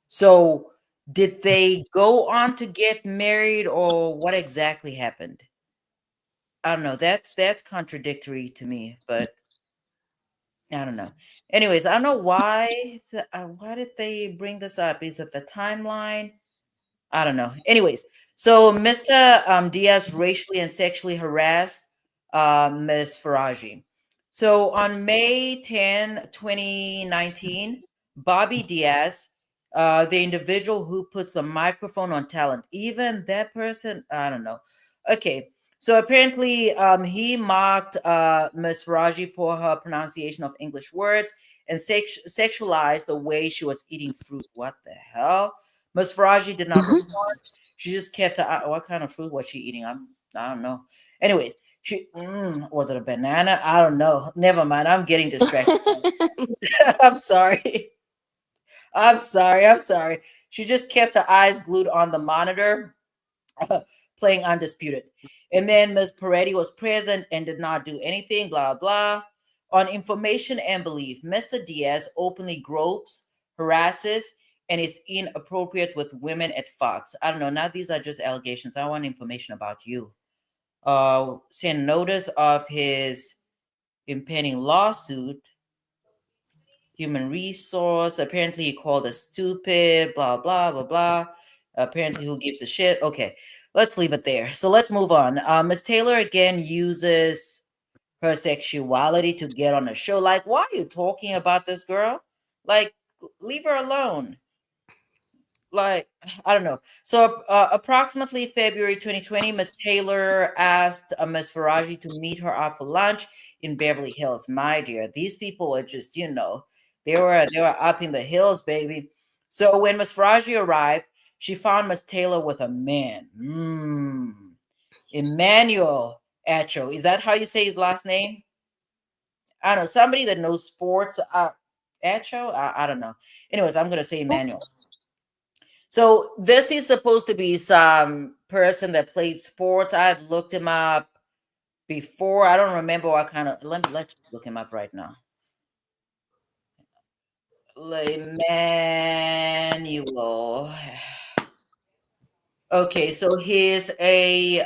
So did they go on to get married or what exactly happened? I don't know. That's contradictory to me, but I don't know. Anyways, I don't know why did they bring this up? Is it the timeline? I don't know. Anyways, so Mr. Diaz racially and sexually harassed Ms. Faraji. So on May 10, 2019, Bobby Diaz, the individual who puts the microphone on talent, even that person, I don't know. Okay, so apparently he mocked Ms. Faraji for her pronunciation of English words and sexualized the way she was eating fruit. What the hell? Ms. Faraji did not respond. She just kept her. What kind of fruit was she eating? I don't know. Anyways, was it a banana? I don't know. Never mind. I'm getting distracted. I'm sorry. I'm sorry. I'm sorry. She just kept her eyes glued on the monitor, playing Undisputed. And then Ms. Peretti was present and did not do anything, blah, blah. On information and belief, Mr. Diaz openly gropes, harasses, and is inappropriate with women at Fox. I don't know. Now these are just allegations. I want information about you. Send notice of his impending lawsuit. Human resource. Apparently, he called us stupid. Blah blah blah blah. Apparently, who gives a shit? Okay, let's leave it there. So let's move on. Miss Taylor again uses her sexuality to get on a show. Like, why are you talking about this girl? Like, leave her alone. Like, I don't know. So approximately February 2020, Miss Taylor asked Miss Faraji to meet her out for lunch in Beverly Hills. My dear, these people were just, they were up in the hills, baby. So when Miss Faraji arrived, she found Miss Taylor with a man. Emmanuel Acho. Is that how you say his last name? I don't know. Somebody that knows sports. Acho? I don't know. Anyways, I'm gonna say Emmanuel. So this is supposed to be some person that played sports. I had looked him up before. I don't remember what kind of. Let's look him up right now. Emmanuel. Okay, so he's a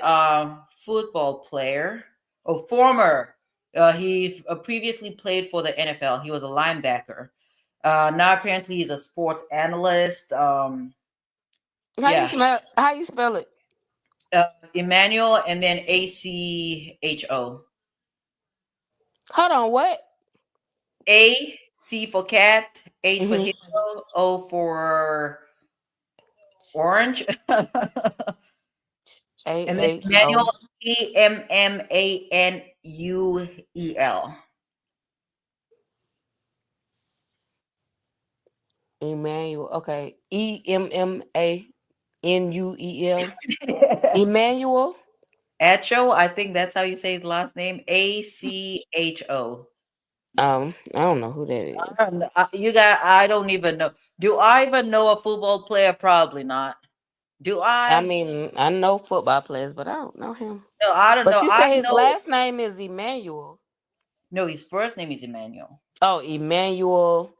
football player, a former. He previously played for the NFL. He was a linebacker. Now apparently he's a sports analyst. Yeah,
How you spell it?
Emmanuel and then ACHO.
Hold on, what?
A C for cat, H for
Mm-hmm.
hippo, O for orange, and then
AHO.
Emmanuel Emmanuel.
Emmanuel. Okay. EMMANUEL. Emmanuel.
Acho, I think that's how you say his last name. ACHO.
I don't know who that is.
I don't even know. Do I even know a football player? Probably not. Do
I
I?
mean, I know football players, but I don't know him.
No, I don't
But
know.
you
I
said his
know.
last name is Emmanuel.
No, his first name is Emmanuel.
Oh, Emmanuel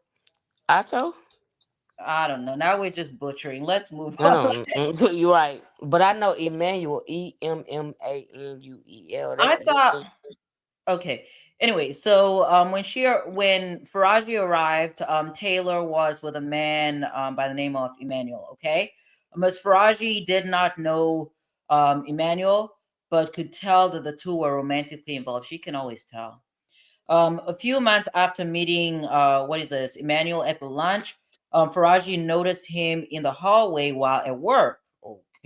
Acho?
I don't know. Now we're just butchering. Let's move
I
on.
don't. You're right, but I know Emmanuel. EMMANUEL.
I
That's
thought.
it.
Okay. Anyway, so when Faraji arrived, Taylor was with a man by the name of Emmanuel. Okay, Ms. Faraji did not know Emmanuel, but could tell that the two were romantically involved. She can always tell. A few months after meeting, what is this, Emmanuel at the lunch, Faraji noticed him in the hallway while at work.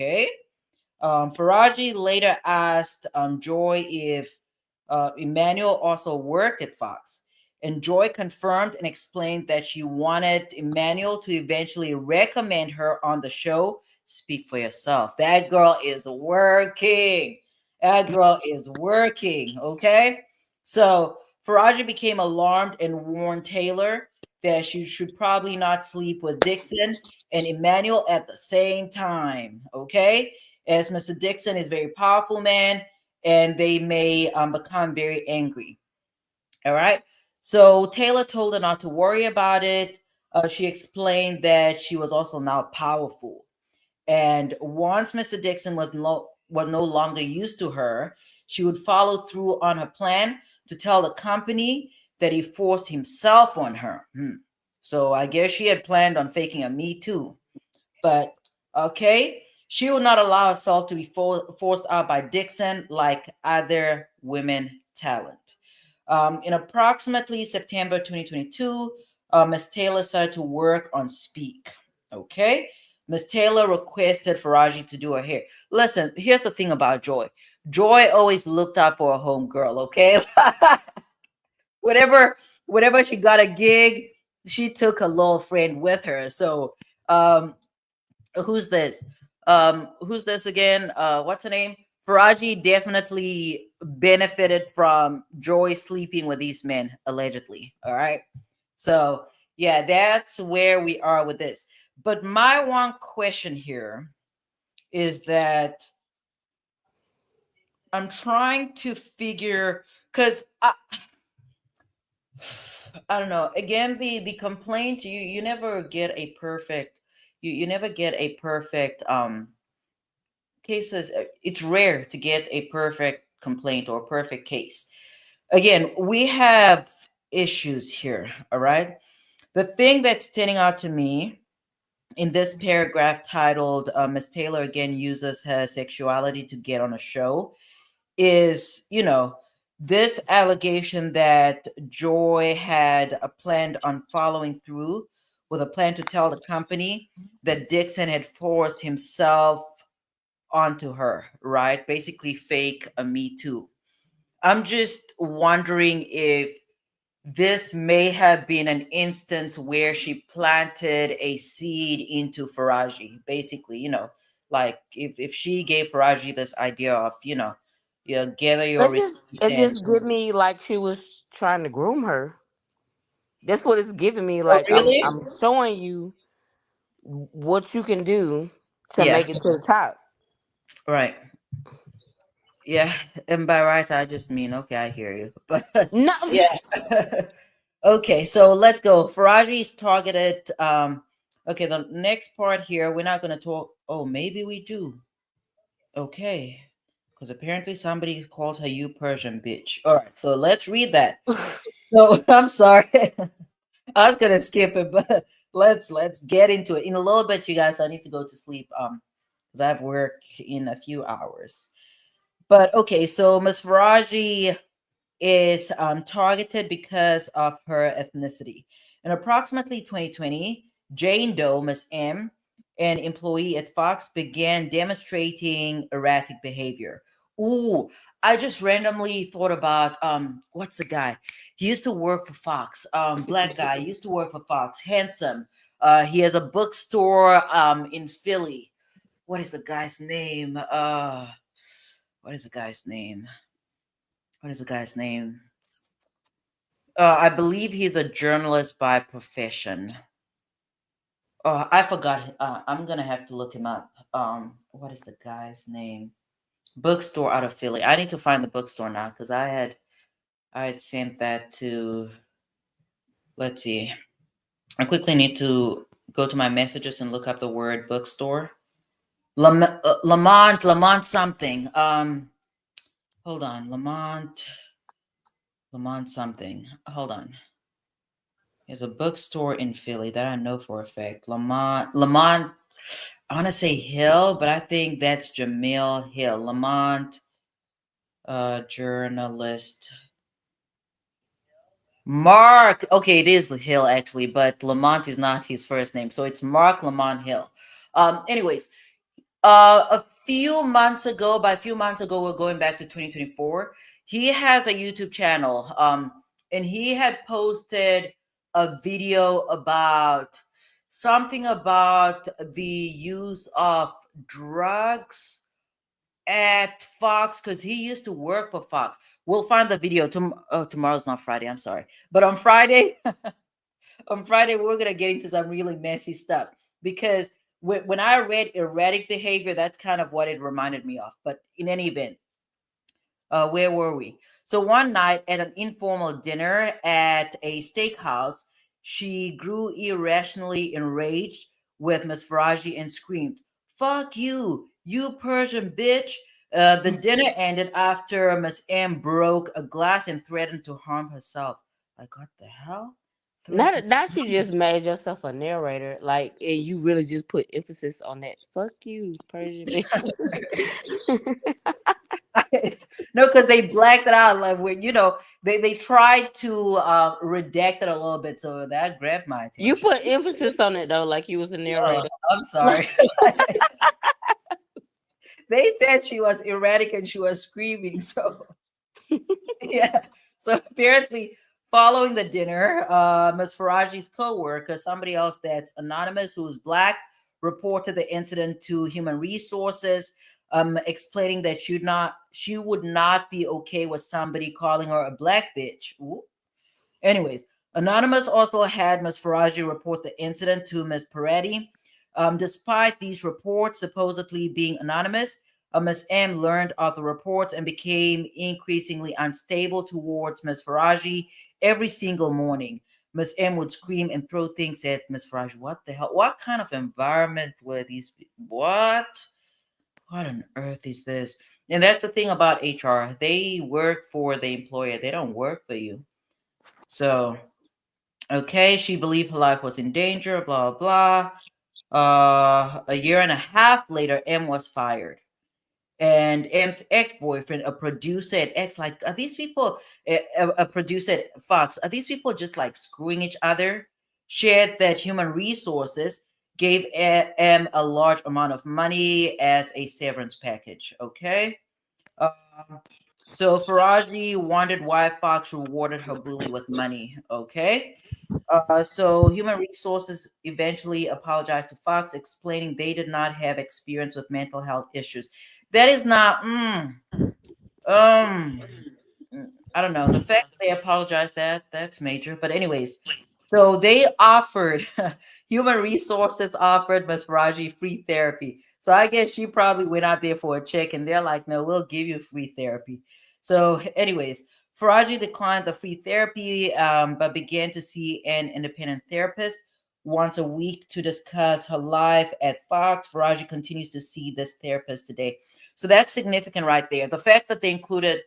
Okay. Faraji later asked Joy if Emmanuel also worked at Fox. And Joy confirmed and explained that she wanted Emmanuel to eventually recommend her on the show. Speak for yourself. That girl is working. That girl is working. Okay. So Faraji became alarmed and warned Taylor that she should probably not sleep with Dixon and Emmanuel at the same time. Okay. as Mr. Dixon is a very powerful man, and they may become very angry. All right. So Taylor told her not to worry about it. She explained that she was also now powerful. And once Mr. Dixon was no longer used to her, she would follow through on her plan to tell the company that he forced himself on her. So I guess she had planned on faking a Me Too. But okay, she would not allow herself to be forced out by Dixon like other women talent. In approximately September 2022, Ms. Taylor started to work on Speak. Okay. Ms. Taylor requested Faraji to do her hair. Listen, here's the thing about Joy. Joy always looked out for a homegirl, okay? whenever whenever she got a gig, she took a little friend with her. So um who's this? Who's this again? What's her name? Faraji definitely benefited from Joy sleeping with these men, allegedly. All right. So yeah, that's where we are with this. But my one question here is that I'm trying to figure because I don't know. Again, the complaint, you never get a perfect you never get a perfect cases. It's rare to get a perfect complaint or perfect case. Again, we have issues here, all right? The thing that's standing out to me in this paragraph titled Miss Taylor again uses her sexuality to get on a show is, this allegation that Joy had planned on following through with a plan to tell the company that Dixon had forced himself onto her, right? Basically, fake a Me Too. I'm just wondering if this may have been an instance where she planted a seed into Faraji. Basically, like if she gave Faraji this idea of, gather your receipts
It
and
just give me like she was trying to groom her. That's what it's giving me.
oh,
Like
really?
I'm showing you what you can do to
Yeah,
make it to the top.
right. Yeah, and by right, I just mean, okay, I hear you. But
No,
yeah. Okay, so let's go. Faraji is targeted. Okay, the next part here, we're not going to talk. Oh, maybe we do. Okay, because apparently somebody calls her you Persian bitch. All right, so let's read that. So I'm sorry. I was gonna skip it, but let's get into it. In a little bit, you guys, I need to go to sleep. Because I have work in a few hours. But okay, so Miss Faraji is targeted because of her ethnicity. In approximately 2020, Jane Doe, Miss M, an employee at Fox, began demonstrating erratic behavior. Ooh, I just randomly thought about what's the guy? He used to work for Fox. Black guy, used to work for Fox, handsome. He has a bookstore in Philly. What is the guy's name? What is the guy's name? What is the guy's name? I believe he's a journalist by profession. Oh, I forgot. I'm gonna have to look him up. What is the guy's name? Bookstore out of Philly. I need to find the bookstore now because I had sent that to. Let's see. I quickly need to go to my messages and look up the word bookstore. Lamont something. Hold on, Lamont something. Hold on. There's a bookstore in Philly that I know for a fact. Lamont. I want to say Hill, but I think that's Jamil Hill. Lamont, journalist. Mark. Okay, it is Hill actually, but Lamont is not his first name, so it's Mark Lamont Hill. Anyways, a few months ago, by a few months ago, we're going back to 2024. He has a YouTube channel, and he had posted a video about something about the use of drugs at Fox because he used to work for Fox. We'll find the video. Tomorrow's not Friday. I'm sorry, but on Friday, on Friday we're gonna get into some really messy stuff because when I read erratic behavior, that's kind of what it reminded me of. But in any event, where were we? So one night at an informal dinner at a steakhouse, she grew irrationally enraged with Miss Faraji and screamed, "Fuck you, you Persian bitch!" The dinner ended after Miss M broke a glass and threatened to harm herself. Like, what the hell?
Not
Threatened
that you just made yourself a narrator, like, and you really just put emphasis on that. Fuck you, Persian bitch.
no, because they blacked it out. Like when they tried to redact it a little bit, so that grabbed my
You
attention.
put emphasis on it though, like you was a narrator.
I'm sorry. They said she was erratic and she was screaming. So yeah. So apparently, following the dinner, Ms. Faraji's co-worker, somebody else that's anonymous who was black, reported the incident to Human Resources, explaining that she would not be okay with somebody calling her a black bitch. Ooh. Anyways, Anonymous also had Ms. Faraji report the incident to Ms. Peretti. Despite these reports supposedly being anonymous, Ms. M learned of the reports and became increasingly unstable towards Ms. Faraji every single morning. Ms. M would scream and throw things at Ms. Faraji. What the hell? What kind of environment were these people? What on earth is this? And that's the thing about HR. They work for the employer. They don't work for you. So, okay, she believed her life was in danger, blah, blah. A year and a half later, M was fired. And M's ex-boyfriend, a producer at X, like, are these people, a producer at Fox, are these people just like screwing each other? Shared that Human Resources gave M a large amount of money as a severance package. Okay. Um, so Faraji wondered why Fox rewarded her bully with money. Okay. So Human Resources eventually apologized to Fox, explaining they did not have experience with mental health issues. That is not, um, I don't know. The fact that they apologized, that's major. But anyways, so they offered Human Resources offered Ms. Raji free therapy. So I guess she probably went out there for a check, and they're like, "No, we'll give you free therapy." So, anyways, Faraji declined the free therapy, but began to see an independent therapist once a week to discuss her life at Fox. Faraji continues to see this therapist today. So that's significant right there. The fact that they included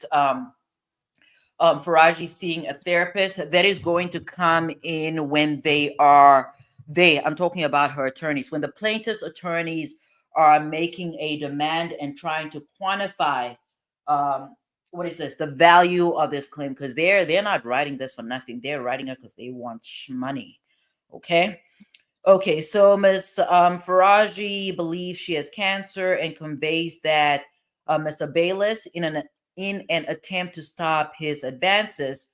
Faraji seeing a therapist that is going to come in when I'm talking about her attorneys, when the plaintiff's attorneys are making a demand and trying to quantify um, what is this, the value of this claim, because they're not writing this for nothing. They're writing it because they want money. Okay. Okay, so Ms. Faraji believes she has cancer and conveys that Mr. Bayless, in an attempt to stop his advances.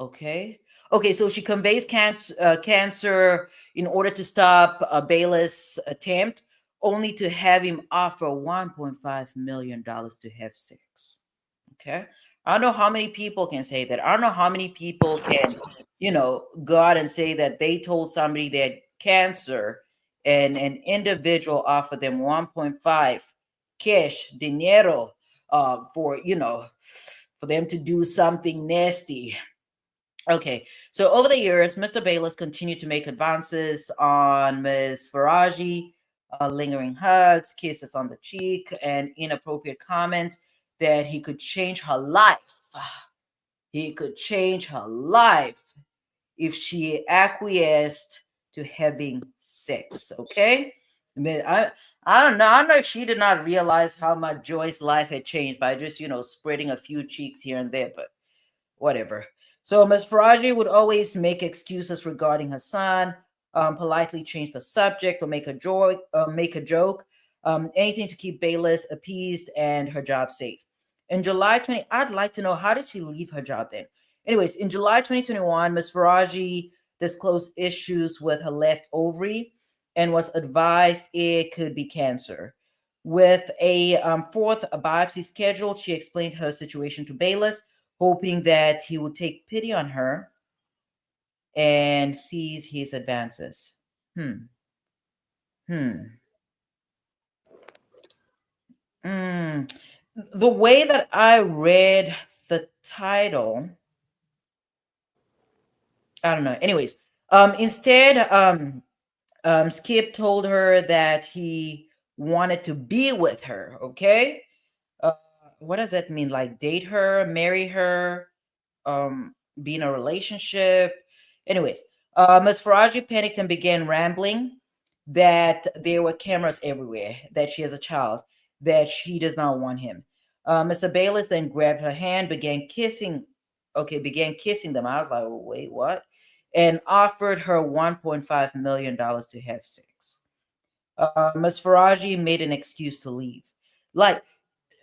Okay, okay, so she conveys cancer in order to stop Bayless' attempt, only to have him offer $1.5 million to have sex. Okay. I don't know how many people can say that. I don't know how many people can, go out and say that they told somebody they had cancer and an individual offered them 1.5 cash dinero for them to do something nasty. Okay, so over the years, Mr. Bayless continued to make advances on Ms. Faraji, lingering hugs, kisses on the cheek, and inappropriate comments that he could change her life. He could change her life if she acquiesced to having sex. Okay, I mean, I don't know. I don't know if she did not realize how much Joy's life had changed by just spreading a few cheeks here and there, but whatever. So Ms. Faraji would always make excuses regarding her son, politely change the subject or make a joke, anything to keep Bayless appeased and her job safe. In July 20, I'd like to know, how did she leave her job then? Anyways, in July 2021, Ms. Faraji disclosed issues with her left ovary and was advised it could be cancer. With a fourth biopsy scheduled, she explained her situation to Bayless, hoping that he would take pity on her and seize his advances. Hmm. Hmm. Mm. The way that I read the title, I don't know. Anyways, instead, Skip told her that he wanted to be with her. Okay. Uh, what does that mean? Like date her, marry her, be in a relationship. Anyways, Ms. Faraji panicked and began rambling that there were cameras everywhere, that she has a child, that she does not want him. Mr. Bayless then grabbed her hand, began kissing them. I was like, wait, what? And offered her $1.5 million to have sex. Ms. Faraji made an excuse to leave. Like,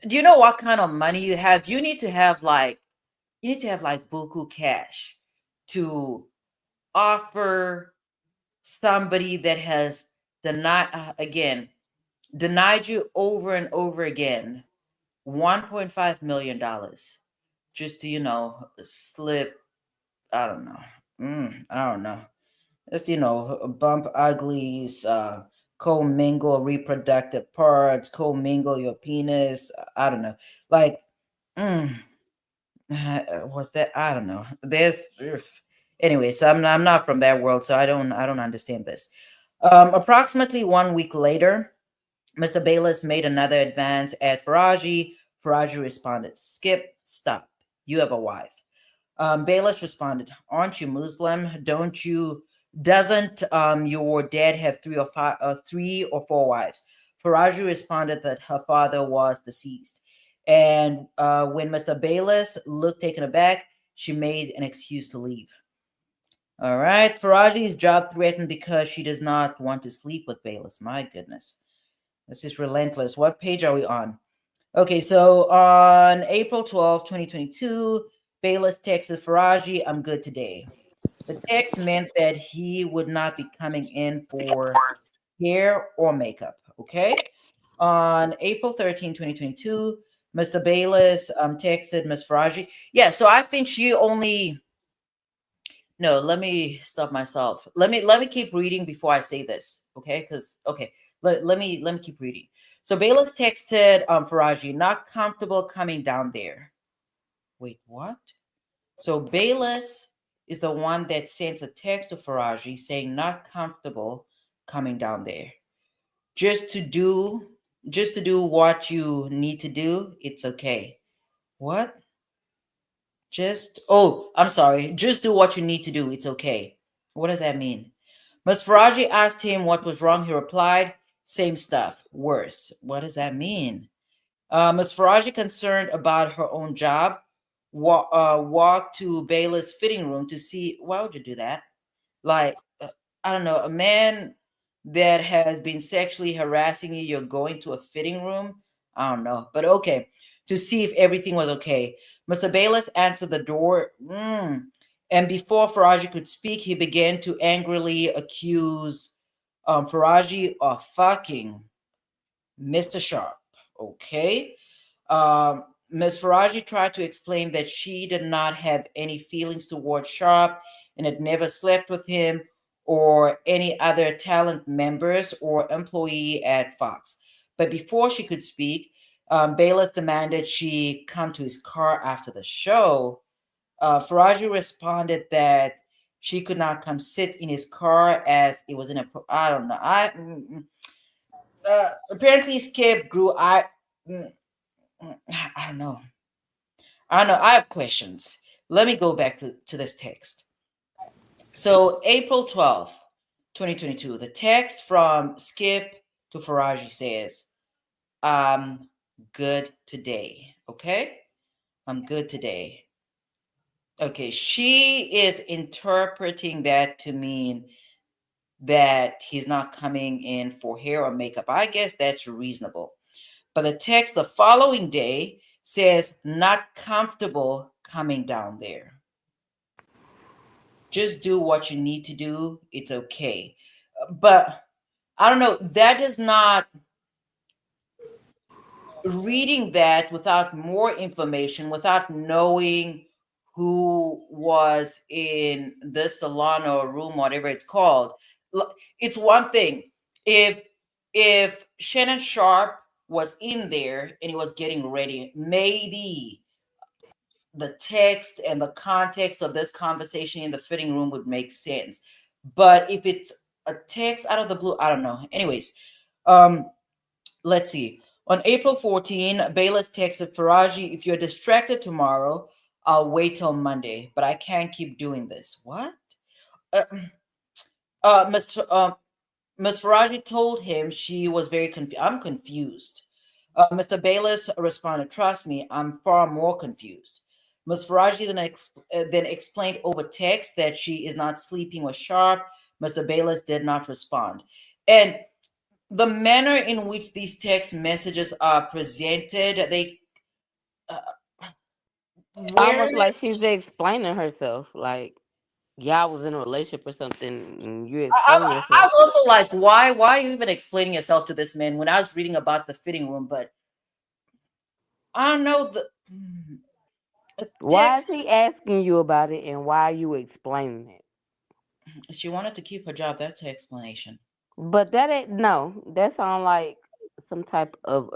do you know what kind of money you have? You need to have like buku cash to offer somebody that has denied you over and over again $1.5 million just to slip. I don't know. I don't know. Just bump uglies, commingle reproductive parts, commingle your penis. I don't know. Like, mm, was that? I don't know. Anyway, so I'm not from that world, so I don't understand this. Approximately 1 week later, Mr. Bayless made another advance at Faraji. Faraji responded, "Skip, stop. You have a wife." Bayless responded, "Aren't you Muslim? Doesn't your dad have three or four wives?" Faraji responded that her father was deceased. And when Mr. Bayless looked taken aback, she made an excuse to leave. All right. Faraji's job threatened because she does not want to sleep with Bayless. My goodness. This is relentless. What page are we on? Okay, so on April 12th, 2022, Bayless texted Faraji, "I'm good today." The text meant that he would not be coming in for hair or makeup. Okay. On April 13, 2022, Mr. Bayless texted Miss Faraji. Yeah, so I think she only. No, let me stop myself. Let me keep reading before I say this, okay? Because okay, let me keep reading. So Bayless texted Faraji, "Not comfortable coming down there." Wait, what? So Bayless is the one that sends a text to Faraji saying, "Not comfortable coming down there." Just to do just to do what you need to do, it's okay. What? I'm sorry. Just do what you need to do. It's okay. What does that mean? Ms. Faraji asked him what was wrong. He replied, "Same stuff, worse." What does that mean? Ms. Faraji, concerned about her own job, walked to Bayless' fitting room to see. Why would you do that? Like, I don't know, a man that has been sexually harassing you, you're going to a fitting room? I don't know, but okay, to see if everything was okay. Mr. Bayless answered the door. And before Faraji could speak, he began to angrily accuse Faraji of fucking Mr. Sharp. Okay. Ms. Faraji tried to explain that she did not have any feelings towards Sharp and had never slept with him or any other talent members or employee at Fox. But before she could speak, Bayless demanded she come to his car after the show. Faraji responded that she could not come sit in his car as it was in a. I don't know. Apparently Skip grew. Mm, I don't know. I don't know. I have questions. Let me go back to this text. So April 12th, 2022, the text from Skip to Faraji says, "I'm good today." Okay? "I'm good today." Okay, she is interpreting that to mean that he's not coming in for hair or makeup. I guess that's reasonable. But the text the following day says, "Not comfortable coming down there. Just do what you need to do. It's okay." But I don't know. That does not, reading that without more information, without knowing who was in the salon or room, whatever it's called, it's one thing. If if Shannon Sharp was in there and he was getting ready, maybe the text and the context of this conversation in the fitting room would make sense. But if it's a text out of the blue, I don't know. Anyways, um, let's see. On April 14, Bayless texted Faraji, if you're distracted tomorrow, I'll wait till Monday, but I can't keep doing this. What? Uh, Mr. Ms. Faraji told him she was very confused. I'm confused. Mr. Bayless responded, trust me, I'm far more confused. Ms. Faraji then explained over text that she is not sleeping with Sharp. Mr. Bayless did not respond. And the manner in which these text messages are presented, they uh,
Almost
where
like she's explaining herself. Like y'all was in a relationship or something, and you explaining
I
yourself.
was also like, why are you even explaining yourself to this man when I was reading about the fitting room? But I don't know the
Why is
text.
he asking you about it, and why are you explaining it?
She wanted to keep her job. That's her explanation.
But that ain't no. That sounds like some type of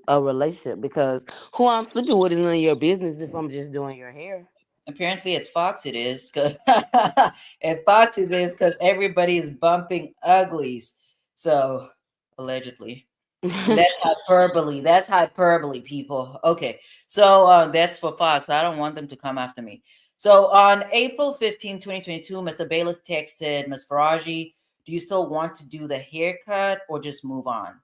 a relationship because who I'm sleeping with is none of your business if I'm just doing your hair.
Apparently at Fox it is because at Fox it is because everybody is bumping uglies. So allegedly. And that's hyperbole. That's hyperbole, people. Okay. So that's for Fox. I don't want them to come after me. So on April 15, 2022, Mr. Bayless texted Ms. Faraji, do you still want to do the haircut or just move on?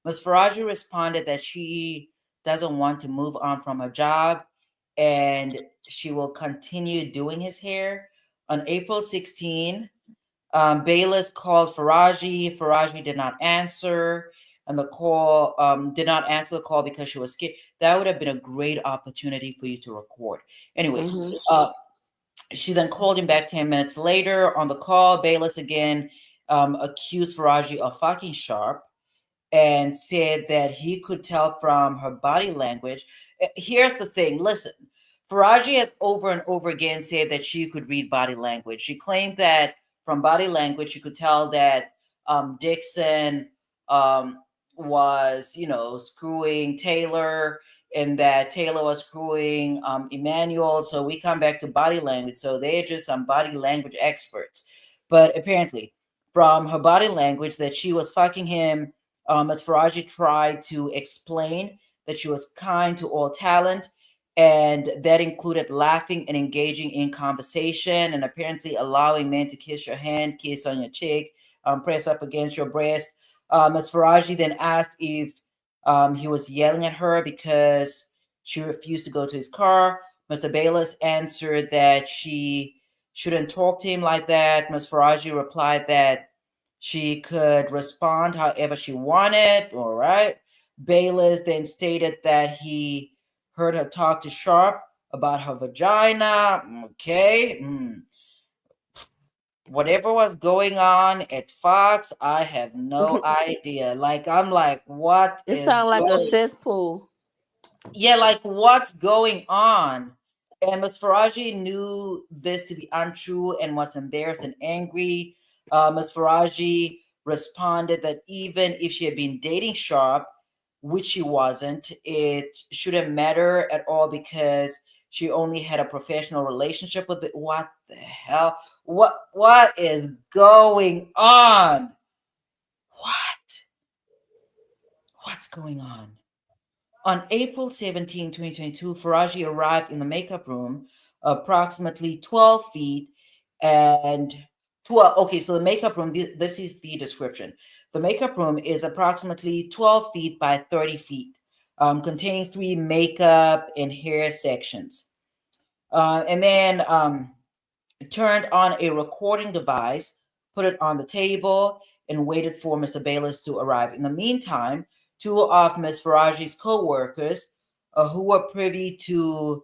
Ms. Faraji responded that she doesn't want to move on from her job and she will continue doing his hair. On April 16, Bayless called Faraji. Faraji did not answer, and the call did not answer the call because she was scared. That would have been a great opportunity for you to record. Anyways,
Hmm.
she then called him back 10 minutes later. On the call, Bayless again accused Faraji of fucking Sharp and said that he could tell from her body language. Here's the thing, listen. Faraji has over and over again said that she could read body language. She claimed that from body language, she could tell that Dixon was, screwing Taylor and that Taylor was screwing Emmanuel. So we come back to body language. So they're just some body language experts. But apparently, from her body language, that she was fucking him as Faraji tried to explain that she was kind to all talent, and that included laughing and engaging in conversation, and apparently allowing men to kiss your hand, kiss on your cheek, press up against your breast. Ms. Faraji then asked if he was yelling at her because she refused to go to his car. Mr. Bayless answered that she shouldn't talk to him like that. Ms. Faraji replied that she could respond however she wanted. All right. Bayless then stated that he heard her talk to Sharp about her vagina. Okay. Whatever was going on at Fox, I have no idea. Like, I'm like, what
It
is
sounds like a
going
cesspool.
Yeah, like what's going on? And Ms. Faraji knew this to be untrue and was embarrassed and angry. Ms. Faraji responded that even if she had been dating Sharp, which she wasn't, it shouldn't matter at all because she only had a professional relationship with it. What the hell? What is going on? What? What's going on? On April 17, 2022, Faraji arrived in the makeup room approximately 12 feet and 12. Okay, so the makeup room, this is the description. The makeup room is approximately 12 feet by 30 feet, containing three makeup and hair sections. And then turned on a recording device, put it on the table, and waited for Mr. Bayless to arrive. In the meantime, two of Ms. Faraji's co-workers, who were privy to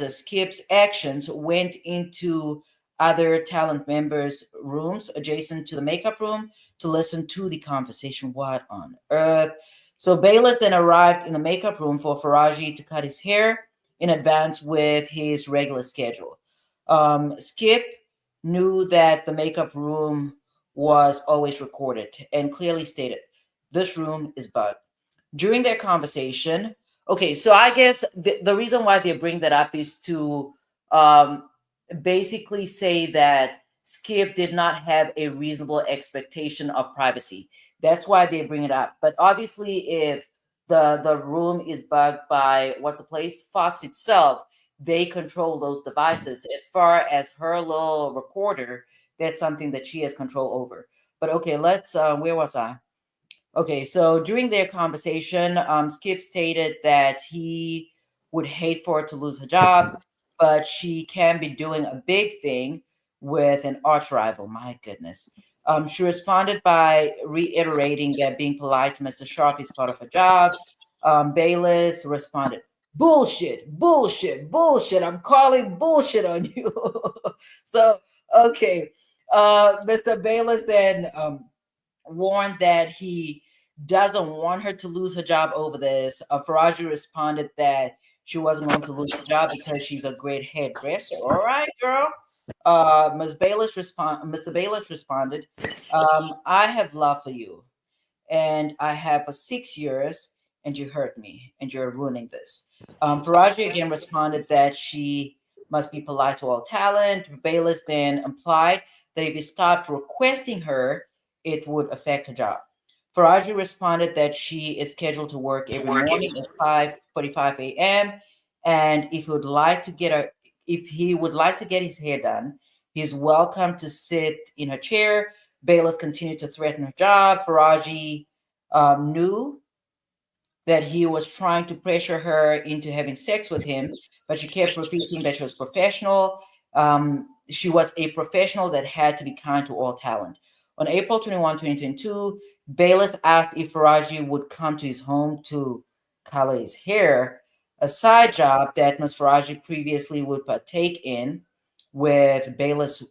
Skip's actions, went into other talent members' rooms adjacent to the makeup room to listen to the conversation. What on earth? So Bayless then arrived in the makeup room for Faraji to cut his hair in advance with his regular schedule. Skip knew that the makeup room was always recorded and clearly stated, "This room is bugged." During their conversation, okay, so I guess the reason why they bring that up is to um, basically say that Skip did not have a reasonable expectation of privacy. That's why they bring it up. But obviously, if the room is bugged by what's the place, Fox itself, they control those devices. As far as her little recorder, that's something that she has control over. But okay, let's. Where was I? Okay, so during their conversation, Skip stated that he would hate for her to lose her job, but she can be doing a big thing with an arch rival. My goodness. She responded by reiterating that being polite to Mr. Sharp is part of her job. Bayless responded, "Bullshit, bullshit, bullshit. I'm calling bullshit on you." So, okay. Mr. Bayless then warned that he doesn't want her to lose her job over this. Faraji responded that she wasn't going to lose her job because she's a great hairdresser. All right, girl. Mr. Bayless responded, "I have love for you, and I have for 6 years, and you hurt me, and you're ruining this." Faraji again responded that she must be polite to all talent. Bayless then implied that if he stopped requesting her, it would affect her job. Faraji responded that she is scheduled to work every morning at 5:45 a.m. and if he would like to get his hair done, he's welcome to sit in her chair. Bayless continued to threaten her job. Faraji knew that he was trying to pressure her into having sex with him, but she kept repeating that she was professional. She was a professional that had to be kind to all talent. On April 21, 2022, Bayless asked if Faraji would come to his home to color his hair, a side job that Ms. Faraji previously would partake in with Bayless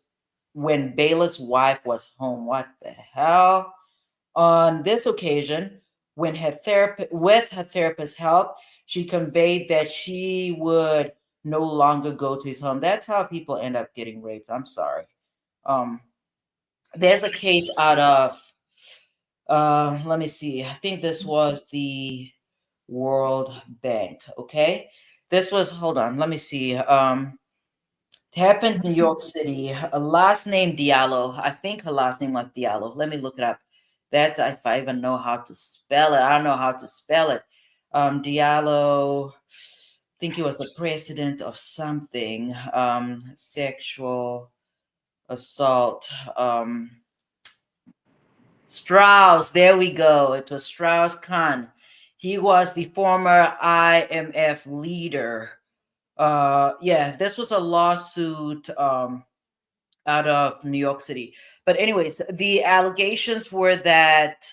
when Bayless' wife was home. What the hell? On this occasion, with her therapist's help, she conveyed that she would no longer go to his home. That's how people end up getting raped. I'm sorry. Um, there's a case out of let me see. I think this was the World Bank. Okay, this was. Hold on. Let me see. It happened in New York City. A last name Diallo. I think her last name was Diallo. Let me look it up. That if I even know how to spell it. I don't know how to spell it. Diallo. I think he was the president of something. Sexual assault. Strauss. There we go. It was Strauss Kahn. He was the former IMF leader. Yeah, this was a lawsuit out of New York City. But anyways, the allegations were that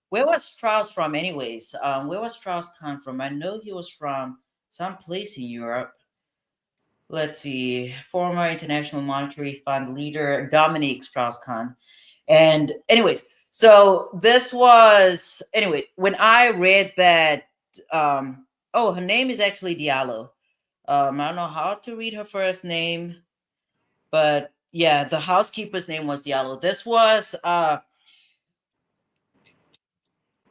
where was Strauss from anyways? Where was Strauss Kahn from? I know he was from some place in Europe. Let's see, former International Monetary Fund leader Dominique Strauss-Kahn. And anyways, so this was anyway, when I read that oh, her name is actually Diallo. I don't know how to read her first name, but yeah, the housekeeper's name was Diallo. This was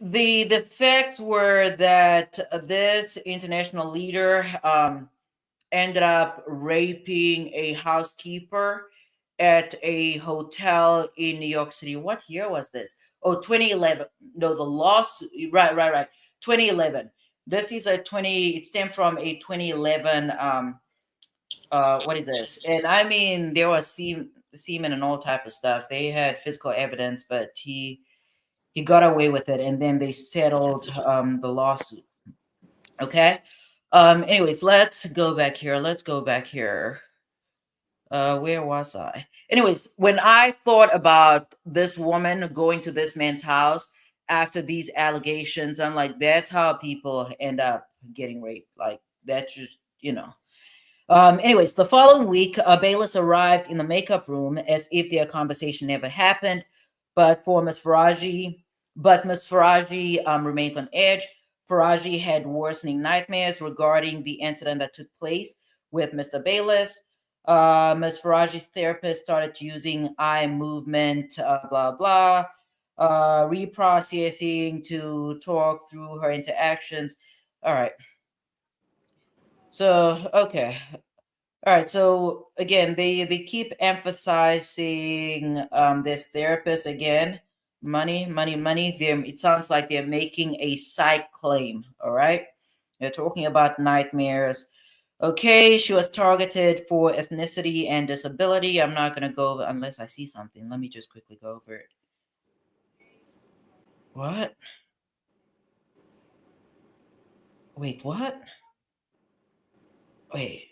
the facts were that this international leader ended up raping a housekeeper at a hotel in New York City. What year was this? Oh, 2011. No, the lawsuit. Right. 2011. This is a 20. It stemmed from a 2011. What is this? And I mean, there was semen and all type of stuff. They had physical evidence, but he got away with it, and then they settled the lawsuit. Okay. Anyways, let's go back here. Where was I? Anyways, when I thought about this woman going to this man's house after these allegations, I'm like, that's how people end up getting raped. Like, that's just, Anyways, the following week, Bayless arrived in the makeup room as if their conversation never happened. But for Miss Faraji, Miss Faraji remained on edge. Faraji had worsening nightmares regarding the incident that took place with Mr. Bayless. Ms. Faraji's therapist started using eye movement, blah, blah, reprocessing to talk through her interactions. All right. So, okay. All right. So again, they keep emphasizing this therapist again. Money, money, money. It sounds like they're making a psych claim. All right. They're talking about nightmares. Okay, she was targeted for ethnicity and disability. I'm not gonna go over unless I see something. Let me just quickly go over it. What? Wait, what? Wait.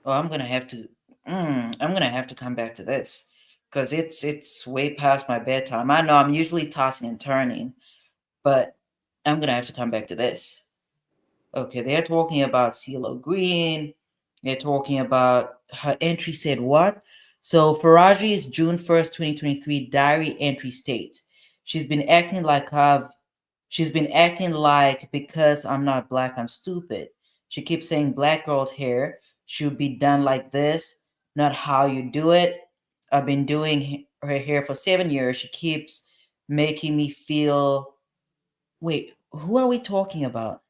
Oh, I'm gonna have to come back to this because it's way past my bedtime. I know I'm usually tossing and turning, but I'm gonna have to come back to this. Okay, they're talking about CeeLo Green. They're talking about her entry said what? So Faraji's June 1st, 2023 diary entry states she's been acting like because I'm not black, I'm stupid. She keeps saying black girl's hair should be done like this, not how you do it. I've been doing her hair for 7 years. She keeps making me feel. Wait, who are we talking about?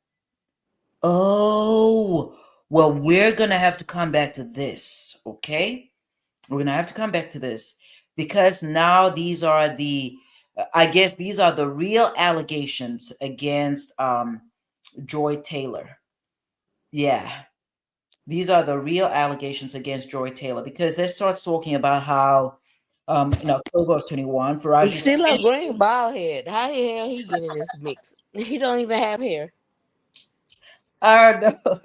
Oh, well, we're gonna have to come back to this, okay? We're gonna have to come back to this because now I guess these are the real allegations against Joy Taylor. Yeah, these are the real allegations against Joy Taylor because this starts talking about how in October of 21, Faraji's
CeeLo Green bald head. How the hell he get in this mix? He don't even have hair.
I don't know.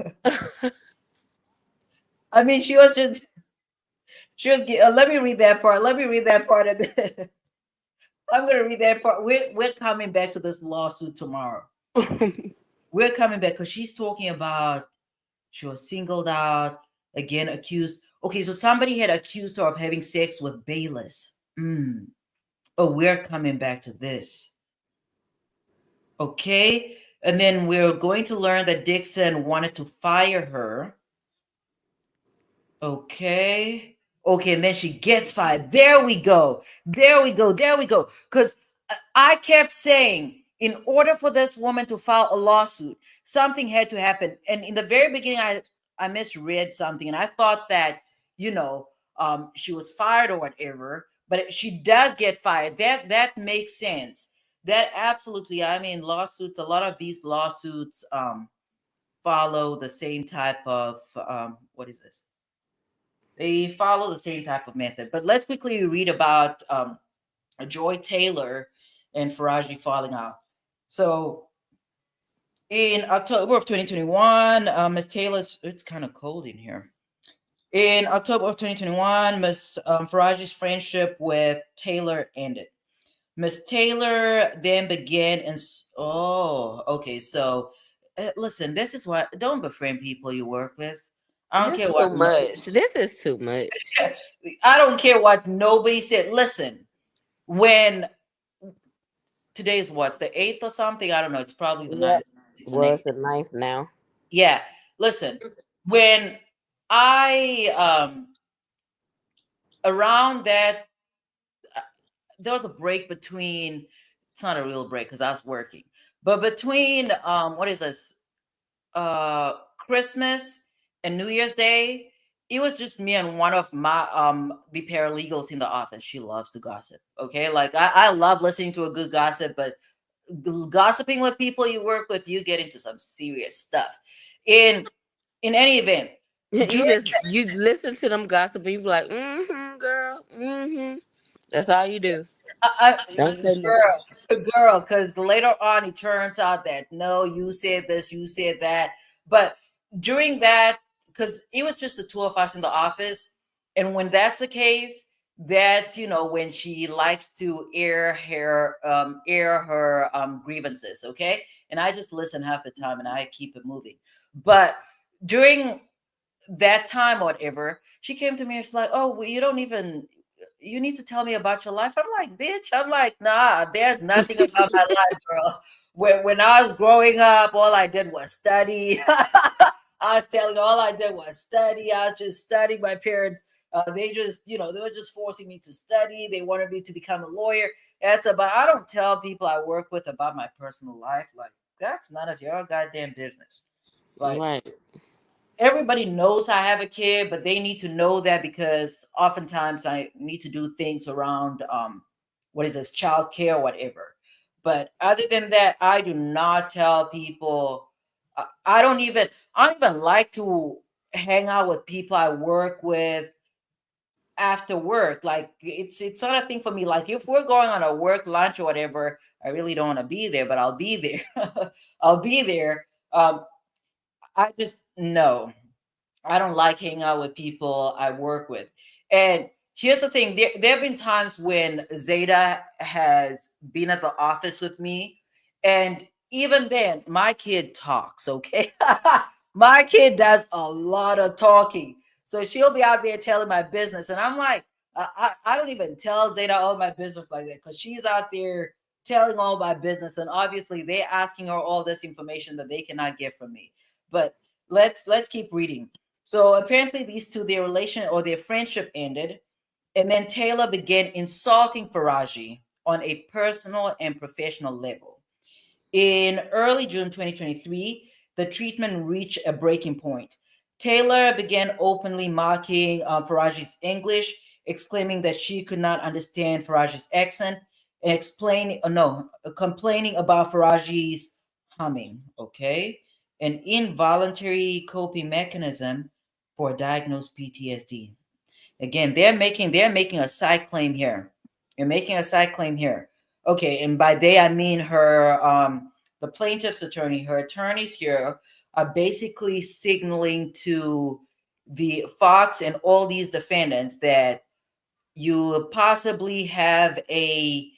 I mean, let me read that part. Let me read that part of the, I'm going to read that part. We're coming back to this lawsuit tomorrow. We're coming back because she's talking about she was singled out, again accused. Okay, so somebody had accused her of having sex with Bayless. Oh, we're coming back to this. Okay, and then we're going to learn that Dixon wanted to fire her. Okay. Okay, and then she gets fired. There we go. There we go. There we go. Because I kept saying, in order for this woman to file a lawsuit, something had to happen. And in the very beginning, I misread something, and I thought that you know she was fired or whatever. But she does get fired. That makes sense. That absolutely. I mean, lawsuits. A lot of these lawsuits follow the same type of what is this? They follow the same type of method. But let's quickly read about Joy Taylor and Faraji falling out. So in October of 2021, Ms. Taylor's, it's kind of cold in here. In October of 2021, Ms. Faraji's friendship with Taylor ended. Miss Taylor then began and okay. So listen, this is what don't befriend people you work with. I don't
This
care
too
what
much. This is too much.
I don't care what nobody said. Listen, when today's what, the 8th or something? I don't know. It's probably the
Yep.
9th. It's the
Well, it's
next.
the ninth now.
Yeah. Listen, when I around that there was a break between it's not a real break because I was working, but between what is this? Christmas and New Year's Day, it was just me and one of my the paralegals in the office. She loves to gossip. Okay, like I love listening to a good gossip, but gossiping with people you work with, you get into some serious stuff. In any event,
You
during
just you listen to them gossip and you be like, girl, That's all you do. Don't say nothing.
girl, because later on it turns out that no, you said this, you said that. But during that, because it was just the two of us in the office, and when that's the case, that's when she likes to air her grievances, okay? And I just listen half the time and I keep it moving. But during that time or whatever, she came to me and she's like, "Oh, well, you need to tell me about your life." I'm like, "Bitch," I'm like, "Nah, there's nothing about my life, girl. When I was growing up, all I did was study." I was telling you, all I did was study. I was just studying. My parents, they just, they were just forcing me to study. They wanted me to become a lawyer. That's about, I don't tell people I work with about my personal life. Like, that's none of your goddamn business. Like,
Right.
everybody knows I have a kid, but they need to know that because oftentimes I need to do things around what is this, child care or whatever. But other than that, I do not tell people. I don't even like to hang out with people I work with after work. Like it's not a thing for me. Like if we're going on a work lunch or whatever, I really don't want to be there, but I'll be there. I'll be there. I just no. I don't like hanging out with people I work with. And here's the thing, there have been times when Zeta has been at the office with me, and even then, my kid talks, okay? My kid does a lot of talking. So she'll be out there telling my business, and I'm like, I don't even tell Zeta all my business like that because she's out there telling all my business, and obviously they're asking her all this information that they cannot get from me. But let's keep reading. So apparently these two, their relation or their friendship ended, and then Taylor began insulting Faraji on a personal and professional level. In early June 2023, the treatment reached a breaking point. Taylor began openly mocking Faraji's English, exclaiming that she could not understand Faraji's accent, and complaining about Faraji's humming. Okay, an involuntary coping mechanism for diagnosed PTSD. Again, they're making a side claim here. They're making a side claim here. Okay, and by they I mean her the plaintiff's attorney, her attorneys here are basically signaling to the Fox and all these defendants that you possibly have a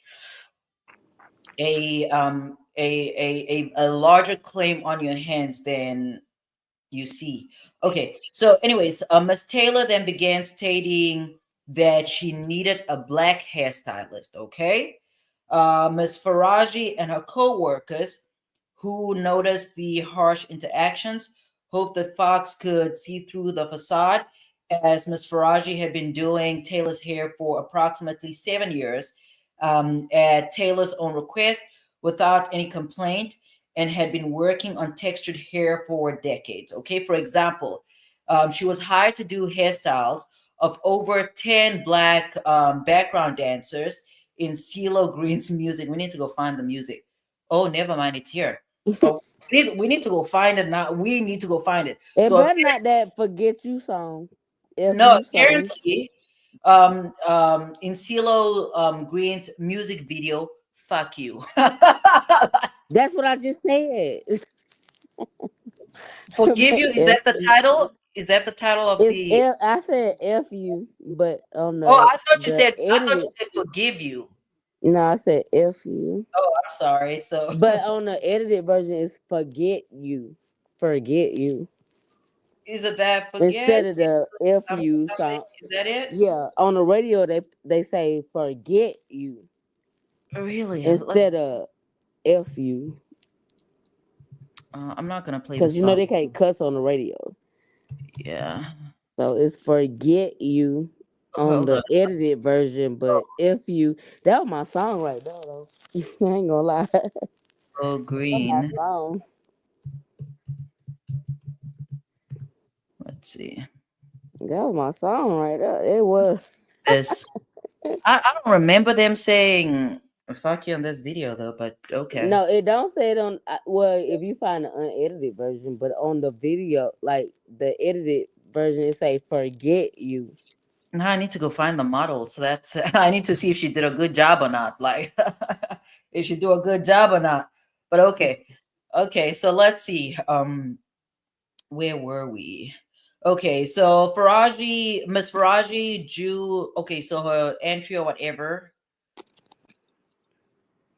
larger claim on your hands than you see. Okay, so anyways, Miss Taylor then began stating that she needed a black hairstylist. Okay, Miss Faraji and her co-workers, who noticed the harsh interactions, hoped that Fox could see through the facade, as Miss Faraji had been doing Taylor's hair for approximately 7 years, at Taylor's own request, without any complaint, and had been working on textured hair for decades. Okay, for example, she was hired to do hairstyles of over 10 black background dancers in CeeLo Green's music. We need to go find the music. Oh, never mind, it's here. Oh, we need to go find it now. We need to go find it.
It
So
better not that forget you song. F
no,
you song.
apparently, in CeeLo Green's music video, "Fuck You."
That's what I just said.
Forgive you. Is
F
that the
you.
title? Is that the title of
It's
the?
F. I said F you, but on
Oh,
the
I thought you
the
said. I thought you
edited.
said forgive you.
No, I said F you.
Oh, I'm sorry. So,
But on the edited version, it's forget you, forget you
is it that forget
instead of the F
something
you
something?
song.
Is that it?
Yeah, on the radio they say forget you
Really? Let's.
instead of F you
I'm not gonna play the
because you know
song.
they can't cuss on the radio.
Yeah.
So it's forget you on
Hold on.
the edited version, but if you that was my song right there though. I ain't gonna lie. That
Oh,
was my
green.
song.
Let's see.
That was my song right there. It was.
This. I don't remember them saying "fuck you" on this video though. But okay.
No, it don't say it on. Well, if you find the unedited version, but on the video, like the edited version, it say "forget you."
Now I need to go find the model. So that's I need to see if she did a good job or not. Like if she do a good job or not. But okay. Okay, so let's see. Where were we? Okay, so Faraji, Miss Faraji, Jew. Okay, so her entry or whatever.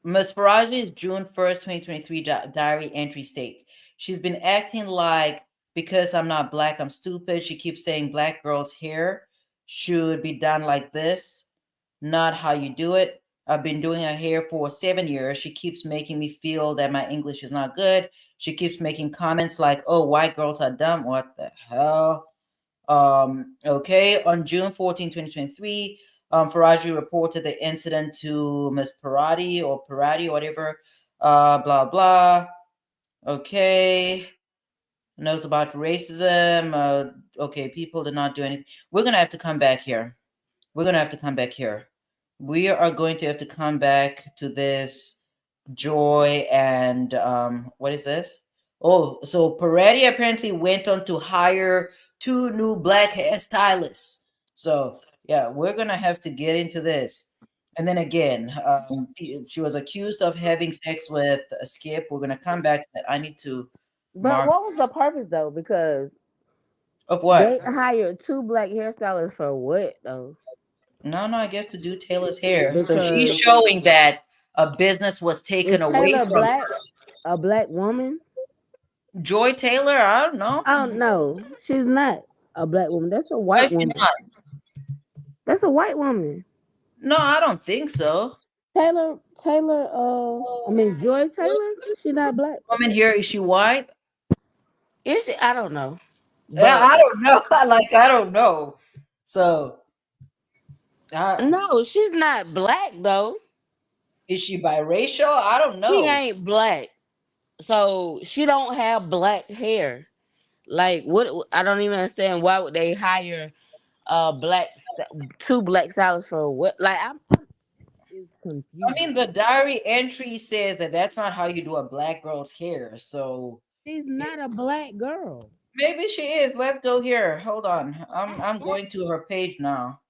Miss Faraji's June 1st, 2023 diary entry states she's been acting like because I'm not black, I'm stupid. She keeps saying black girls' hair should be done like this, not how you do it. I've been doing her hair for 7 years. She keeps making me feel that my English is not good. She keeps making comments like, oh, white girls are dumb. What the hell? Okay. On June 14, 2023, Faraji reported the incident to Miss Parati or whatever. Blah, blah. Okay. Knows about racism. Okay. People did not do anything. We're going to have to come back here. We're going to have to come back here. We are going to have to come back to this Joy and what is this? Oh, so Peretti apparently went on to hire 2 new black hairstylists. So yeah, we're gonna have to get into this. And then again, she was accused of having sex with a Skip. We're gonna come back to that. I need to
But
mark
what was the purpose though? Because
of
they
what?
hired 2 black hairstylists for what though?
No, no, I guess to do Taylor's hair. So she's
Because
showing that a business was
is
taken away
Taylor
from
black? A black woman?
Joy Taylor. I don't know.
Oh no, she's not a black woman. That's a
Why
white
is she
woman.
not?
That's a white woman.
No, I don't think so.
I mean Joy Taylor. She not black.
Woman here, is she white?
Is she? I don't know.
Yeah,
But
I don't know. I don't know. So, uh,
no, she's not black though.
is she biracial? I don't
She
know.
ain't black. So she don't have black hair. Like what? I don't even understand why would they hire black 2 black stylists for what? Like I'm is
I mean,
confusing.
the diary entry says that that's not how you do a black girl's hair. So
She's not a black girl.
maybe she is. Let's go here. Hold on.
I,
I'm
I,
going to her page now.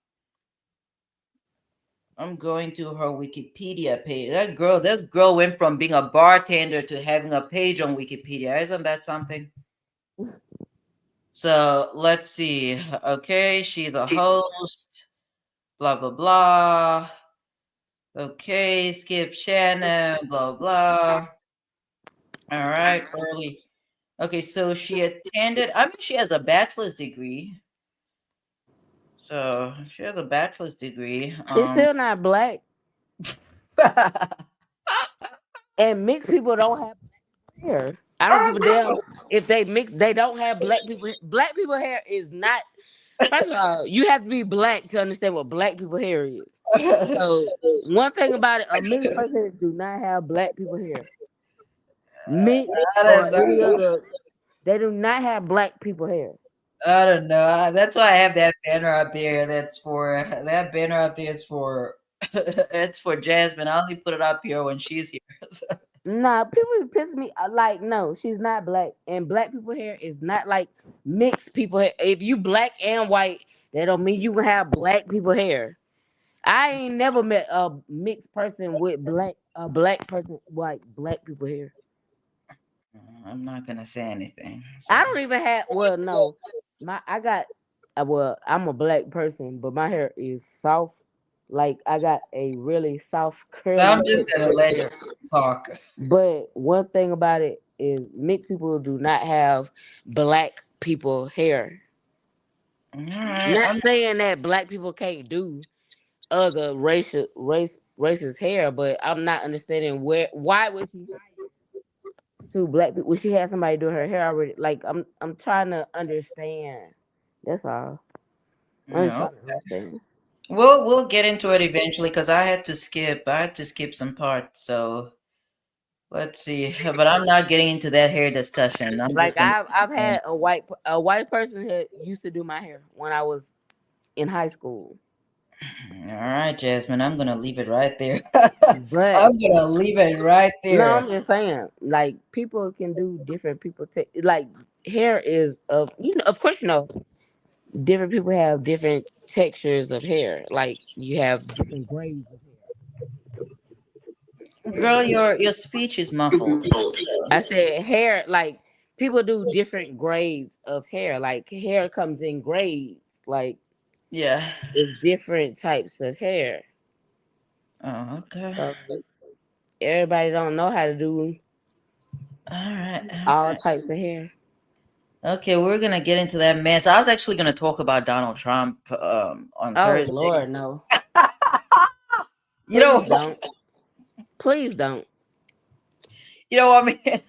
I'm going to her Wikipedia page. This girl went from being a bartender to having a page on Wikipedia. Isn't that something? So let's see. Okay, she's a host. Blah blah blah. Okay, Skip Shannon. Blah blah. All right, early. Okay, so she attended. I mean, she has a bachelor's degree. So she has a bachelor's degree.
it's still not black. And mixed people don't have black hair. I don't give a damn if they mix. They don't have black people. Black people hair is not. First of all, you have to be black to understand what black people hair is. So one thing about it, a mixed person do not have black people hair. Mixed
I
or
don't
any
know.
other, they do not have black people hair.
I don't know. That's why I have that banner up there. That banner up there is for it's for Jasmine. I only put it up here when she's here.
Nah, people be pissing me. Like, no, she's not black, and black people hair is not like mixed people hair. If you black and white, that don't mean you can have black people hair. I ain't never met a mixed person with a black person like black people hair.
I'm not gonna say anything.
I
So.
don't even have. Well, no, my I got. Well, I'm a black person, but my hair is soft. Like I got a really soft curly
I'm just gonna
black
let you
hair.
talk.
But one thing about it is mixed people do not have black people hair.
All right.
Not saying that black people can't do other races hair, but I'm not understanding why would she hire 2 black people? Would she have somebody do her hair already? Like I'm trying to understand. That's all. I'm just
No.
trying to understand.
We'll get into it eventually because I had to skip some parts. So let's see. But I'm not getting into that hair discussion. I'm
Like
just gonna
I've had a white person that used to do my hair when I was in high school.
all right, Jasmine. I'm gonna leave it right there.
But
I'm gonna leave it right
no,
there.
I'm just saying, like people can do different people like hair is of of course different people have different textures of hair. Like you have different grades of
Girl, your speech is muffled.
hair. I said hair, like people do different grades of hair. Like hair comes in grades. Like
Yeah.
it's different types of hair.
Oh, okay.
So everybody don't know how to do
All right. All
all
right.
types of hair.
Okay, we're gonna get into that mess. I was actually gonna talk about Donald Trump on
Oh
Thursday.
Lord, no.
You
Please
know,
don't. Please don't.
you know what I mean?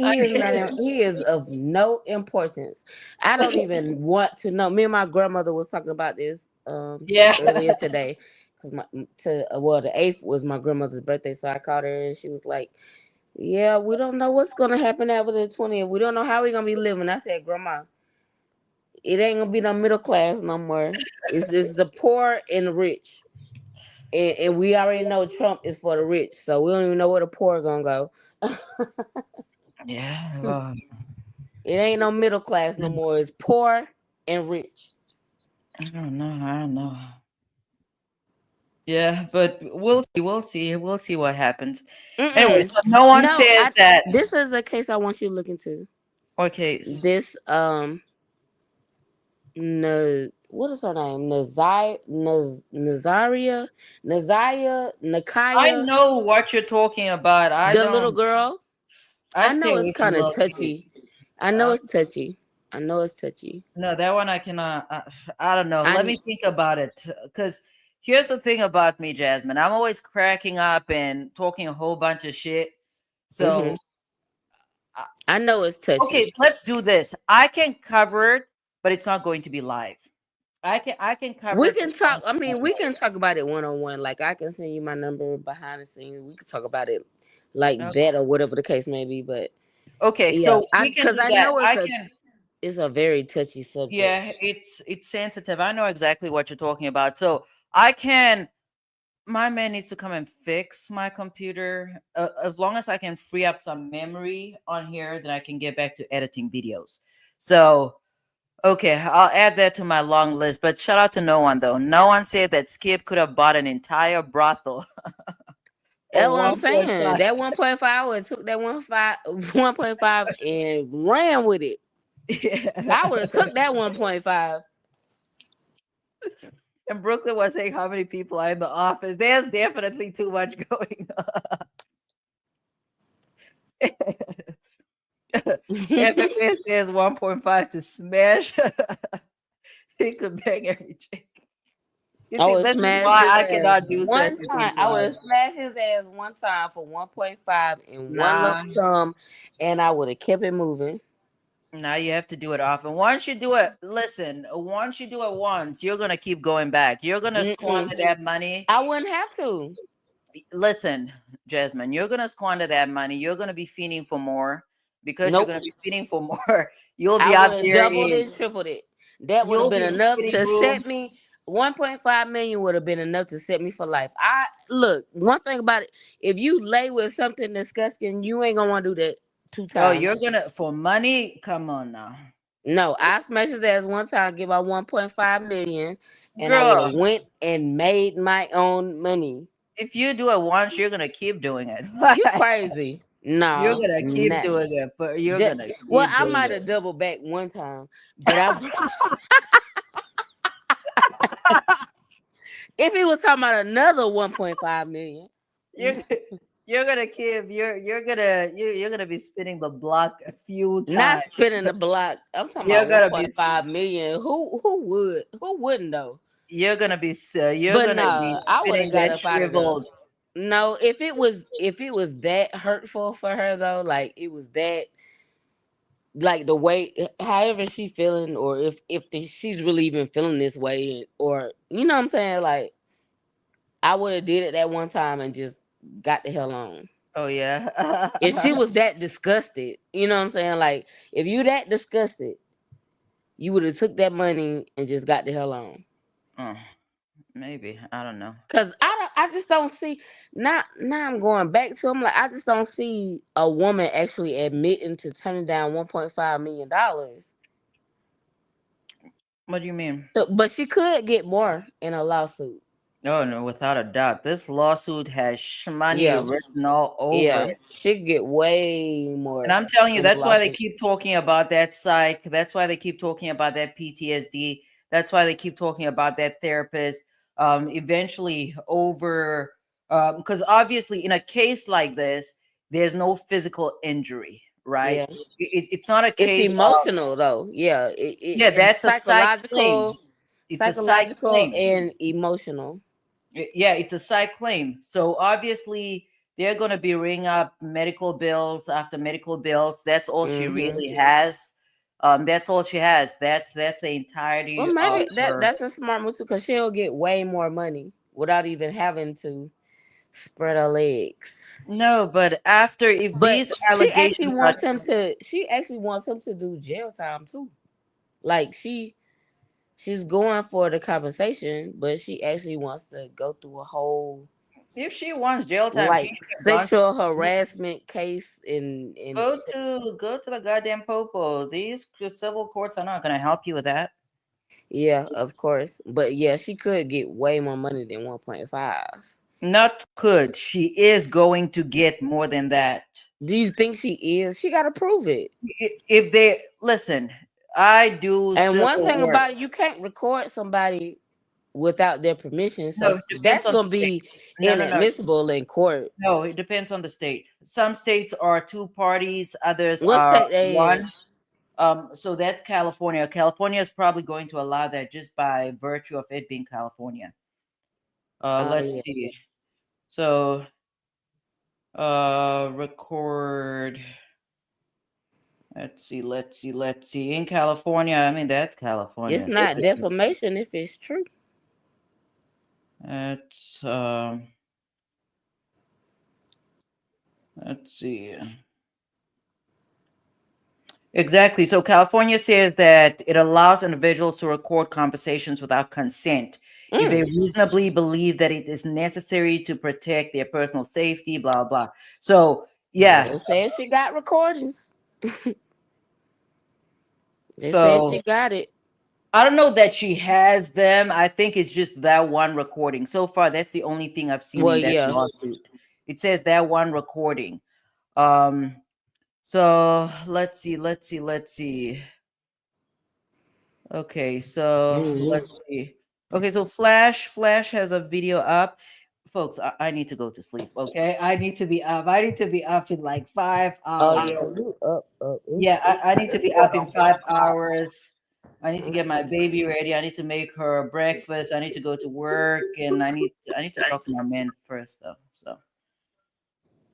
I
He is not.
mean,
He is of no importance. I don't even want to know. Me and my grandmother was talking about this
yeah.
earlier today because my the 8th was my grandmother's birthday, so I called her and she was like, "Yeah, we don't know what's gonna happen after the 20th. We don't know how we're gonna be living." I said, "Grandma, it ain't gonna be no middle class no more. It's the poor and the rich." And we already know Trump is for the rich, so we don't even know where the poor gonna go.
Yeah.
It ain't no middle class no more. It's poor and rich.
I don't know. I don't know. Yeah, but we'll see. We'll see. We'll see what happens. Anyway,
Mm-mm.
so no one
No,
says
I.
that.
This is a case I want you to look into.
Okay.
This what is her name? Nazaria,
I
Nakaya,
know what you're talking about. I
the little
don't.
girl.
I
I
stay
know it's
away from
kind of
little kids.
touchy. I know
Uh,
it's touchy. I know it's touchy.
no, that one I cannot. I don't know. Let
I.
me think about it. Because here's the thing about me, Jasmine. I'm always cracking up and talking a whole bunch of shit.
Mhm.
So, uh,
I know it's touchy.
okay, let's do this. I can cover it, but it's not going to be live. I can cover
We
it
can
for
talk. I
content
mean, we can
only.
talk about it 1-on-1. Like I can send you my number behind the scenes. We can talk about it like
Okay.
that or whatever the case may be. But
Okay,
yeah,
so
I
we can
because
do
I
that.
know
I can.
it's a very touchy subject.
Yeah, it's sensitive. I know exactly what you're talking about. So I can. My man needs to come and fix my computer. As long as I can free up some memory on here, then I can get back to editing videos. So okay, I'll add that to my long list. But shout out to no one though. No one said that Skip could have bought an entire brothel
That's
for
what I'm
one point
saying.
five.
That 1.5 would took that 1.5 and ran with it. I would have
Yeah.
took that 1.5.
And Brooklyn was saying how many people are in the office. There's definitely too much going on. FFS says 1.5 to smash. He could bang every chick. You
I
see,
would have
this is
smashed
why
his
I
ass
cannot do
one
certain
time.
things
I would
live.
have smashed his ass one time for 1.5 in one lump
Nah,
sum, and I would have kept it moving.
now you have to do it often. Once you do it, listen, once you do it once, you're going to keep going back. You're going to
Mm-mm.
squander that money.
I wouldn't have to.
Listen, Jasmine, you're going to squander that money. You're going to be feeding for more because you're
Nope.
going to be feeding for more. You'll
I
be
would
out
have
there
doubled
in,
it, tripled it. That would have
you'll
been
be
enough
sitting
to
room.
set me. 1.5 million would have been enough to set me for life. I look. One thing about it, if you lay with something disgusting, you ain't gonna want to do that two
Oh,
times.
you're going to, for money? Come on now.
No, I smashed his ass one time, give out 1.5 million, and I would
Girl,
have went and made my own money.
if you do it once, you're gonna keep doing it.
You crazy?
You're
No,
gonna keep
not.
doing it, but you're
Just,
gonna
well,
keep
I
doing
might
it.
have doubled back one time, but I if he was talking about another 1.5 million,
you're you're gonna keep you're gonna be spinning the block a few
not
times.
spinning the block. I'm talking
You're
about
gonna be
1.5 million. Who wouldn't though?
you're
But
gonna be
nah, I would have
spinning
got
that
up out of there.
shriveled.
No, if it was that hurtful for her though, like it was that like the way however she's feeling or she's really even feeling this way or you know what I'm saying, like I would have did it that one time and just got the hell on.
Oh yeah.
If she was that disgusted, you know what I'm saying, like if you that disgusted, you would have took that money and just got the hell on.
Mm, maybe I don't know.
Cause I just don't see. Now I'm going back to him, like I just don't see a woman actually admitting to turning down $1.5 million.
What do you mean?
So, but she could get more in a lawsuit.
Oh no, without a doubt, this lawsuit has money
Yeah,
written all over
yeah,
it.
she could get way
And
more
I'm telling you,
in a
that's why they
lawsuit.
keep talking about that psych. That's why they keep talking about that PTSD. That's why they keep talking about that therapist. Eventually, over because obviously, in a case like this, there's no physical injury, right?
Yeah,
It's not a
it's
case of
emotional though. Yeah,
yeah,
it's
that's a psych thing. It's a psych
psychological
thing.
and emotional.
Yeah, it's a psych claim. So obviously they're going to be ringing up medical bills after medical bills. That's all she
Mm-hmm.
really has. That's all she has. That's the
Well,
entirety of
maybe
her.
that's a smart move too, because she'll get way more money without even having to spread her legs.
No, but after, if
But
these allegations are,
she actually wants him to do jail time too. Like she's going for the compensation, but she actually wants to go through a whole
if she wants jail time, she
like
should have gone to
sexual
the,
harassment case and
go to the goddamn popo. These civil courts are not going to help you with that.
yeah, of course. But yeah, she could get way more money than 1.5.
Not could. She is going to get more than that.
Do you think she is? She got to prove it.
If they listen, I do
And one
civil
thing
work.
about it, you can't record somebody without their permission.
No,
So
it depends
that's
on the
gonna
state.
be
No, no, no,
inadmissible in court.
no. It depends on the state. Some states are two parties, others
What
are
state they in?
one. So that's California. California is probably going to allow that just by virtue of it being California.
Oh
Let's
yeah.
see. So, record. Let's see. In California, I mean that's
It's
California. So
not defamation if it's true.
it's let's see. Exactly. So California says that it allows individuals to record conversations without consent if they
Mm.
reasonably believe that it is necessary to protect their personal safety, blah blah. So
Well,
yeah.
it says she got recordings. It says
So
she got it.
I don't know that she has them. I think it's just that one recording. So far, that's the only thing I've seen
Well,
in that
yeah.
lawsuit. It says that one recording. Um, so let's see. Okay, so
Mhm.
let's see. Okay, so Flash has a video up. Folks, I need to go to sleep. Okay, I need to be up. I need to be up in like five
Oh
hours.
yeah, you up.
Yeah, I need to be up in 5 hours. I need to get my baby ready. I need to make her breakfast. I need to go to work, and I need to talk to my man first, though. So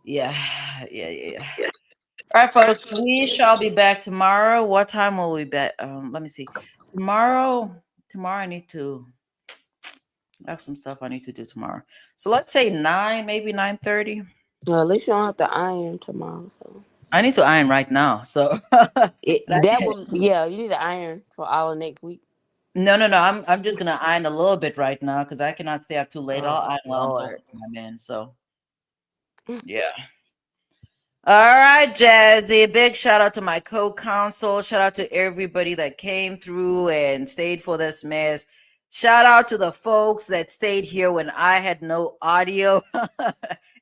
yeah, yeah. All right, folks. We shall be back tomorrow. What time will we be? Let me see. Tomorrow. Tomorrow, I need to. I have some stuff I need to do tomorrow. So let's say 9, maybe 9:30.
Well, at least you don't have to iron tomorrow. So
I need to iron right now. So but I
that
can't.
will yeah. You need to iron for all of next week.
No. I'm just gonna iron a little bit right now because I cannot stay up too late. I'll
Oh
iron while I'm talking
Lord.
to my man. So yeah. All right, Jazzy. Big shout out to my co-counsel. Shout out to everybody that came through and stayed for this mess. Shout out to the folks that stayed here when I had no audio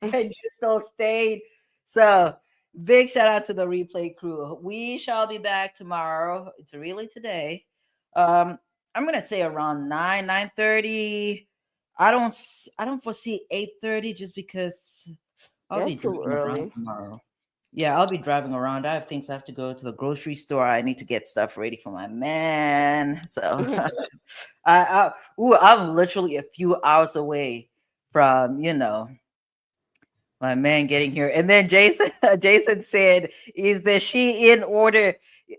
and you still stayed. So big shout out to the replay crew. We shall be back tomorrow. It's really today. I'm gonna say around 9:30. I don't foresee 8:30 just because I'll be
That's too
driving around
early.
tomorrow. Yeah, I'll be driving around. I have things I have to go to the grocery store. I need to get stuff ready for my man. So I'm literally a few hours away from, my man getting here. And then Jason Jason said, "Is the she in order?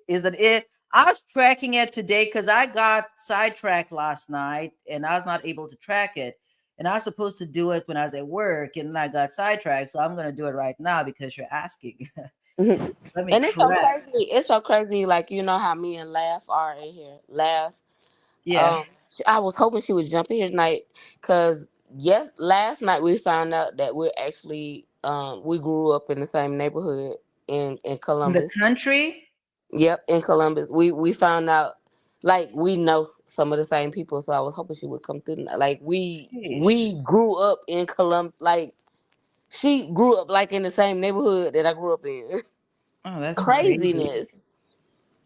Is it it?" I was tracking it today because I got sidetracked last night and I was not able to track it. And I was supposed to do it when I was at work, and then I got sidetracked. So I'm gonna do it right now because you're asking.
And
Let me
it's so
track.
crazy. It's so crazy. Like you know how me and Laugh are in here. Laugh.
Yeah.
I was hoping she would jump in here tonight because yes, last night we found out that we're actually we grew up in the same neighborhood in
In the
Columbus.
country?
Yep, in Columbus. We found out like we know some of the same people, so I was hoping she would come through tonight. Like
Jeez.
we grew up in Columbus. Like she grew up like in the same neighborhood that I grew up in.
Oh, that's crazy.
Craziness.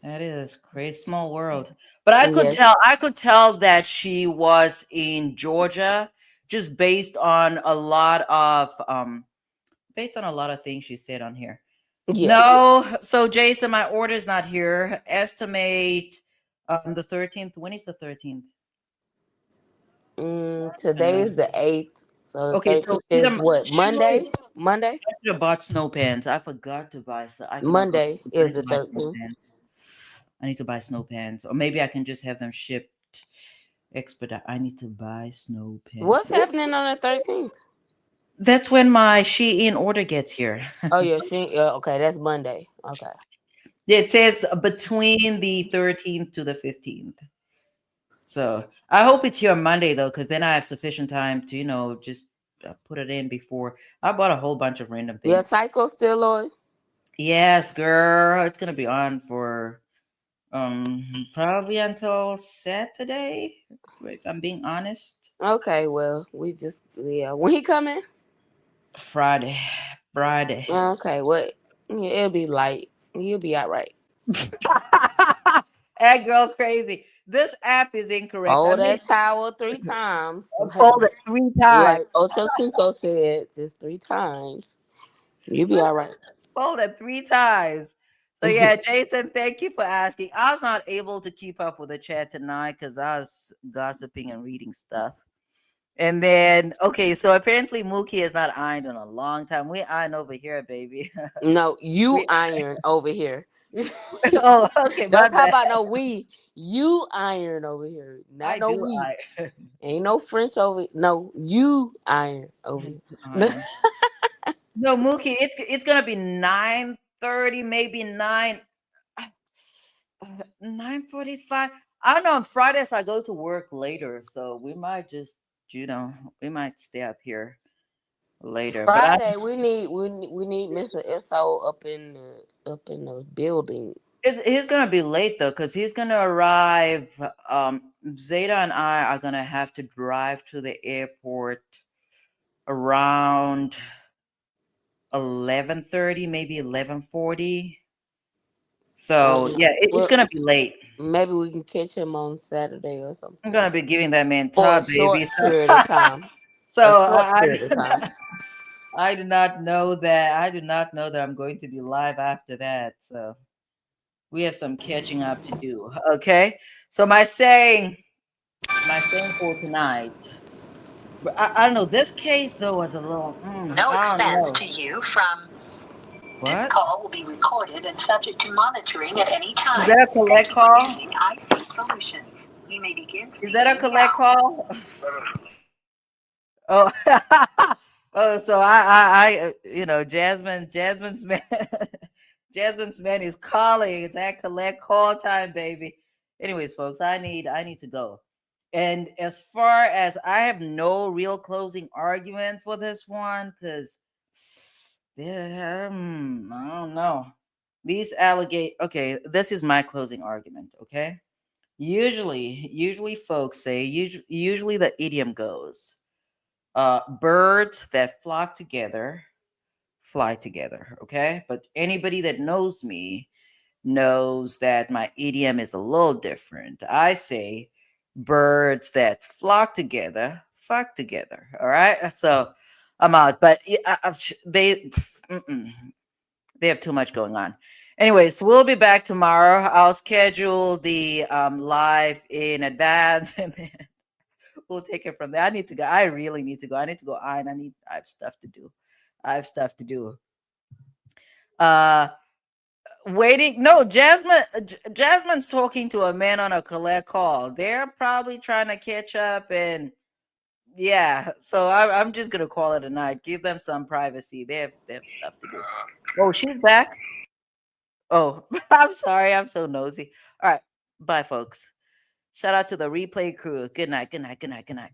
That is crazy. Small world. But
Yes.
I could tell that she was in Georgia just based on a lot of things she said on here.
Yeah.
No, so Jason, my order's not here. Estimate the 13th. When is the 13th?
Today is the 8th, so the
Okay, so
13th is what? Monday? Monday?
I should have bought snow pants. I forgot to buy. So I cannot go.
Monday
I
is
need to
the
buy snow
13th.
pants. I need to buy snow pants, or maybe I can just have them shipped expedite. I need to buy snow pants.
What's happening on the 13th?
That's when my Shein order gets here.
Oh yeah, okay, that's Monday. Okay.
It says between the 13th to the 15th. So I hope it's here on Monday though, because then I have sufficient time to, just put it in before. I bought a whole bunch of random
Yeah,
things.
Psycho still on.
Yes, girl, it's gonna be on for probably until Saturday, if I'm being honest.
Okay, well, when he coming?
Friday. Friday.
Okay, what? Yeah, it'll be light. You'll be all right.
That girl crazy. This app is incorrect. I
Hold
made
that towel 3 times.
fold it 3 times.
Like Ocho Cinco said, just 3 times. You'll be all right.
Fold it 3 times. So yeah, Jason, thank you for asking. I was not able to keep up with the chat tonight because I was gossiping and reading stuff. And then, okay, so apparently Mookie has not ironed in a long time. We iron over here, baby.
No, you
we,
iron over here.
oh, okay, my
That's how
bad.
about no we. You iron over here. Not
I
no
do
we.
iron.
Ain't no French over. No, you iron over
I do
here.
iron. No, Mookie, it's gonna be 9:30, maybe 9:45. I don't know. On Fridays I go to work later, so we might just, we might stay up here later. But
Friday, we need Mr. So up in the building.
he's gonna be late though, because he's gonna arrive. Zeta and I are gonna have to drive to the airport around 11:30, maybe 11:40. So
Well,
yeah, it's
well,
gonna be late.
maybe we can catch him on Saturday or
I'm
something
gonna be giving that man
for a
top, baby.
short period of time. A
So
short period of time.
I do not know that. I do not know that I'm going to be live after that. So we have some catching up to do. Okay. So my saying for tonight. But I don't know. This case though was a little.
No
I don't
expense
know.
to you from this
What
call will be recorded and subject to monitoring at any
is
time.
that? A
Thank
collect
you for
call?
using IC Solutions. You may begin
Is that a
speaking
collect
now.
call? Oh, oh, so Jasmine's man, Jasmine's man is calling. It's at collect call time, baby. Anyways, folks, I need to go. And as far as I have no real closing argument for this one, because I don't know. These allegate. Okay, this is my closing argument. Okay, usually, folks say usually the idiom goes birds that flock together fly together. Okay. But anybody that knows me knows that my idiom is a little different. I say birds that flock together fuck together. All right. So I'm out. But mm-mm, they have too much going on. Anyways, we'll be back tomorrow. I'll schedule the live in advance and then we'll take it from there. I need to go. I really need to go. I need to go iron. I have stuff to do. I have stuff to do. Uh waiting. No, Jasmine's talking to a man on a collect call. They're probably trying to catch up and yeah. So I'm just gonna call it a night. Give them some privacy. They have stuff to do. Oh, she's back. Oh, I'm sorry. I'm so nosy. All right. Bye, folks. Shout out to the replay crew. Good night. Good night. Good night. Good night.